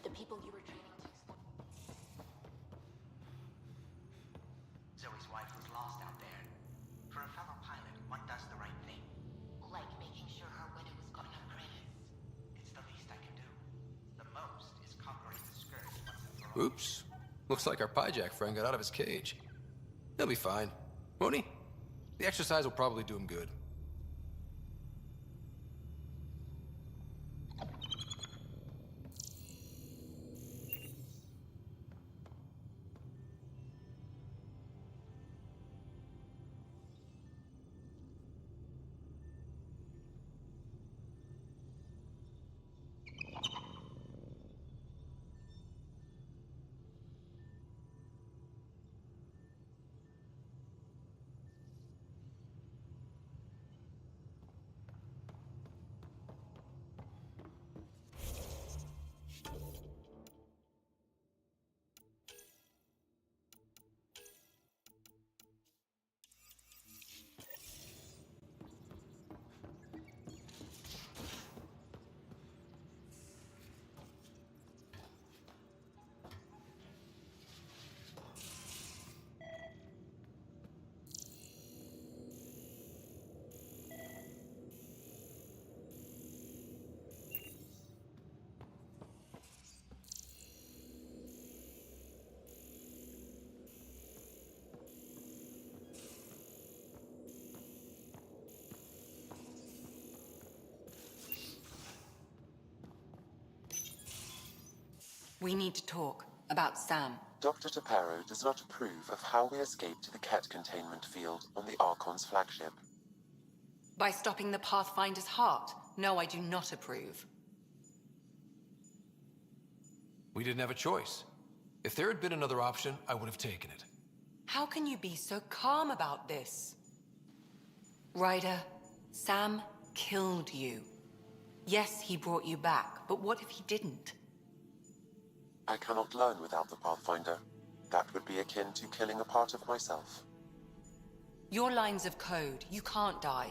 The people you were training to explore. Zoe's wife was lost out there. For a fellow pilot, one does the right thing. Like making sure her wedding was got enough credits. It's the least I can do. The most is conquering the Scourge once and for all. Oops. Looks like our Pyjack friend got out of his cage. He'll be fine, won't he? The exercise will probably do him good. We need to talk about Sam. Dr. Taparo does not approve of how we escaped the Ket containment field on the Archon's flagship. By stopping the Pathfinder's heart. No, I do not approve. We didn't have a choice. If there had been another option, I would have taken it. How can you be so calm about this? Ryder, Sam killed you. Yes, he brought you back, but what if he didn't? I cannot learn without the Pathfinder. That would be akin to killing a part of myself. Your lines of code, you can't die.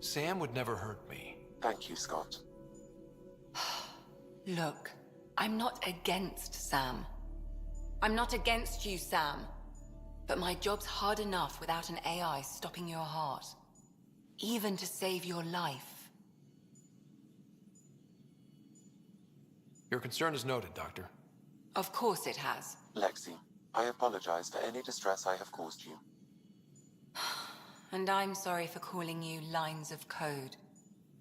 Sam would never hurt me. Thank you, Scott. Look, I'm not against Sam. I'm not against you, Sam. But my job's hard enough without an AI stopping your heart. Even to save your life. Your concern is noted, Doctor. Of course it has. Lexi, I apologize for any distress I have caused you. And I'm sorry for calling you lines of code.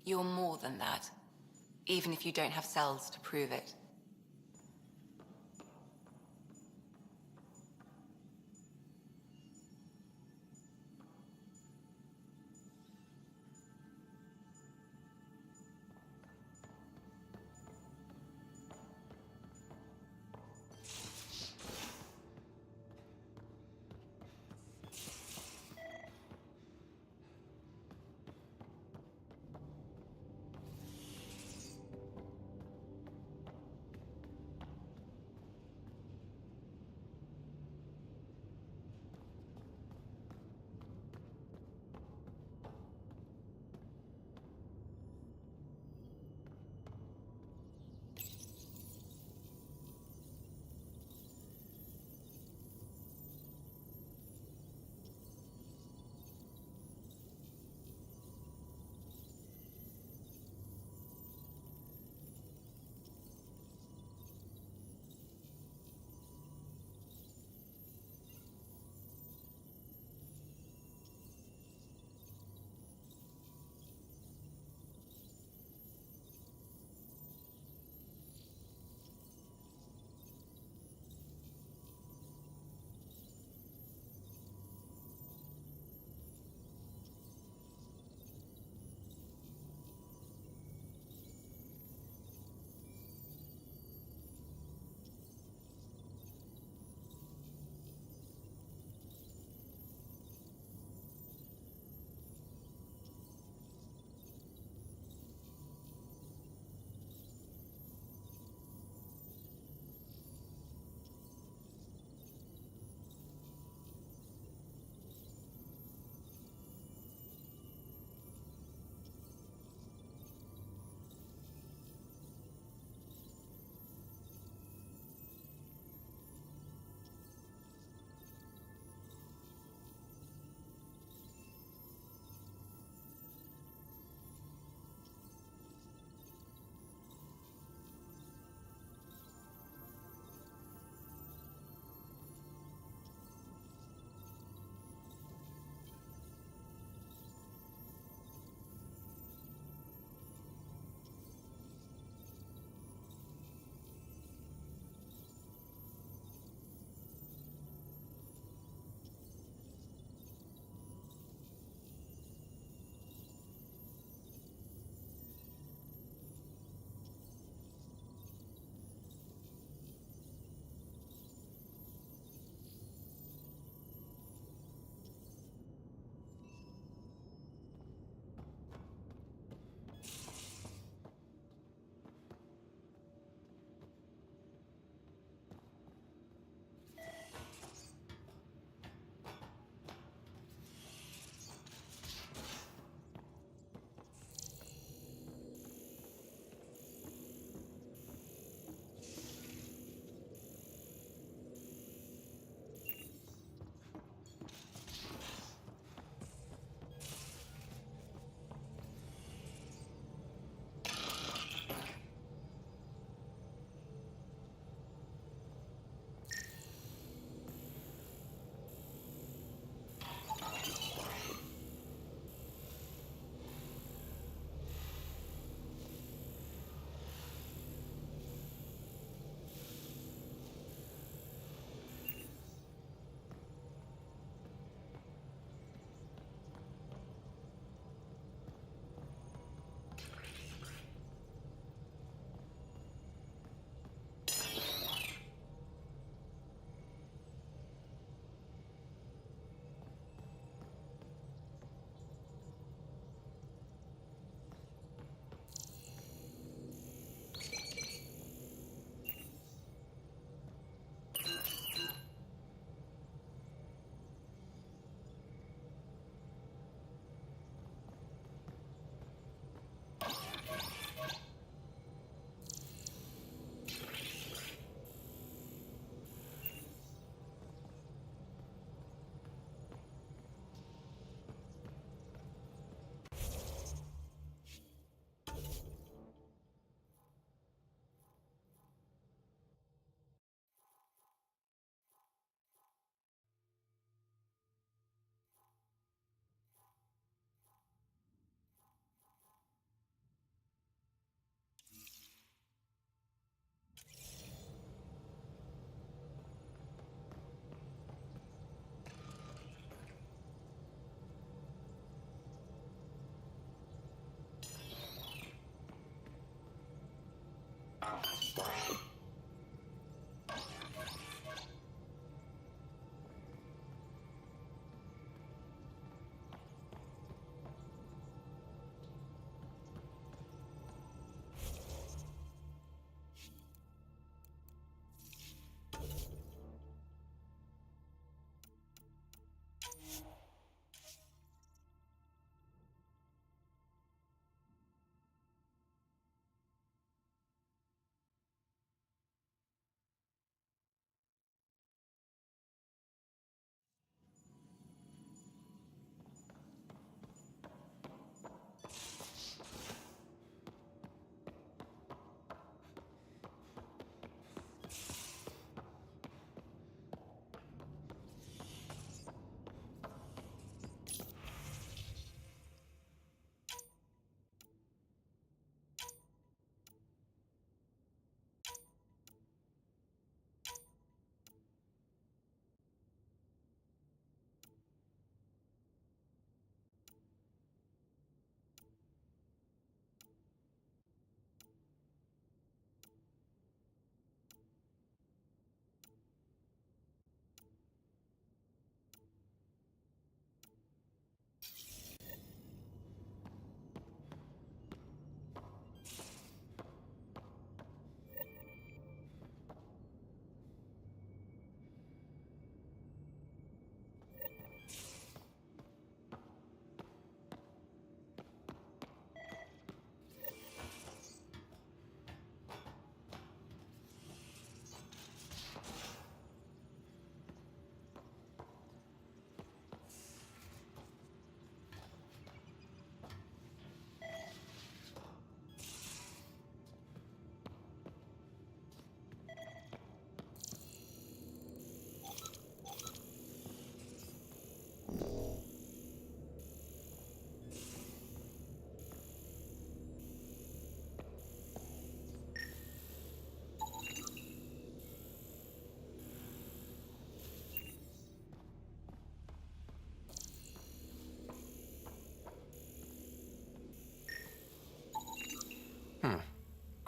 You're more than that. Even if you don't have cells to prove it.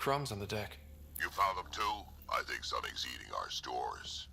Crumbs on the deck. You found them too? I think something's eating our stores.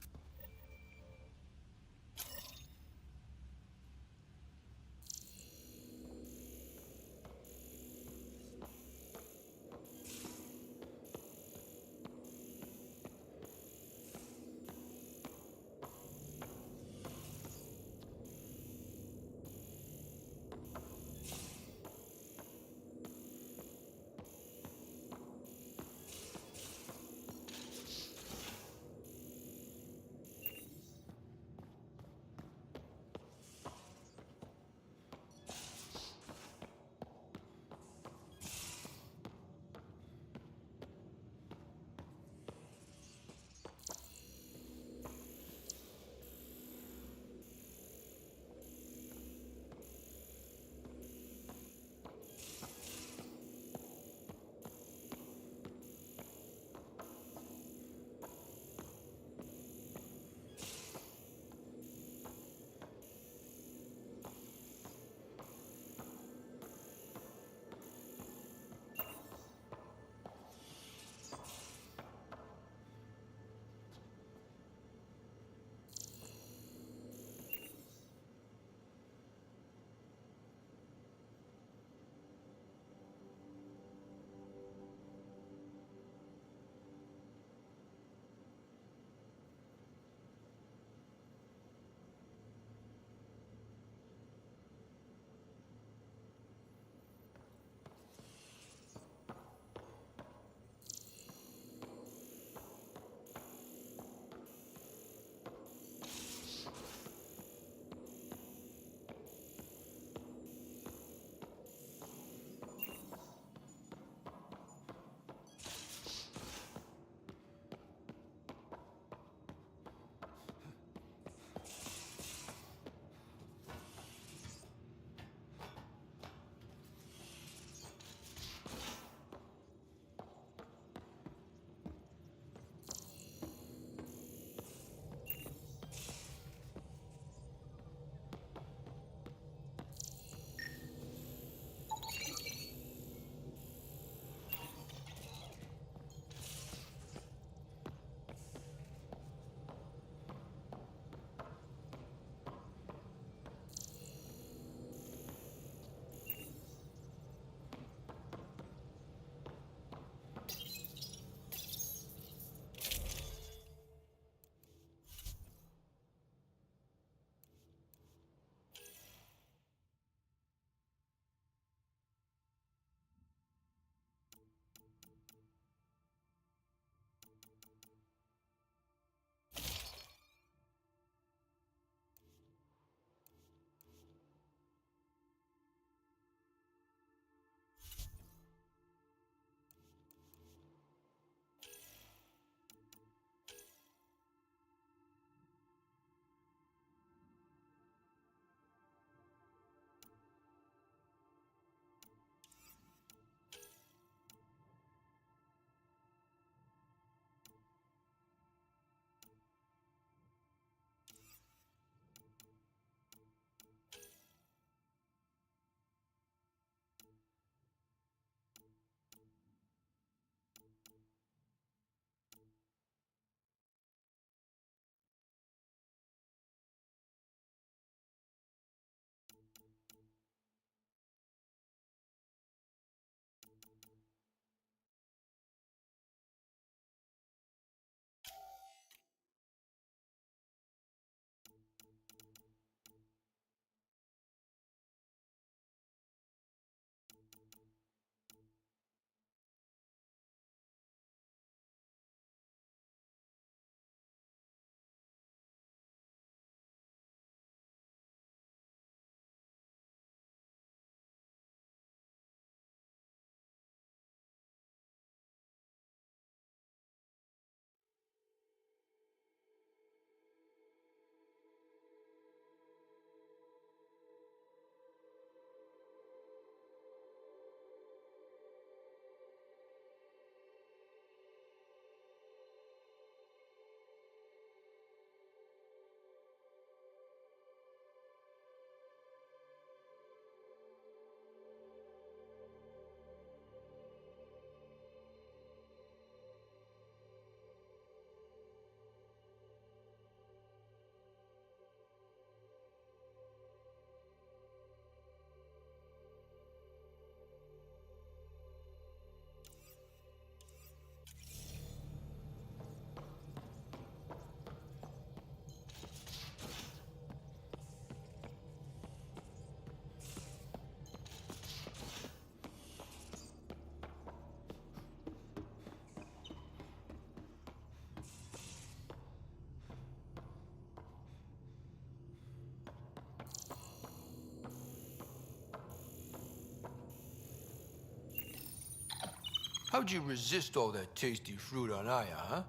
How'd you resist all that tasty fruit on Aya, huh?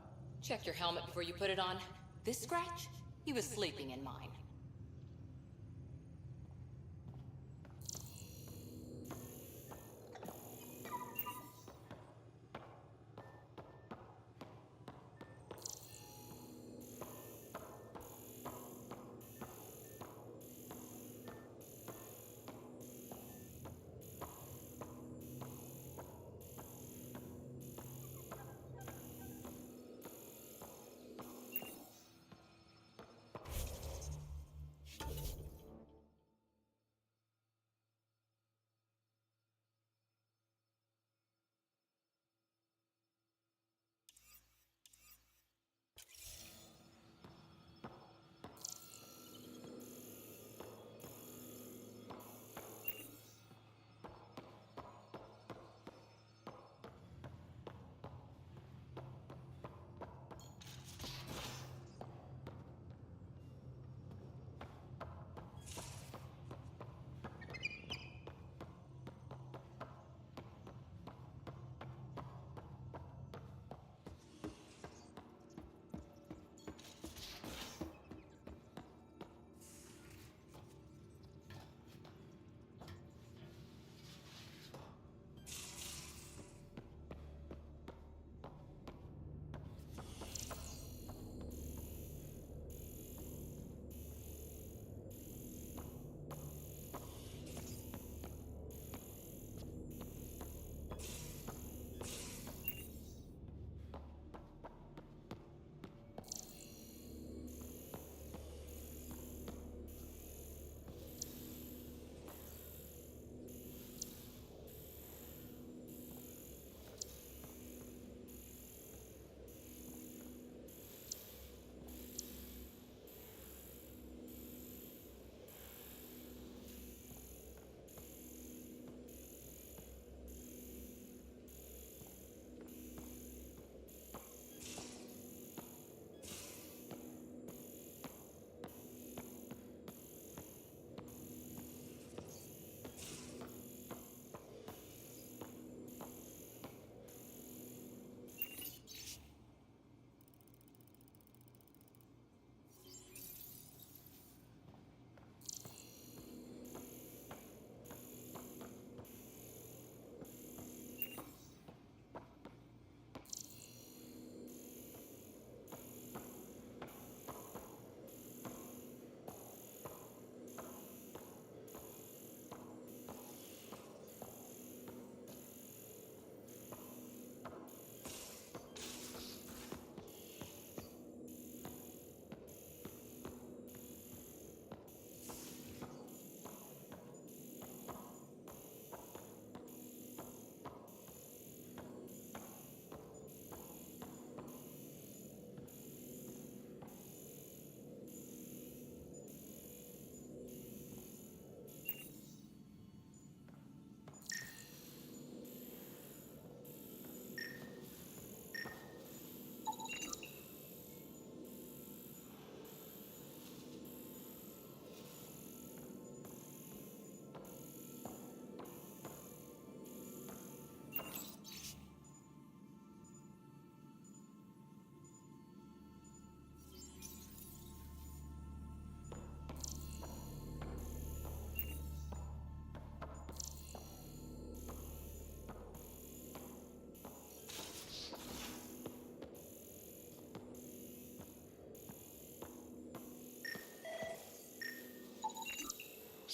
Check your helmet before you put it on. This scratch? He was sleeping in mine.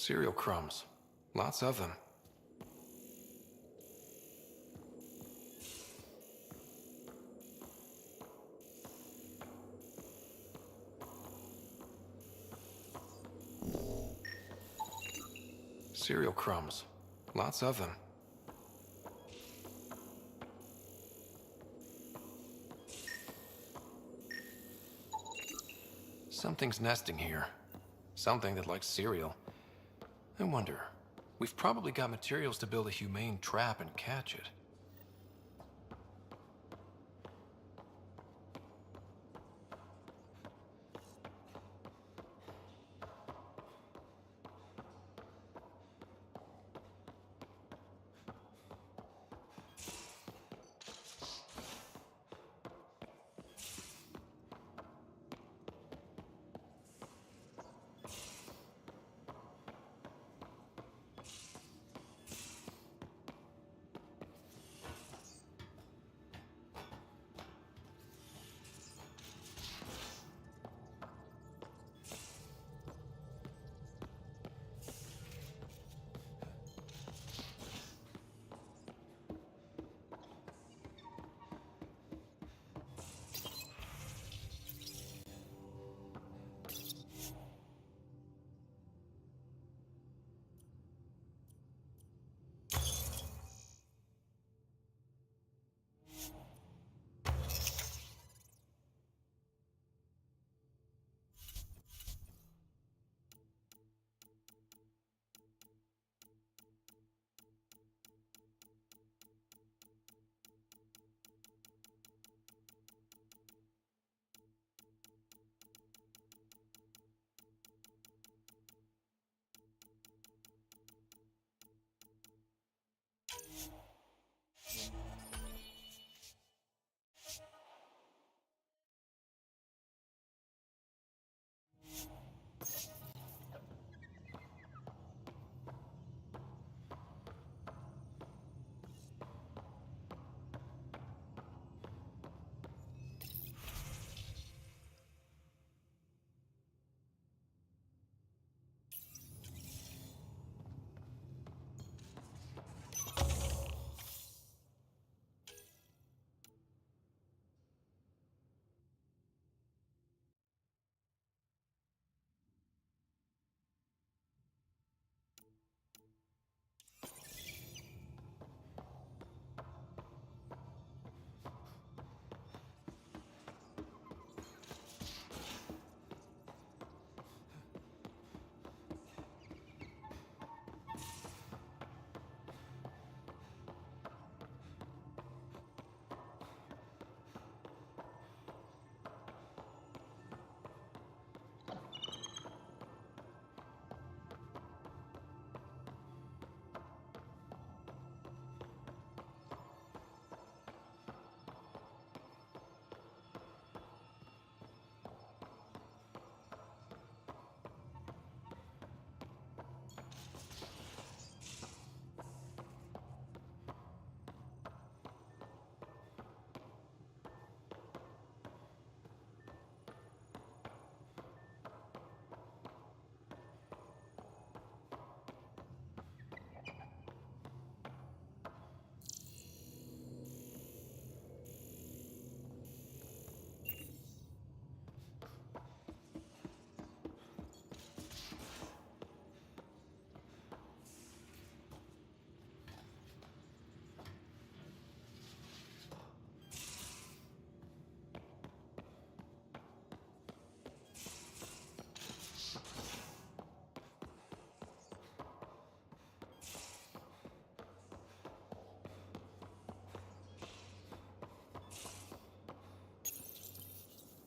Cereal crumbs. Lots of them. Cereal crumbs. Lots of them. Something's nesting here. Something that likes cereal. I wonder. We've probably got materials to build a humane trap and catch it.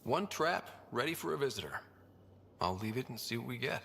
One trap, ready for a visitor. I'll leave it and see what we get.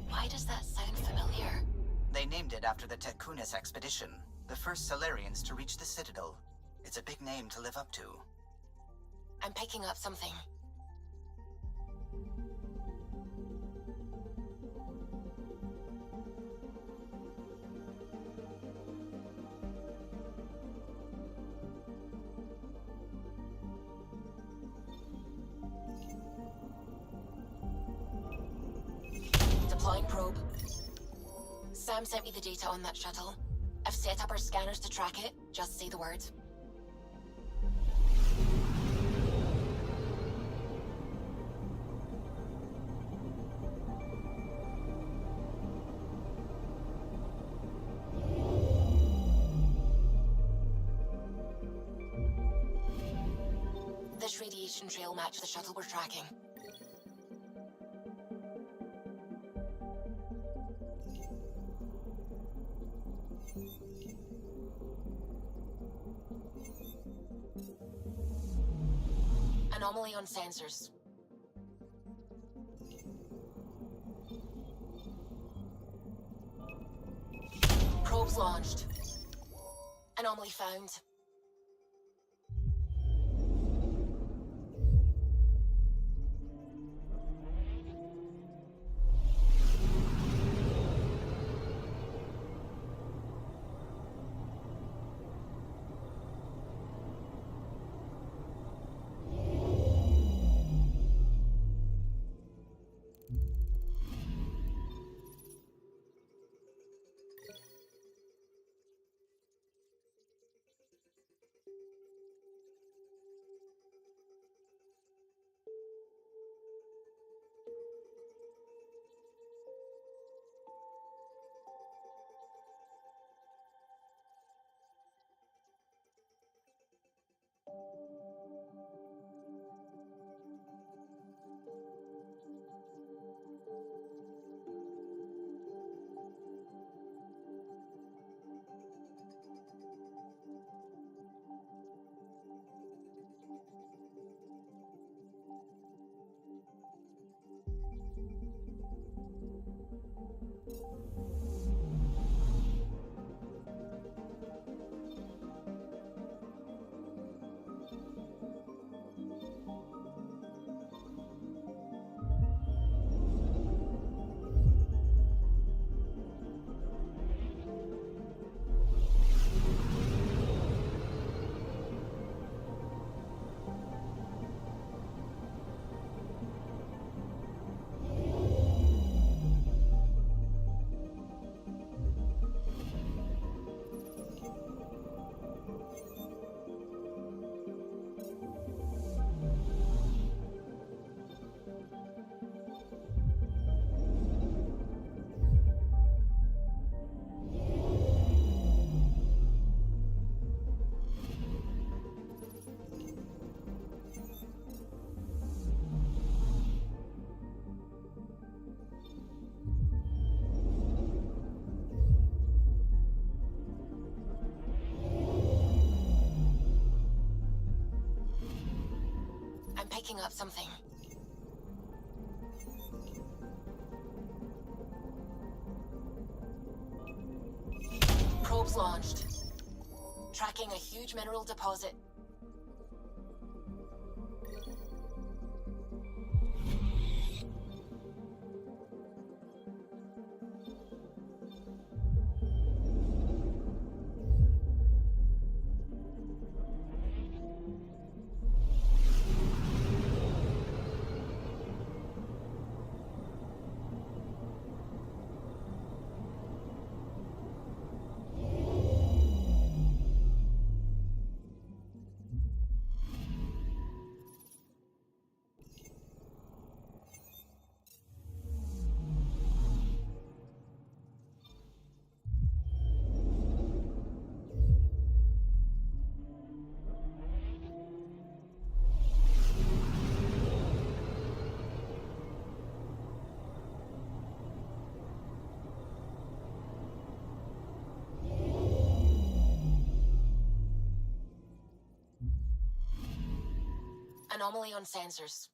Why does that sound familiar? They named it after the Tekunis expedition, the first Solarians to reach the Citadel. It's a big name to live up to. I'm picking up something. Deploying probe. Sam sent me the data on that shuttle. I've set up our scanners to track it. Just say the word. This radiation trail matched the shuttle we're tracking. Anomaly on sensors. Probes launched. Anomaly found. picking up something. Probes launched. Tracking a huge mineral deposit. Anomaly on sensors.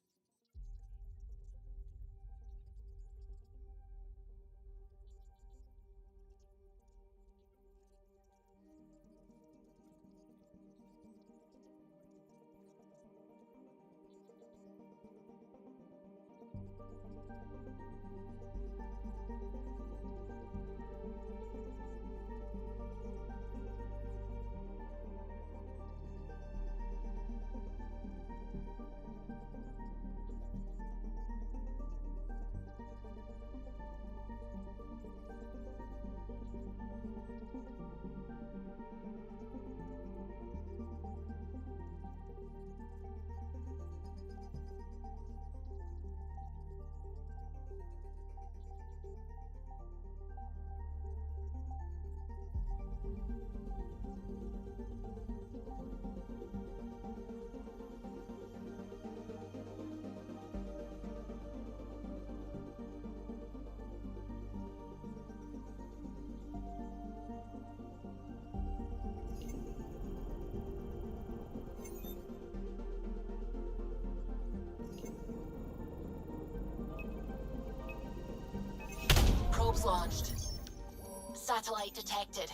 Probes launched. Satellite detected.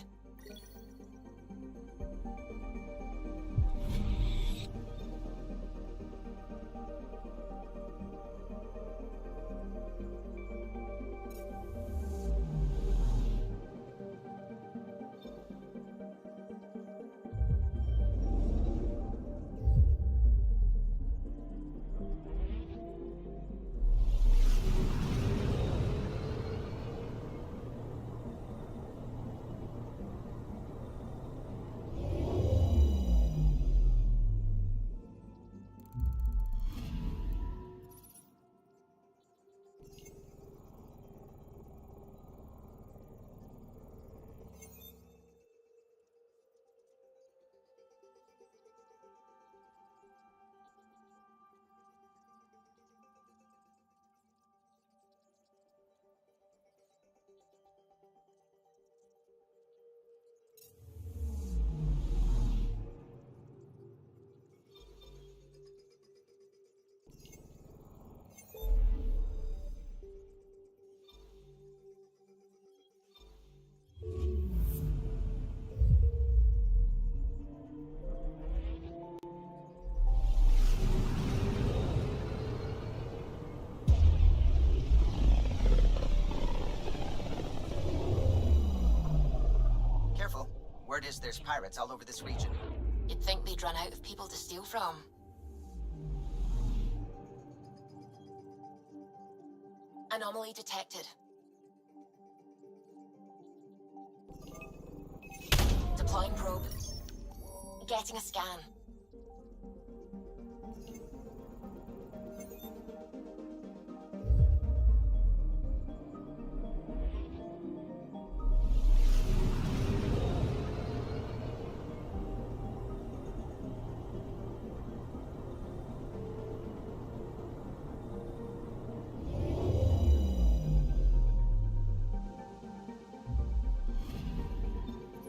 Careful. Word is there's pirates all over this region. You'd think they'd run out of people to steal from. Anomaly detected. Deploying probe. Getting a scan.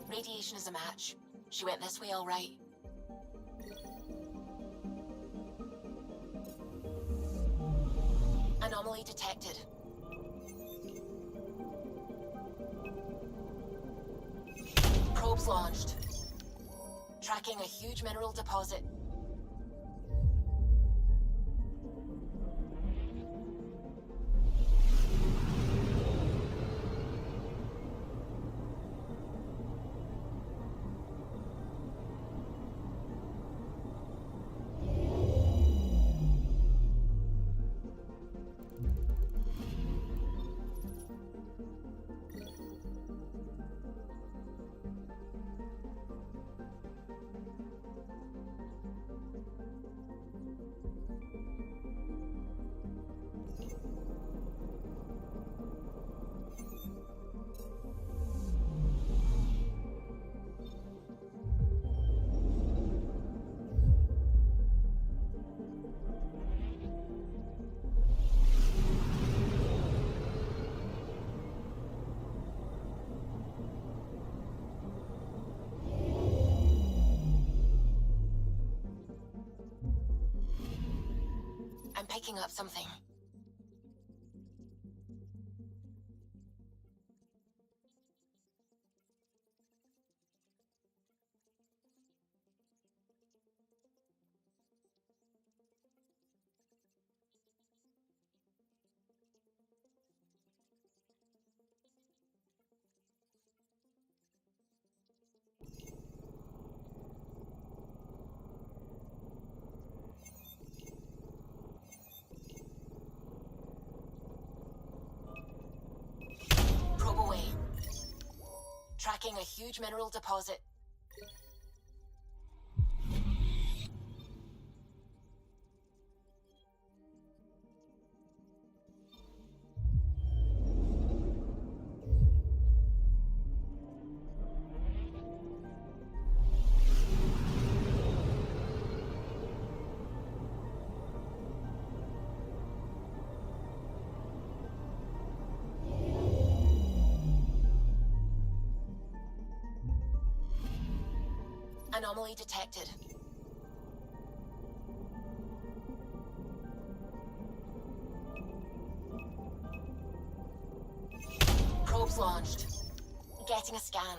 Radiation is a match. She went this way all right. Anomaly detected. Probes launched. Tracking a huge mineral deposit. I'm picking up something. Probe away. Tracking a huge mineral deposit. Anomaly detected. Probes launched. Getting a scan.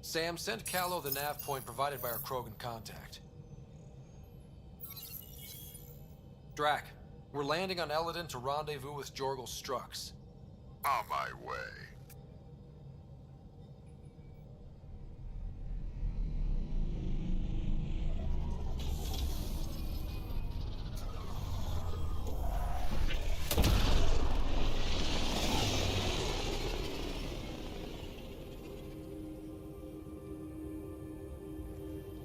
Sam, send Callow the nav point provided by our Krogan contact. Drac, we're landing on Eladin to rendezvous with Jorgel Strux. On my way.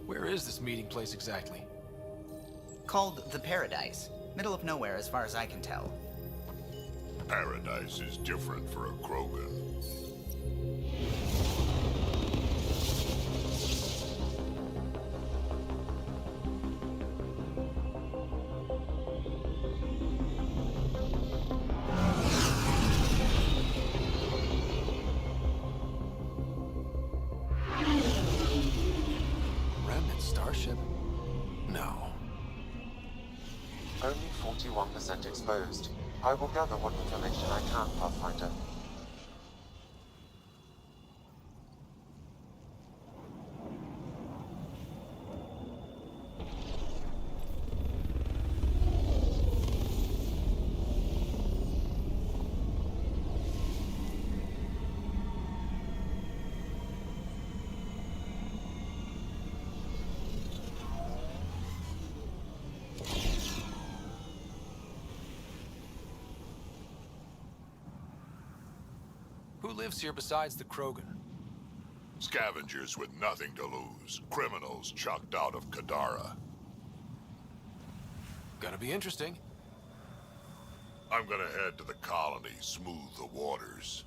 Where is this meeting place exactly? Called the Paradise. Middle of nowhere as far as I can tell. Paradise is different for a Krogan. Remnant starship? No. Only 41% exposed. I will gather what information I can, Pathfinder. Who lives here besides the Krogan? Scavengers with nothing to lose. Criminals chucked out of Kadara. Gonna be interesting. I'm gonna head to the colony, smooth the waters.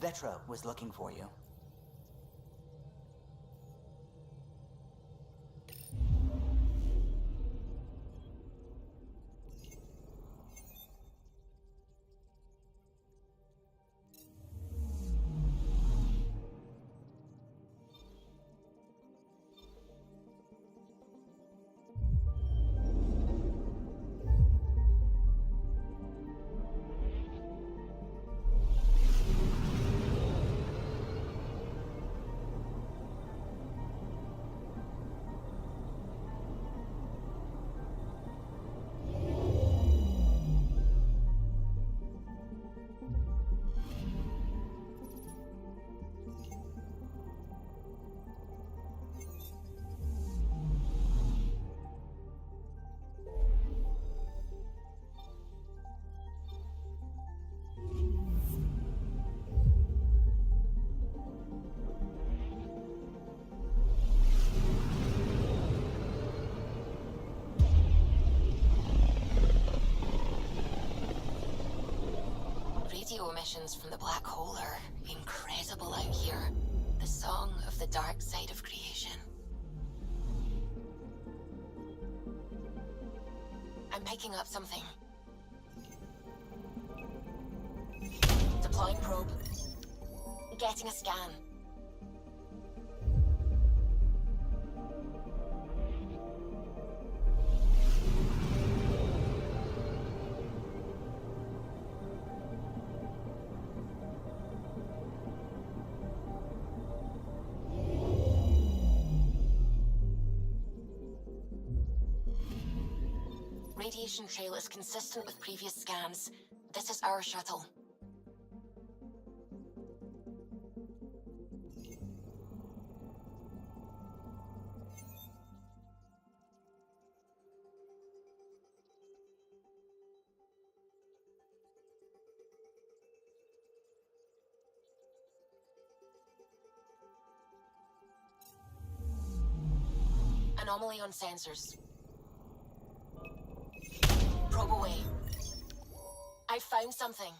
Vetra was looking for you. emissions from the black hole are incredible out here. The song of the dark side of creation. I'm picking up something. Deploying probe. Getting a scan. Radiation trail is consistent with previous scans. This is our shuttle. Anomaly on sensors. Probe away. I found something.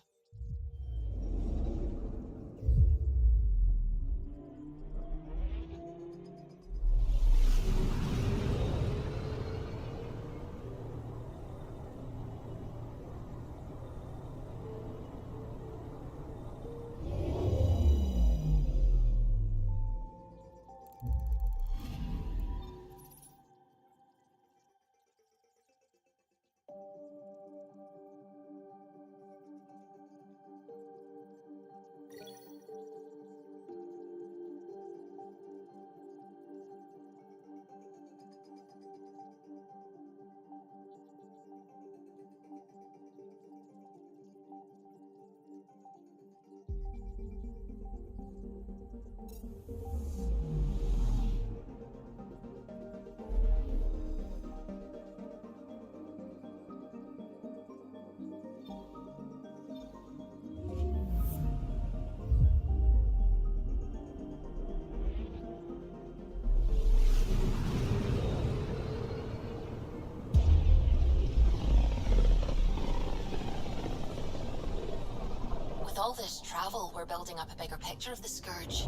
With all this travel, we're building up a bigger picture of the Scourge.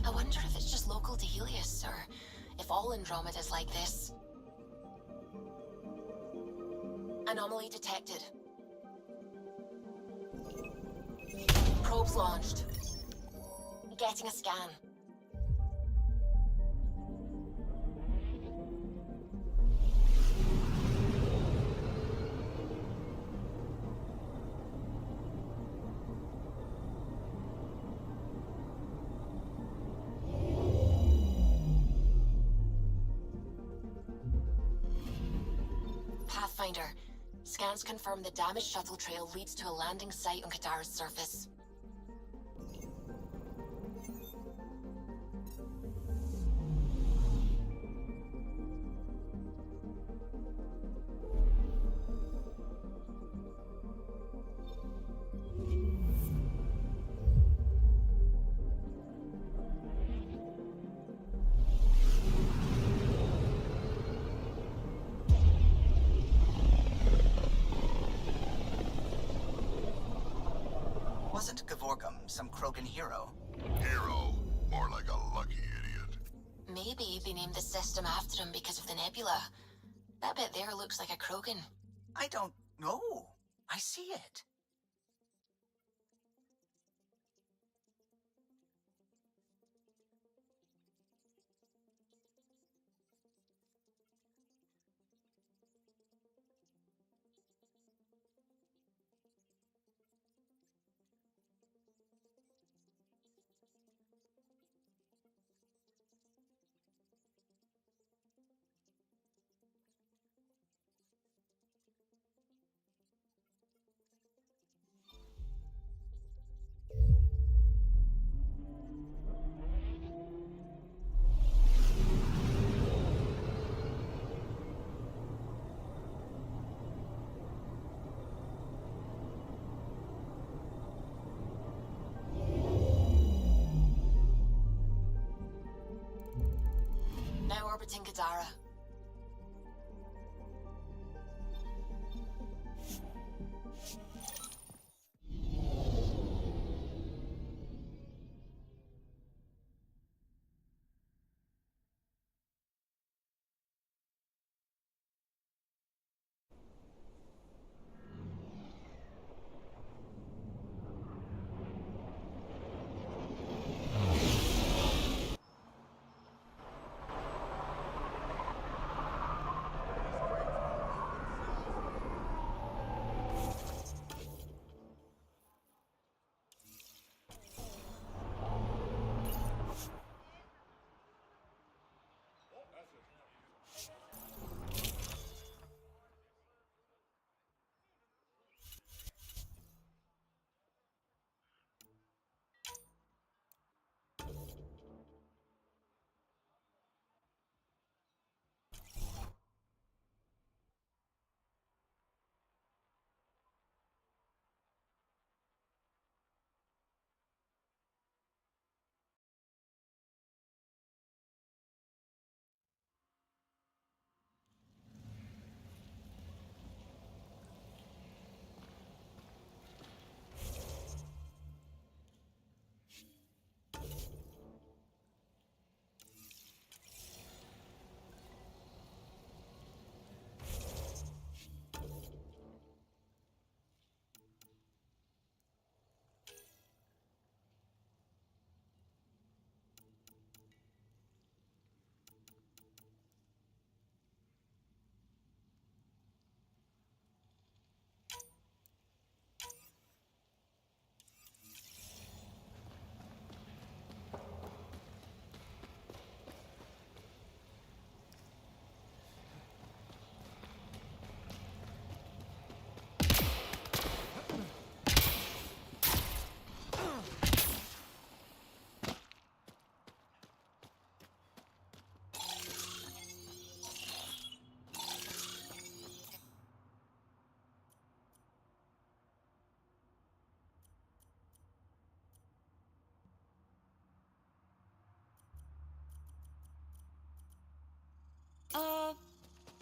I wonder if it's just local to Helios, or if all Andromeda's like this. Anomaly detected. Probes launched. Getting a scan. Pathfinder. Scans confirm the damaged shuttle trail leads to a landing site on Kadara's surface. Wasn't Gavorgum some Krogan hero? Hero? More like a lucky idiot. Maybe they named the system after him because of the nebula. That bit there looks like a Krogan. I don't know. I see it. Now orbiting Kadara.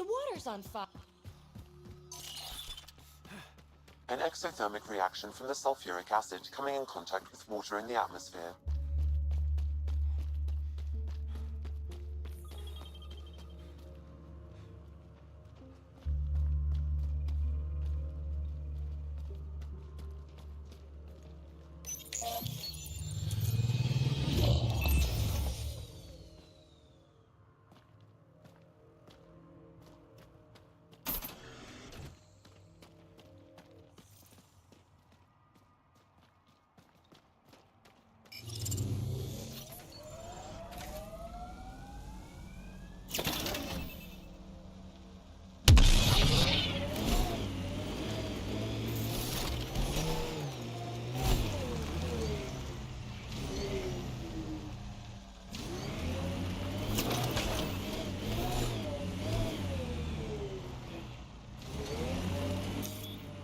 The water's on fire. An exothermic reaction from the sulfuric acid coming in contact with water in the atmosphere.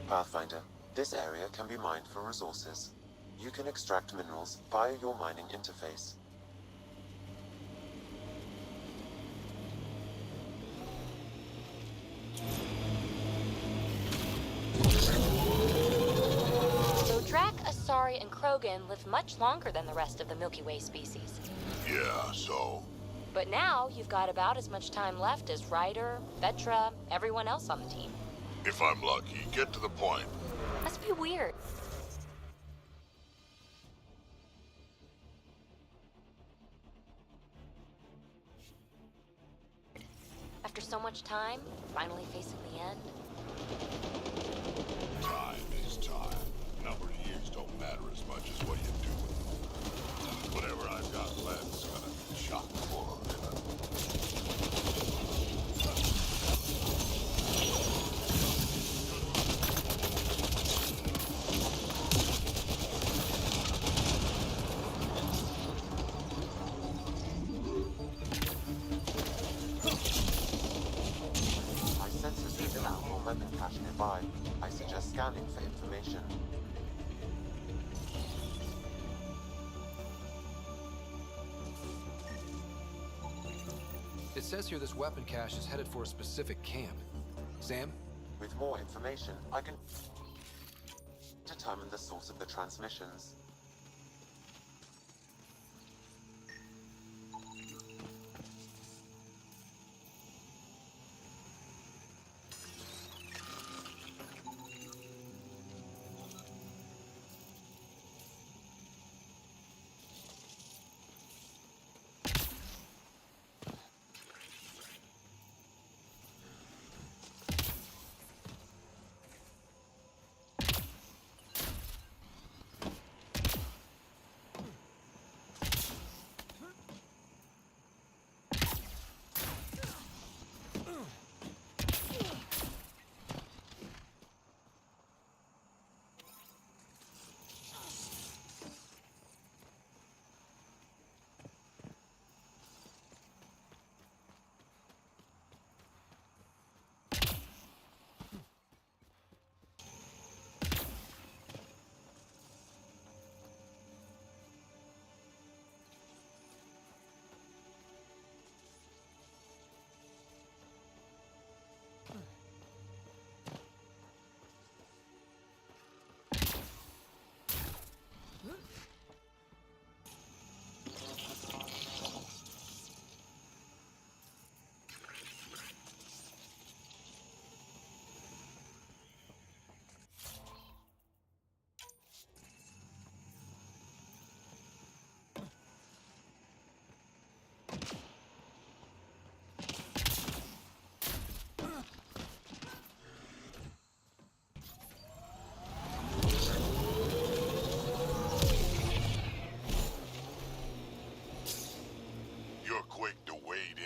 Pathfinder, this area can be mined for resources. You can extract minerals via your mining interface. So Drac, Asari, and Krogan live much longer than the rest of the Milky Way species. Yeah, so? But now you've got about as much time left as Ryder, Vetra, everyone else on the team. If I'm lucky, get to the point. Must be weird. After so much time, finally facing the end. Time is time. Number of years don't matter as much as what you do with them. Whatever I've got left is gonna be chock full of it. My sensors read an outlaw weapon cache nearby. I suggest scanning for information. It says here this weapon cache is headed for a specific camp. Sam? With more information, I can determine the source of the transmissions.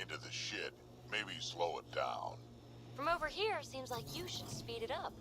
into the shit. Maybe slow it down. From over here, seems like you should speed it up.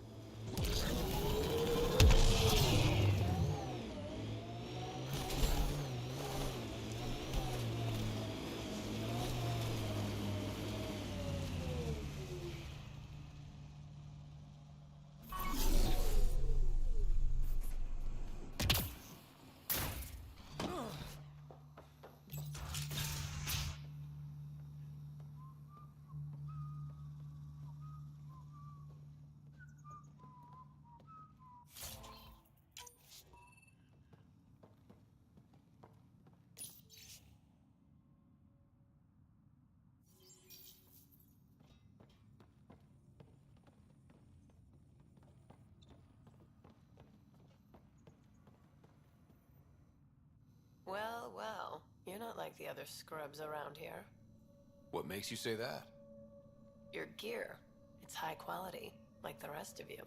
like the other scrubs around here. What makes you say that? Your gear. It's high quality, like the rest of you.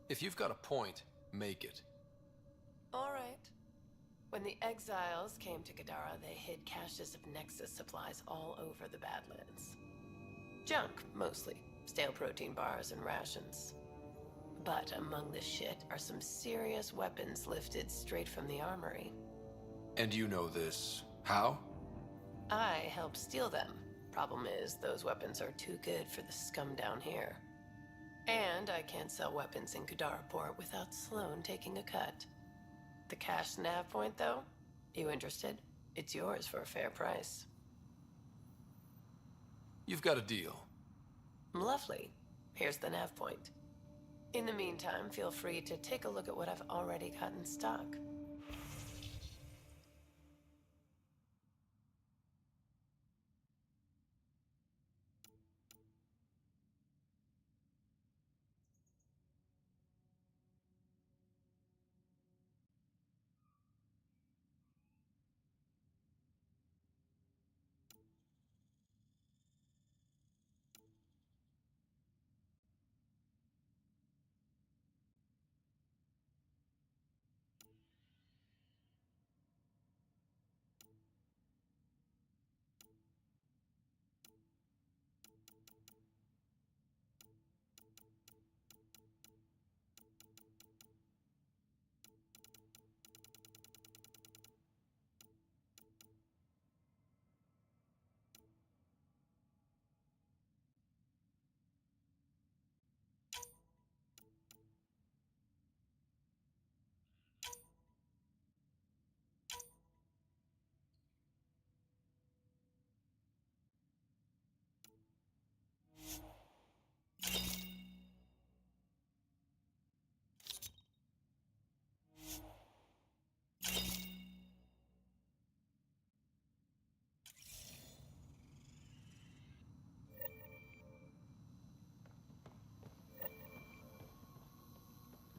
If you've got a point, make it. All right. When the exiles came to Gadara, they hid caches of Nexus supplies all over the Badlands. Junk, mostly. Stale protein bars and rations. But among the shit are some serious weapons lifted straight from the armory. And you know this. How? I helped steal them. Problem is, those weapons are too good for the scum down here. And I can't sell weapons in Kudaraport without Sloan taking a cut. The cash nav point, though? You interested? It's yours for a fair price. You've got a deal. Lovely. Here's the nav point. In the meantime, feel free to take a look at what I've already got in stock.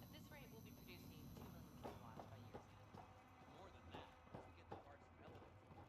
At this rate, we'll be producing 2 million kilowatts by year's end. More than that, if we get the parts and elements from the turbines.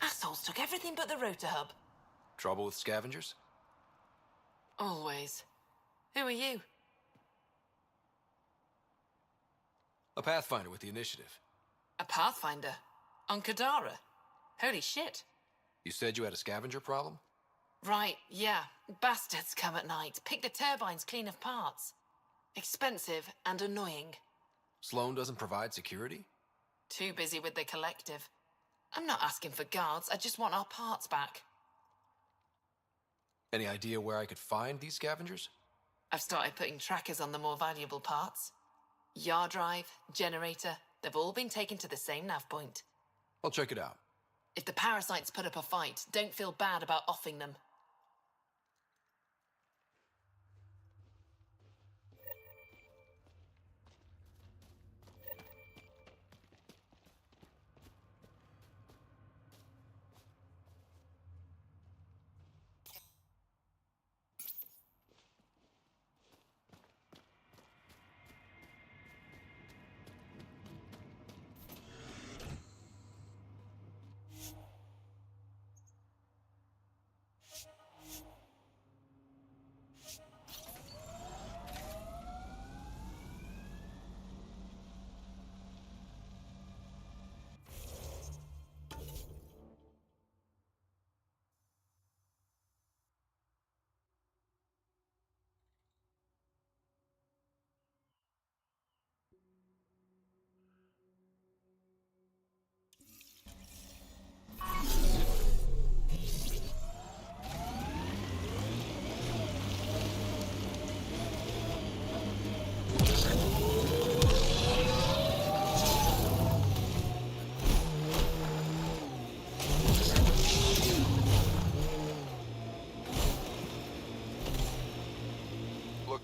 Assholes took everything but the rotor hub. Trouble with scavengers? Always. Who are you? A Pathfinder with the initiative. A Pathfinder? On Kadara? Holy shit. You said you had a scavenger problem? Right, yeah. Bastards come at night, pick the turbines clean of parts. Expensive and annoying. Sloan doesn't provide security? Too busy with the collective. I'm not asking for guards, I just want our parts back. Any idea where I could find these scavengers? I've started putting trackers on the more valuable parts. Yard drive, generator, they've all been taken to the same nav point. I'll check it out. If the parasites put up a fight, don't feel bad about offing them.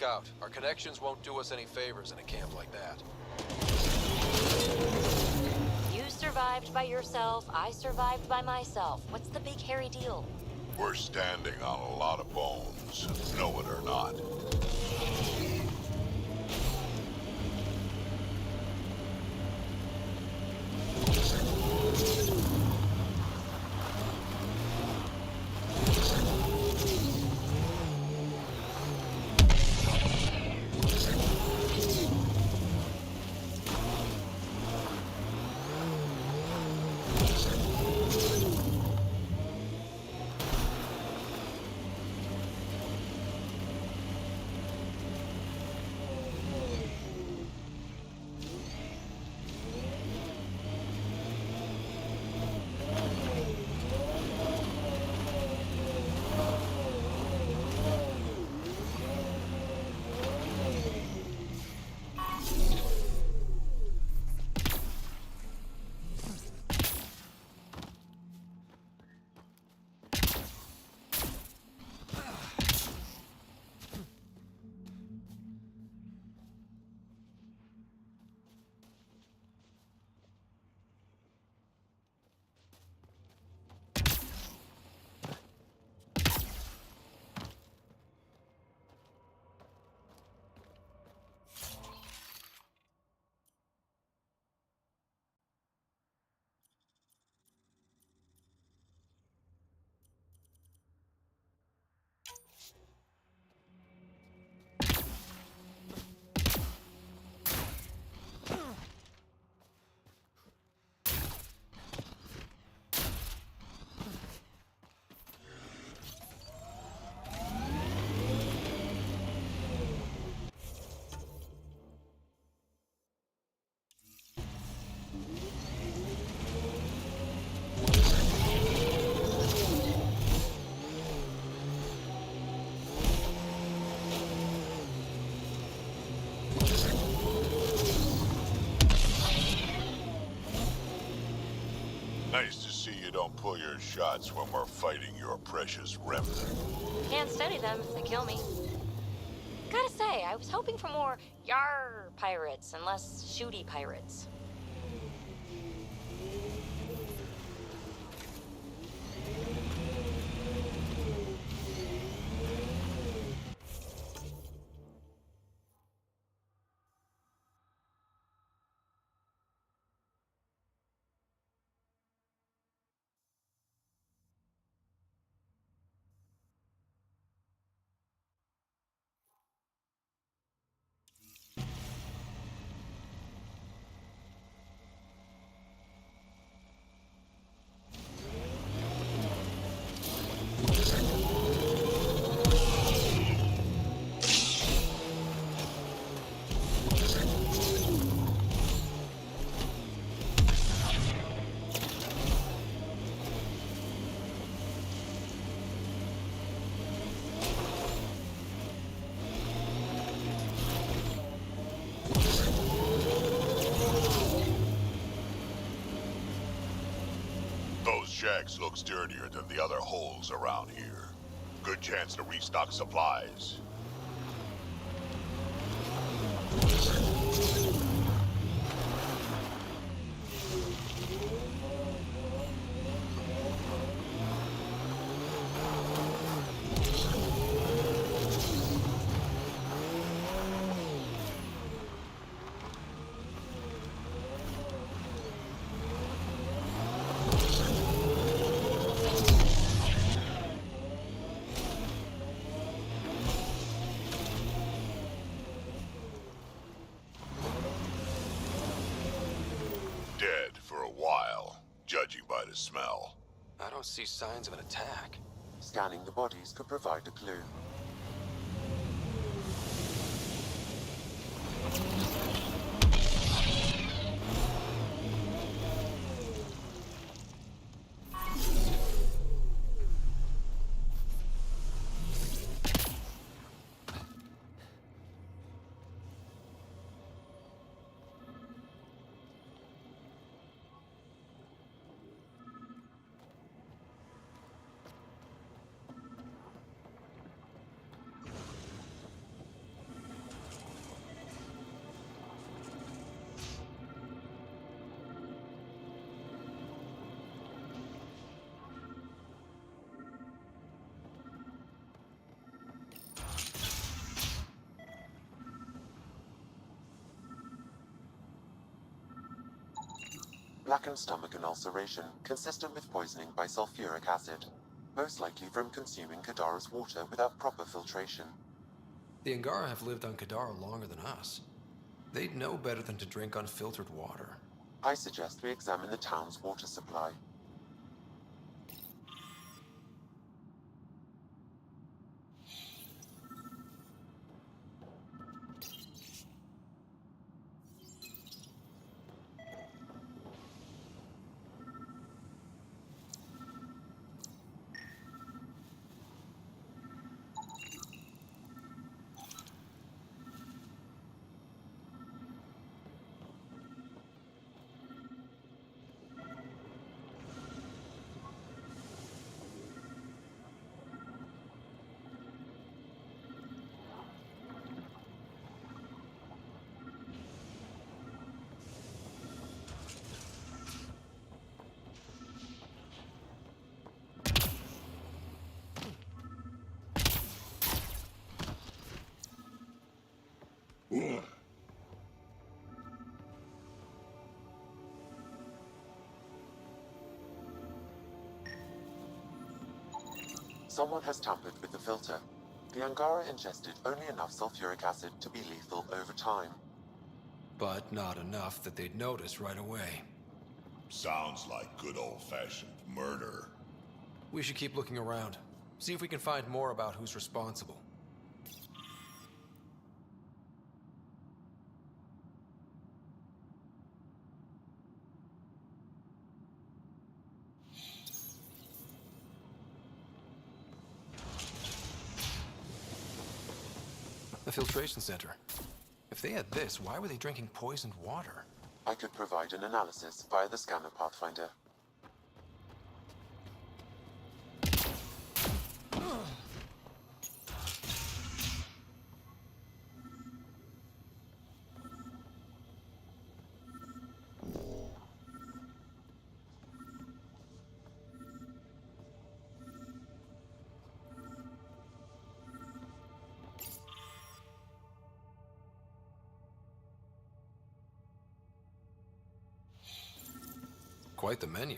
Look out. Our connections won't do us any favors in a camp like that. You survived by yourself, I survived by myself. What's the big hairy deal? We're standing on a lot of bones, know it or not. Nice to see you don't pull your shots when we're fighting your precious remnant. Can't study them if they kill me. Gotta say, I was hoping for more yar pirates and less shooty pirates. Those shacks looks dirtier than the other holes around here. Good chance to restock supplies. Dead for a while, judging by the smell. I don't see signs of an attack. Scanning the bodies could provide a clue. Blackened stomach and ulceration, consistent with poisoning by sulfuric acid. Most likely from consuming Kadara's water without proper filtration. The Angara have lived on Kadara longer than us. They'd know better than to drink unfiltered water. I suggest we examine the town's water supply. Someone has tampered with the filter. The Angara ingested only enough sulfuric acid to be lethal over time. But not enough that they'd notice right away. Sounds like good old-fashioned murder. We should keep looking around. See if we can find more about who's responsible. The filtration center. If they had this, why were they drinking poisoned water? I could provide an analysis via the scanner pathfinder. Quite the menu.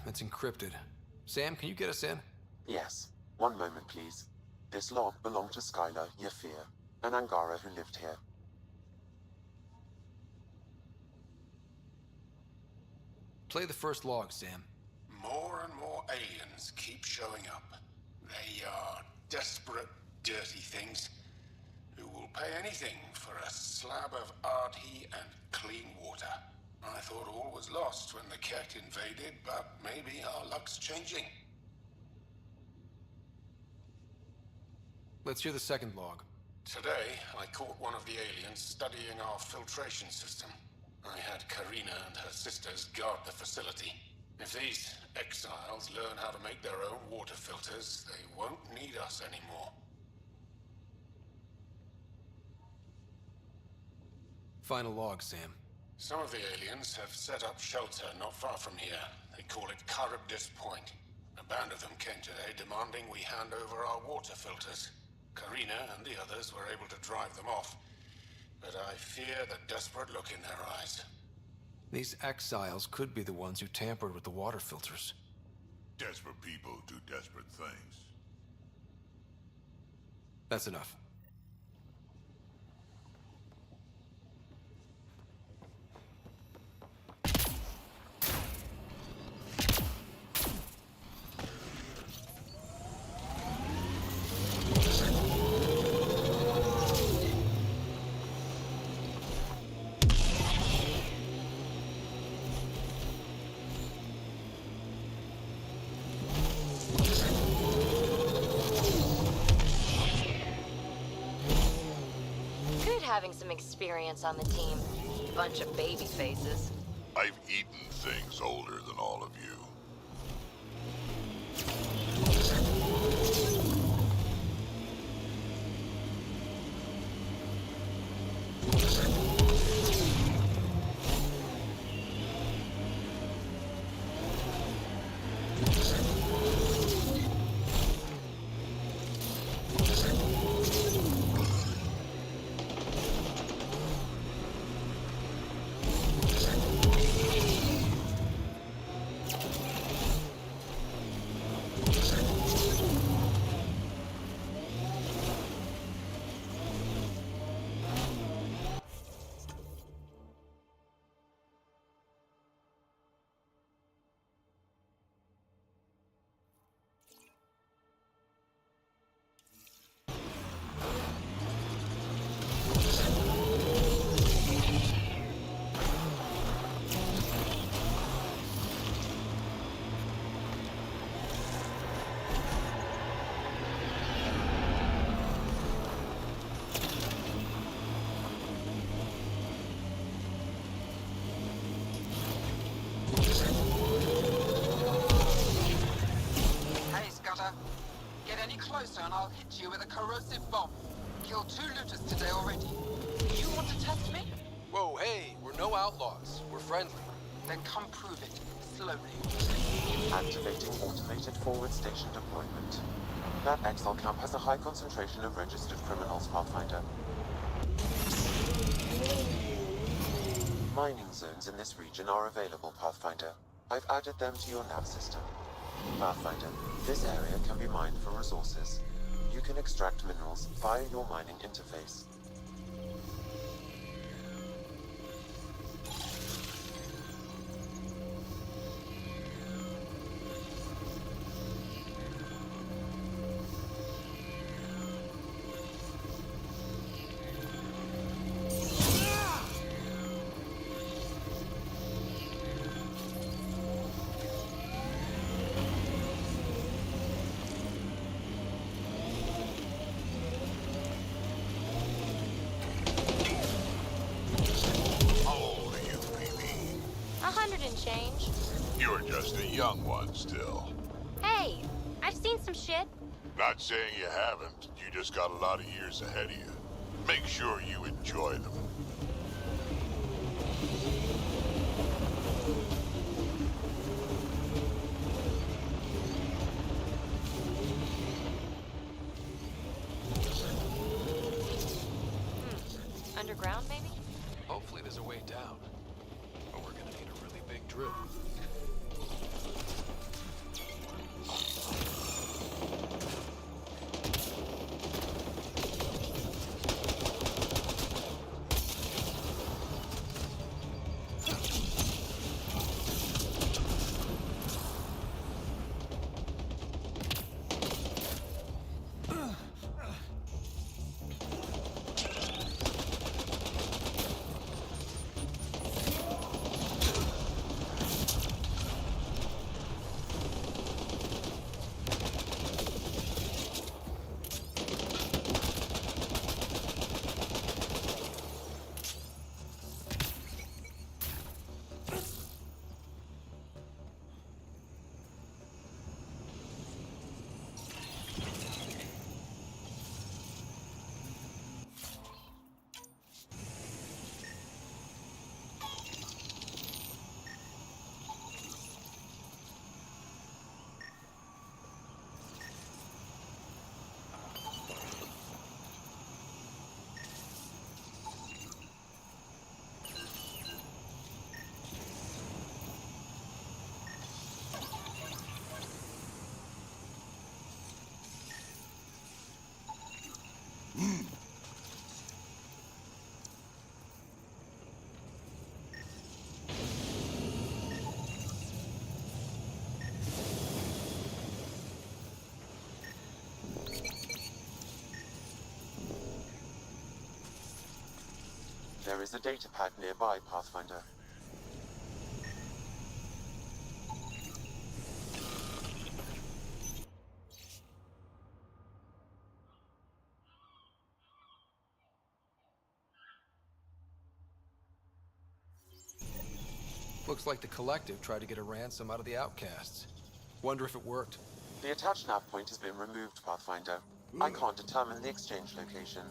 It's encrypted. Sam, can you get us in? Yes. One moment, please. This log belonged to Skylar Yafir, an Angara who lived here. Play the first log, Sam. More and more aliens keep showing up. They are desperate, dirty things who will pay anything for a slab of Ardhi and clean water. I thought all was lost when the Ket invaded, but maybe our luck's changing. Let's hear the second log. Today, I caught one of the aliens studying our filtration system. I had Karina and her sisters guard the facility. If these exiles learn how to make their own water filters, they won't need us anymore. Final log, Sam. Some of the aliens have set up shelter not far from here. They call it Charybdis Point. A band of them came today demanding we hand over our water filters. Karina and the others were able to drive them off, but I fear the desperate look in their eyes. These exiles could be the ones who tampered with the water filters. Desperate people do desperate things. That's enough. Having some experience on the team. Bunch of baby faces. I've eaten things older than all of you. closer and I'll hit you with a corrosive bomb. Killed 2 looters today already. You want to test me? Whoa, hey, we're no outlaws. We're friendly. Then come prove it, slowly. Activating automated forward station deployment. That exile camp has a high concentration of registered criminals, Pathfinder. Mining zones in this region are available, Pathfinder. I've added them to your nav system. Pathfinder, this area can be mined for resources. You can extract minerals via your mining interface. Change. You're just a young one still. Hey, I've seen some shit. Not saying you haven't, you just got a lot of years ahead of you. Make sure you enjoy them. Underground, maybe? Hopefully there's a way down. But we're gonna need a really big drill. There is a data pad nearby, Pathfinder. Looks like the Collective tried to get a ransom out of the outcasts. Wonder if it worked. The attached nav point has been removed, Pathfinder. I can't determine the exchange location.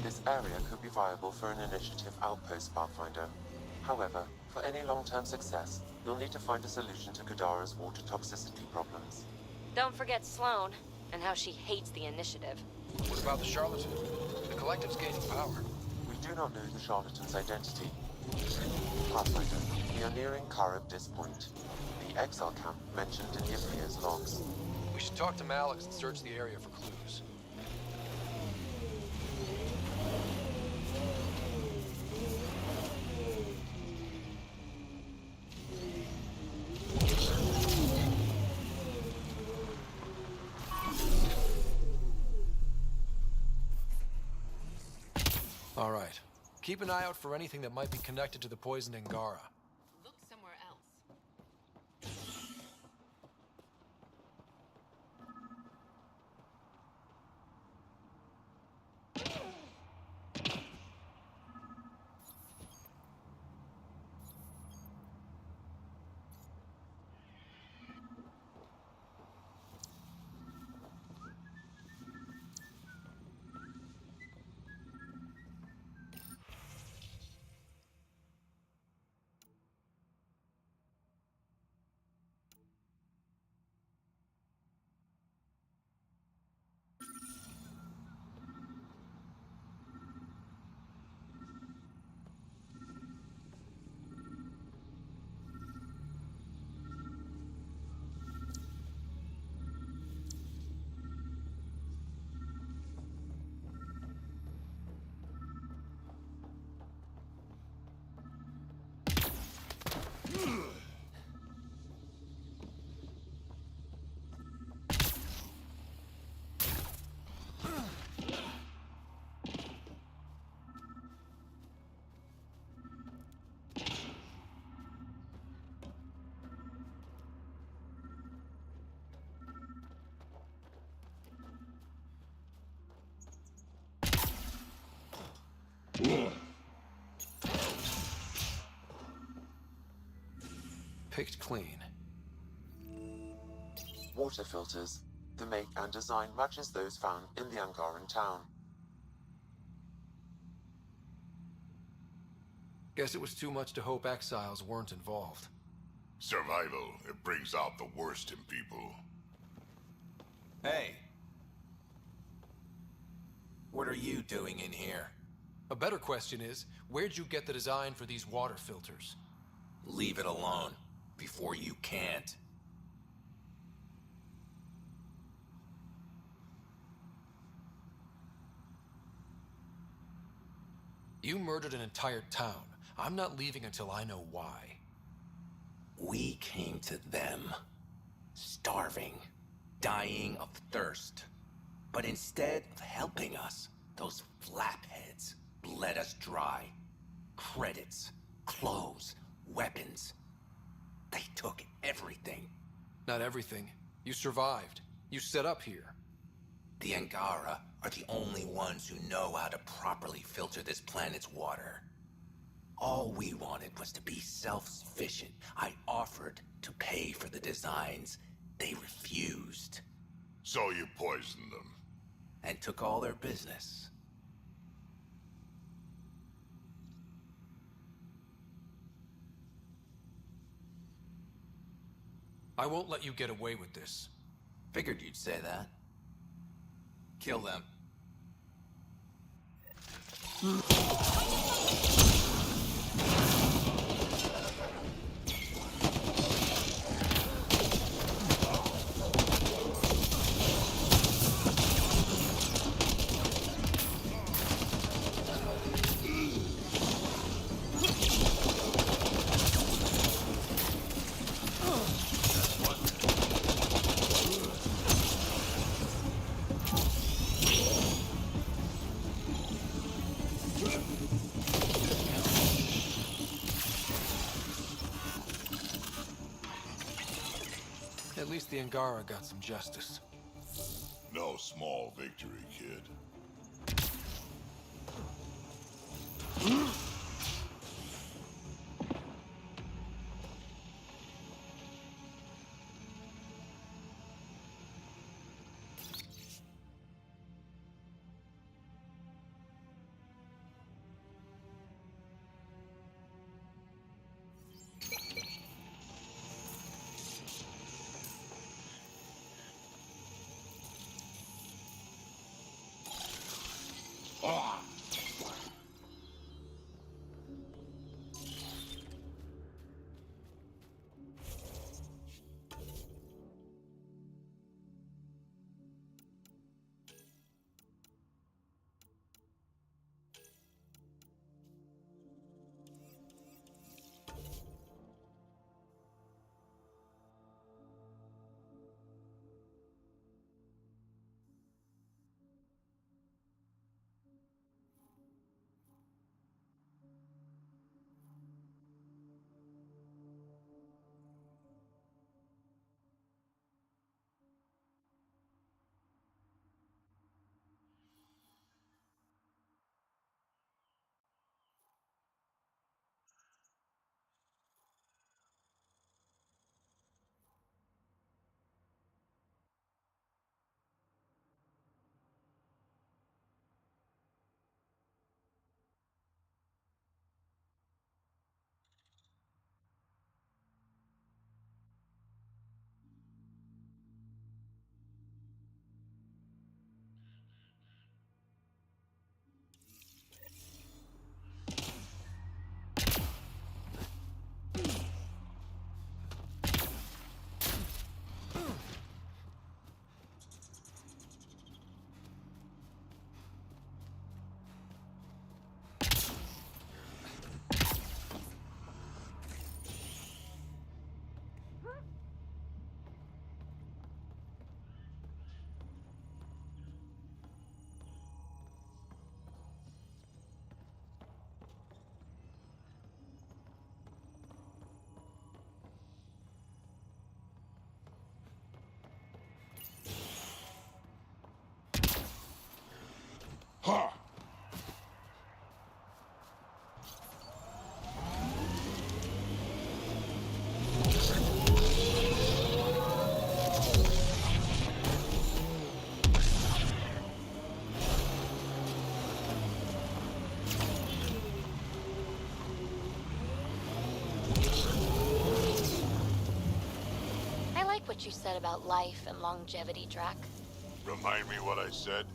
This area could be viable for an initiative outpost, Pathfinder. However, for any long-term success, you'll need to find a solution to Kadara's water toxicity problems. Don't forget Sloane, and how she hates the initiative. What about the charlatan? The Collective's gaining power. We do not know the charlatan's identity. Pathfinder, we are nearing Karabdis Point, the exile camp mentioned in Ypir's logs. We should talk to Malix and search the area for clues. All right. Keep an eye out for anything that might be connected to the poisoned Angara. Look somewhere else. Picked clean. Water filters. The make and design matches those found in the Angaran town. Guess it was too much to hope exiles weren't involved. Survival, it brings out the worst in people. Hey. What are you doing in here? A better question is, where'd you get the design for these water filters? Leave it alone, before you can't. You murdered an entire town. I'm not leaving until I know why. We came to them, starving, dying of thirst. But instead of helping us, those flapheads bled us dry. Credits, clothes, weapons. They took everything. Not everything. You survived. You set up here. The Angara are the only ones who know how to properly filter this planet's water. All we wanted was to be self-sufficient. I offered to pay for the designs. They refused. So you poisoned them? And took all their business. I won't let you get away with this. Figured you'd say that. Kill them. At least the Angara got some justice. No small victory, kid. Ha! I like what you said about life and longevity, Drac. Remind me what I said?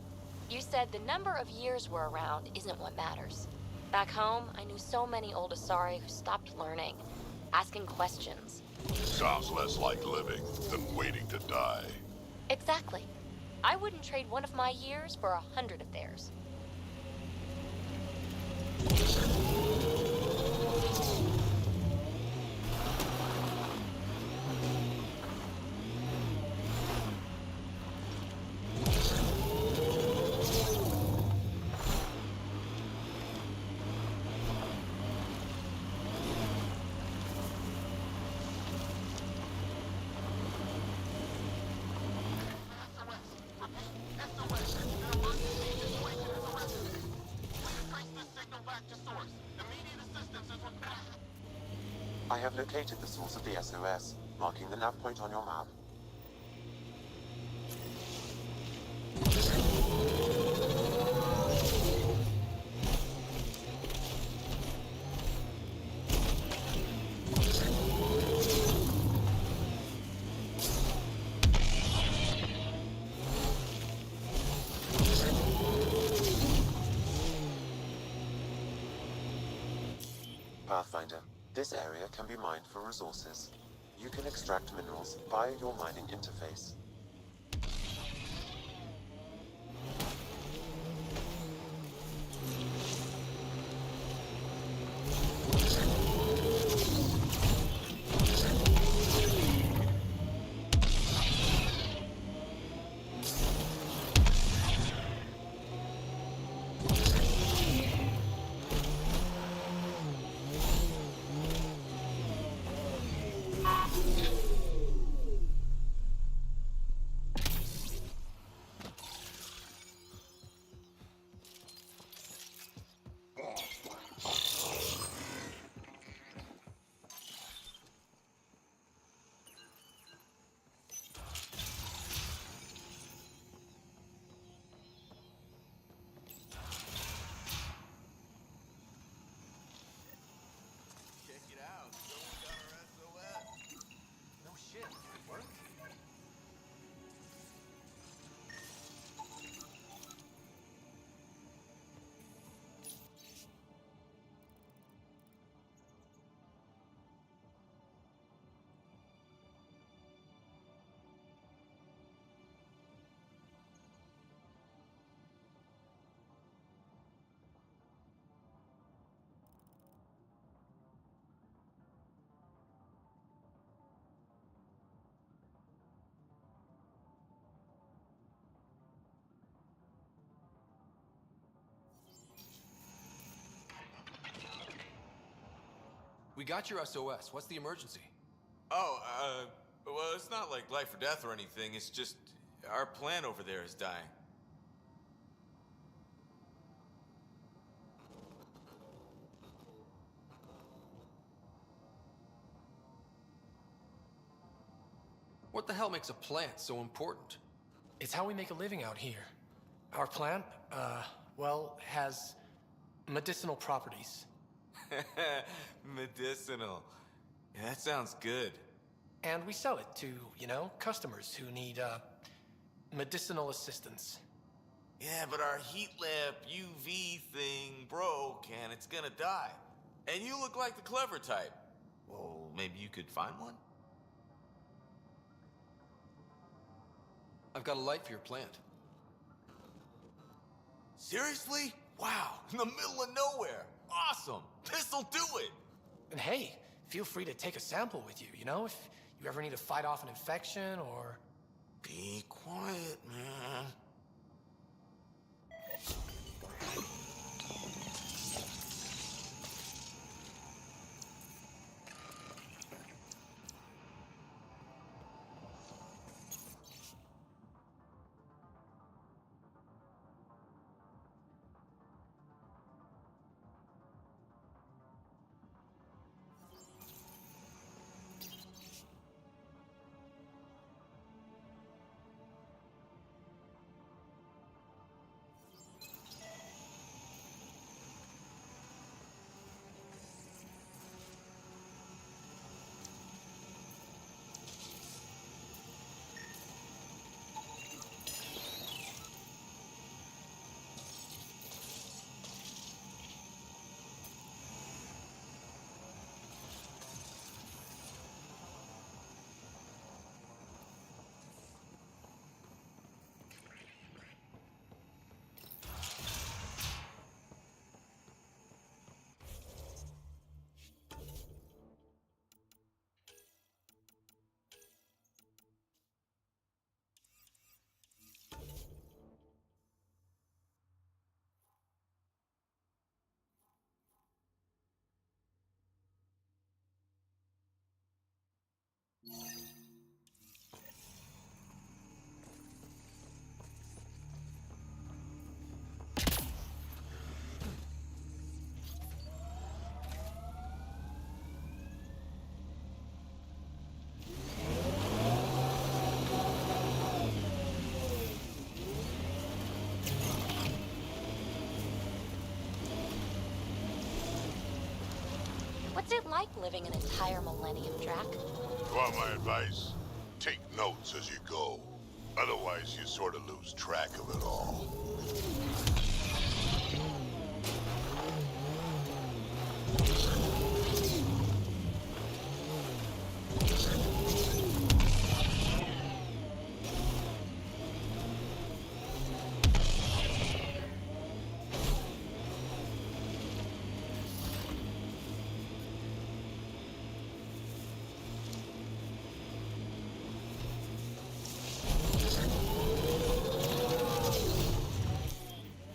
You said the number of years we're around isn't what matters. Back home, I knew so many old Asari who stopped learning, asking questions. Sounds less like living than waiting to die. Exactly. I wouldn't trade one of my years for 100 of theirs. I have located the source of the SOS, marking the nav point on your map. Pathfinder, this area can be mined for resources. You can extract minerals via your mining interface. We got your SOS. What's the emergency? Oh, well, it's not like life or death or anything. It's just our plant over there is dying. What the hell makes a plant so important? It's how we make a living out here. Our plant, well, has medicinal properties. Medicinal. Yeah, that sounds good. And we sell it to, you know, customers who need, medicinal assistance. Yeah, but our heat lamp UV thing broke and it's gonna die. And you look like the clever type. Well, maybe you could find one? I've got a light for your plant. Seriously? Wow, in the middle of nowhere. Awesome. This'll do it. And hey, feel free to take a sample with you, you know, if you ever need to fight off an infection or... Be quiet, man. What's it like living an entire millennium, Drac? Want my advice? Take notes as you go. Otherwise, you sort of lose track of it all.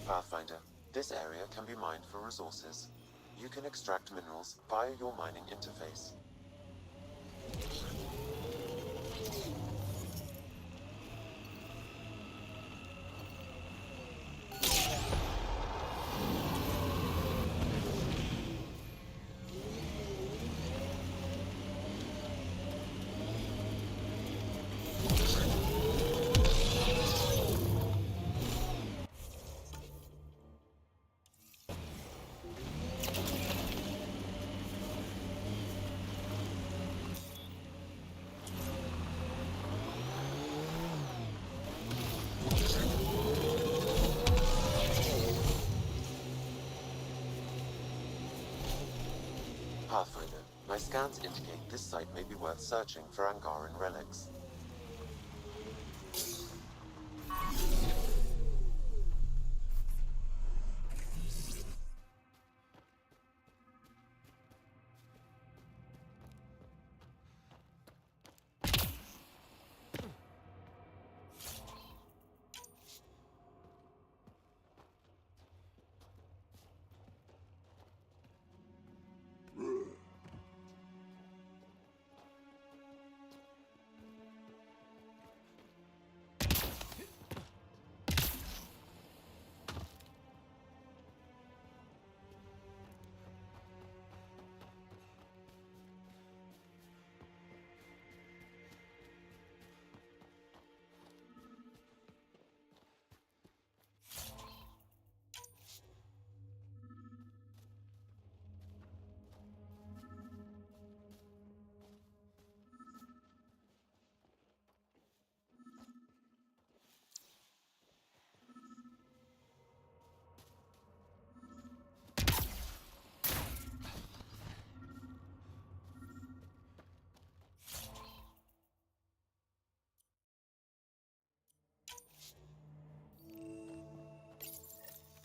Pathfinder, this area can be mined for resources. You can extract minerals via your mining interface. Pathfinder, my scans indicate this site may be worth searching for Angaran relics.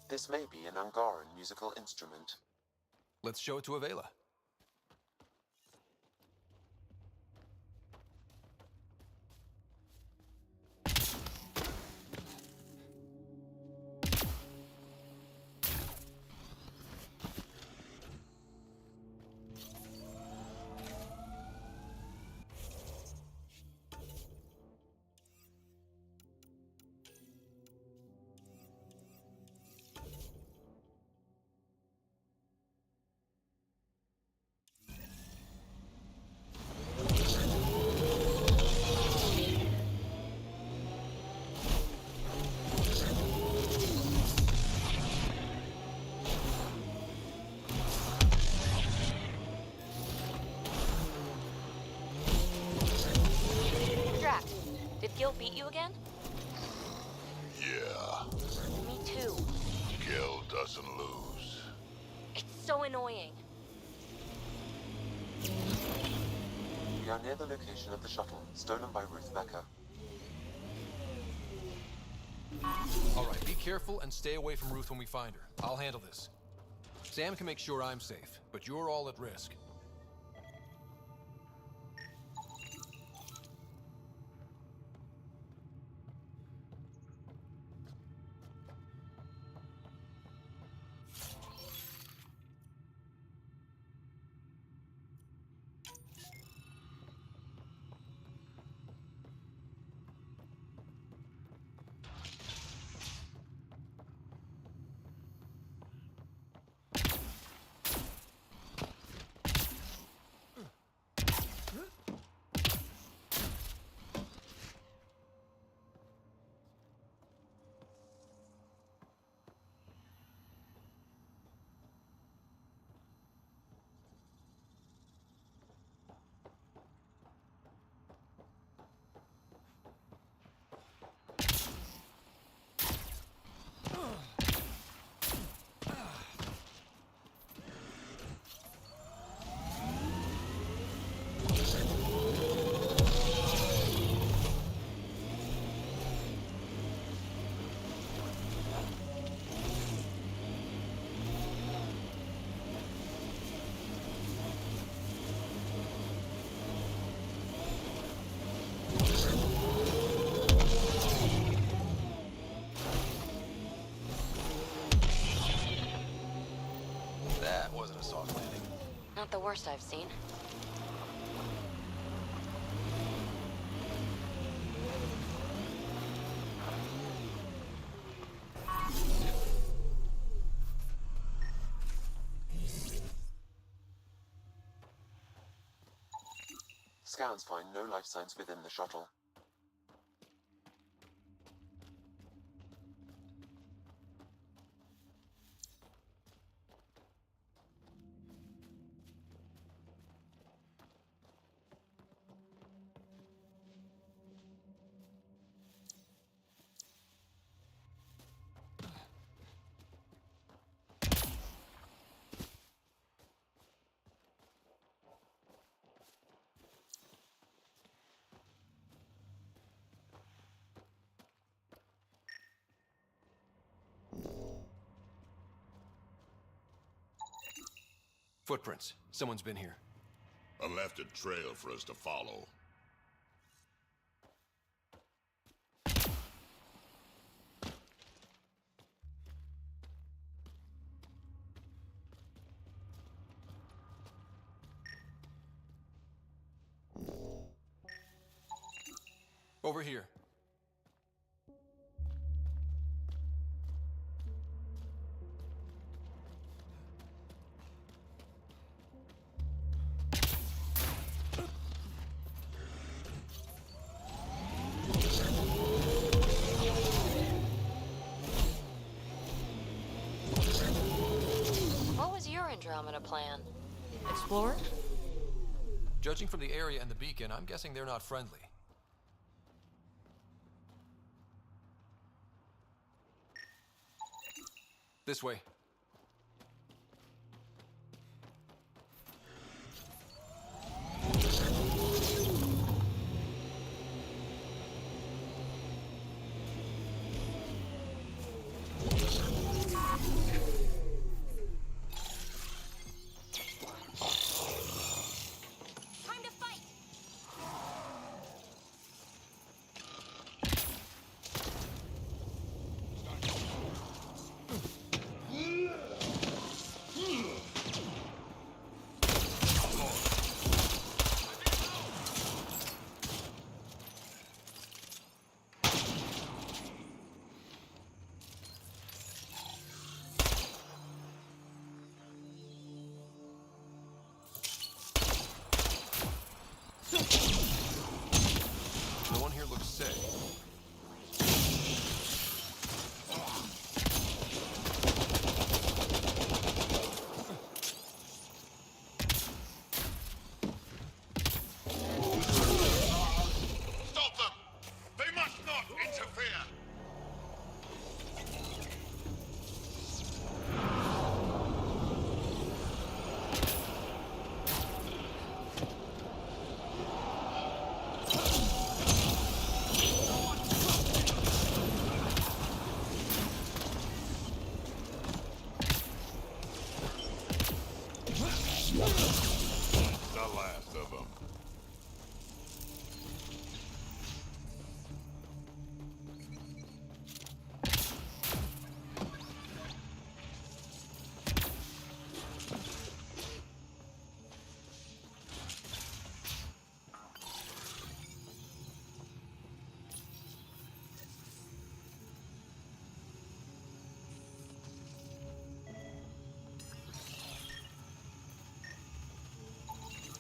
This may be an Angaran musical instrument. Let's show it to Avela. Did Gil beat you again? Yeah. Me too. Gil doesn't lose. It's so annoying. We are near the location of the shuttle, stolen by Ruth Becker. Alright, be careful and stay away from Ruth when we find her. I'll handle this. Sam can make sure I'm safe, but you're all at risk. the worst I've seen. Scans find no life signs within the shuttle. Footprints. Someone's been here. I left a trail for us to follow. Over here. What was your Andromeda plan? Explore? Judging from the area and the beacon, I'm guessing they're not friendly. This way. Time to fight! No one here looks sick. Stop them! They must not interfere! The last of them.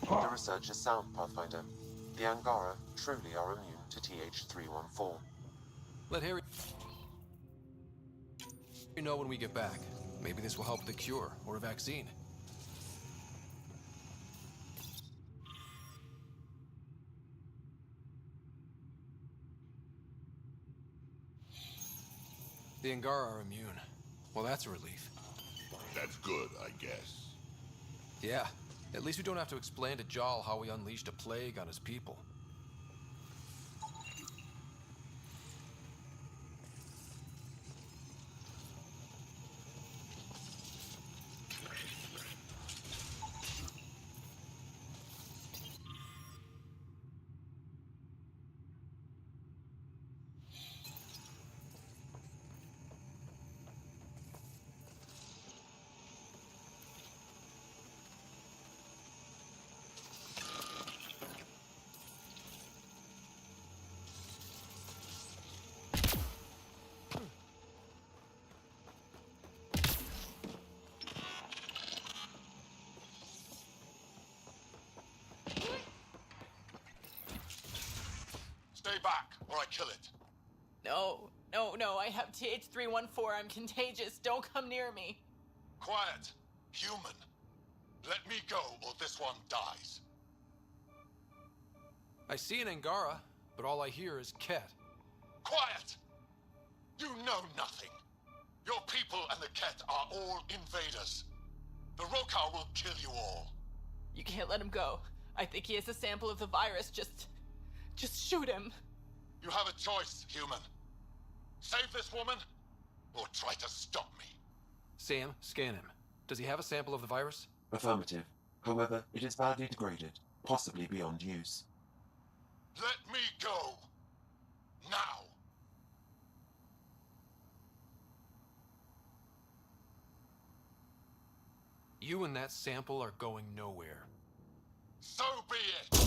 The research is sound, Pathfinder. The Angara truly are immune to TH314. Let Harry know when we get back. Maybe this will help with a cure or a vaccine. The Angara are immune. Well, that's a relief. That's good, I guess. Yeah. At least we don't have to explain to Jal how we unleashed a plague on his people. Stay back, or I kill it. No, no, I have TH314. I'm contagious. Don't come near me. Quiet. Human. Let me go, or this one dies. I see an Angara, but all I hear is Ket. Quiet! You know nothing. Your people and the Ket are all invaders. The Rokar will kill you all. You can't let him go. I think he has a sample of the virus. Just shoot him. You have a choice, human. Save this woman, or try to stop me. Sam, scan him. Does he have a sample of the virus? Affirmative. However, it is badly degraded, possibly beyond use. Let me go. Now. You and that sample are going nowhere. So be it.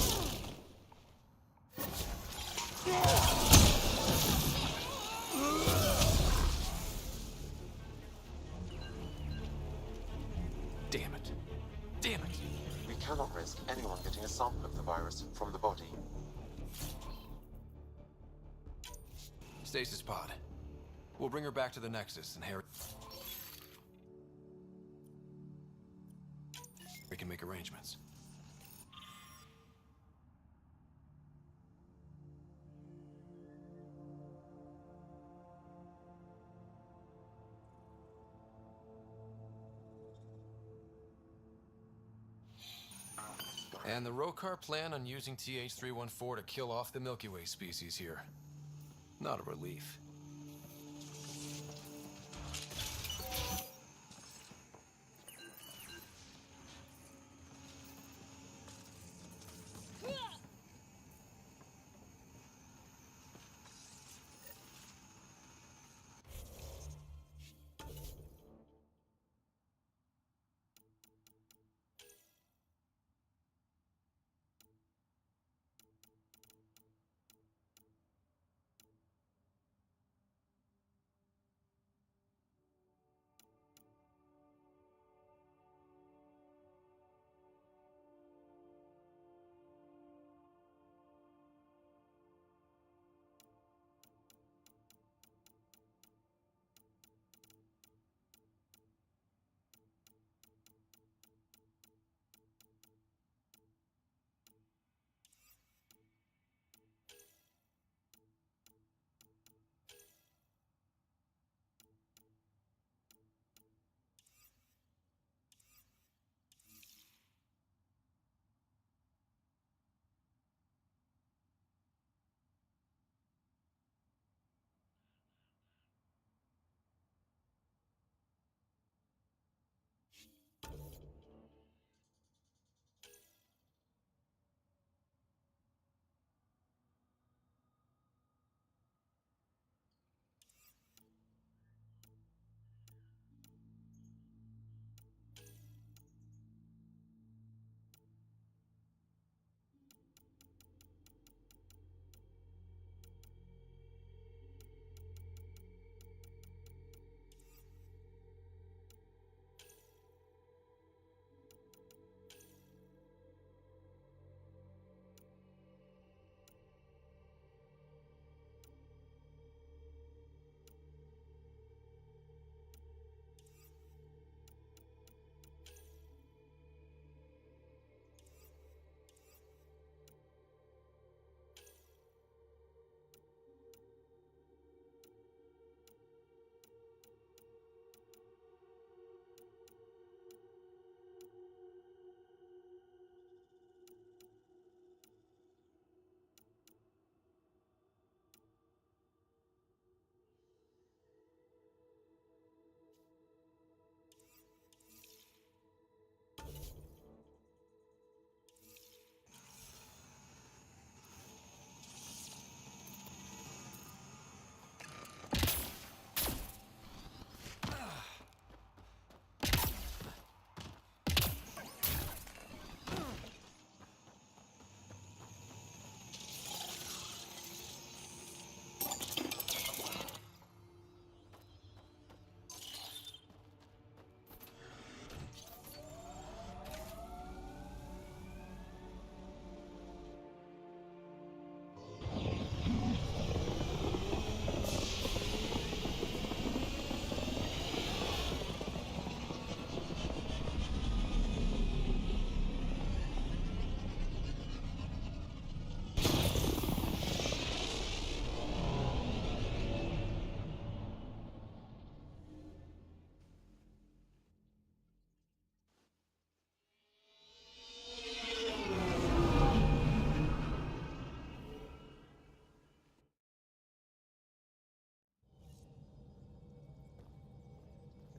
Damn it. Damn it. We cannot risk anyone getting a sample of the virus from the body. Stasis pod. We'll bring her back to the Nexus and Harry... We can make arrangements. And the Rokar plan on using TH314 to kill off the Milky Way species here. Not a relief.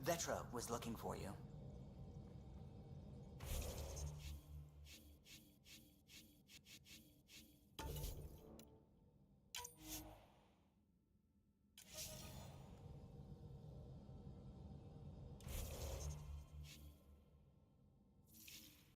Vetra was looking for you.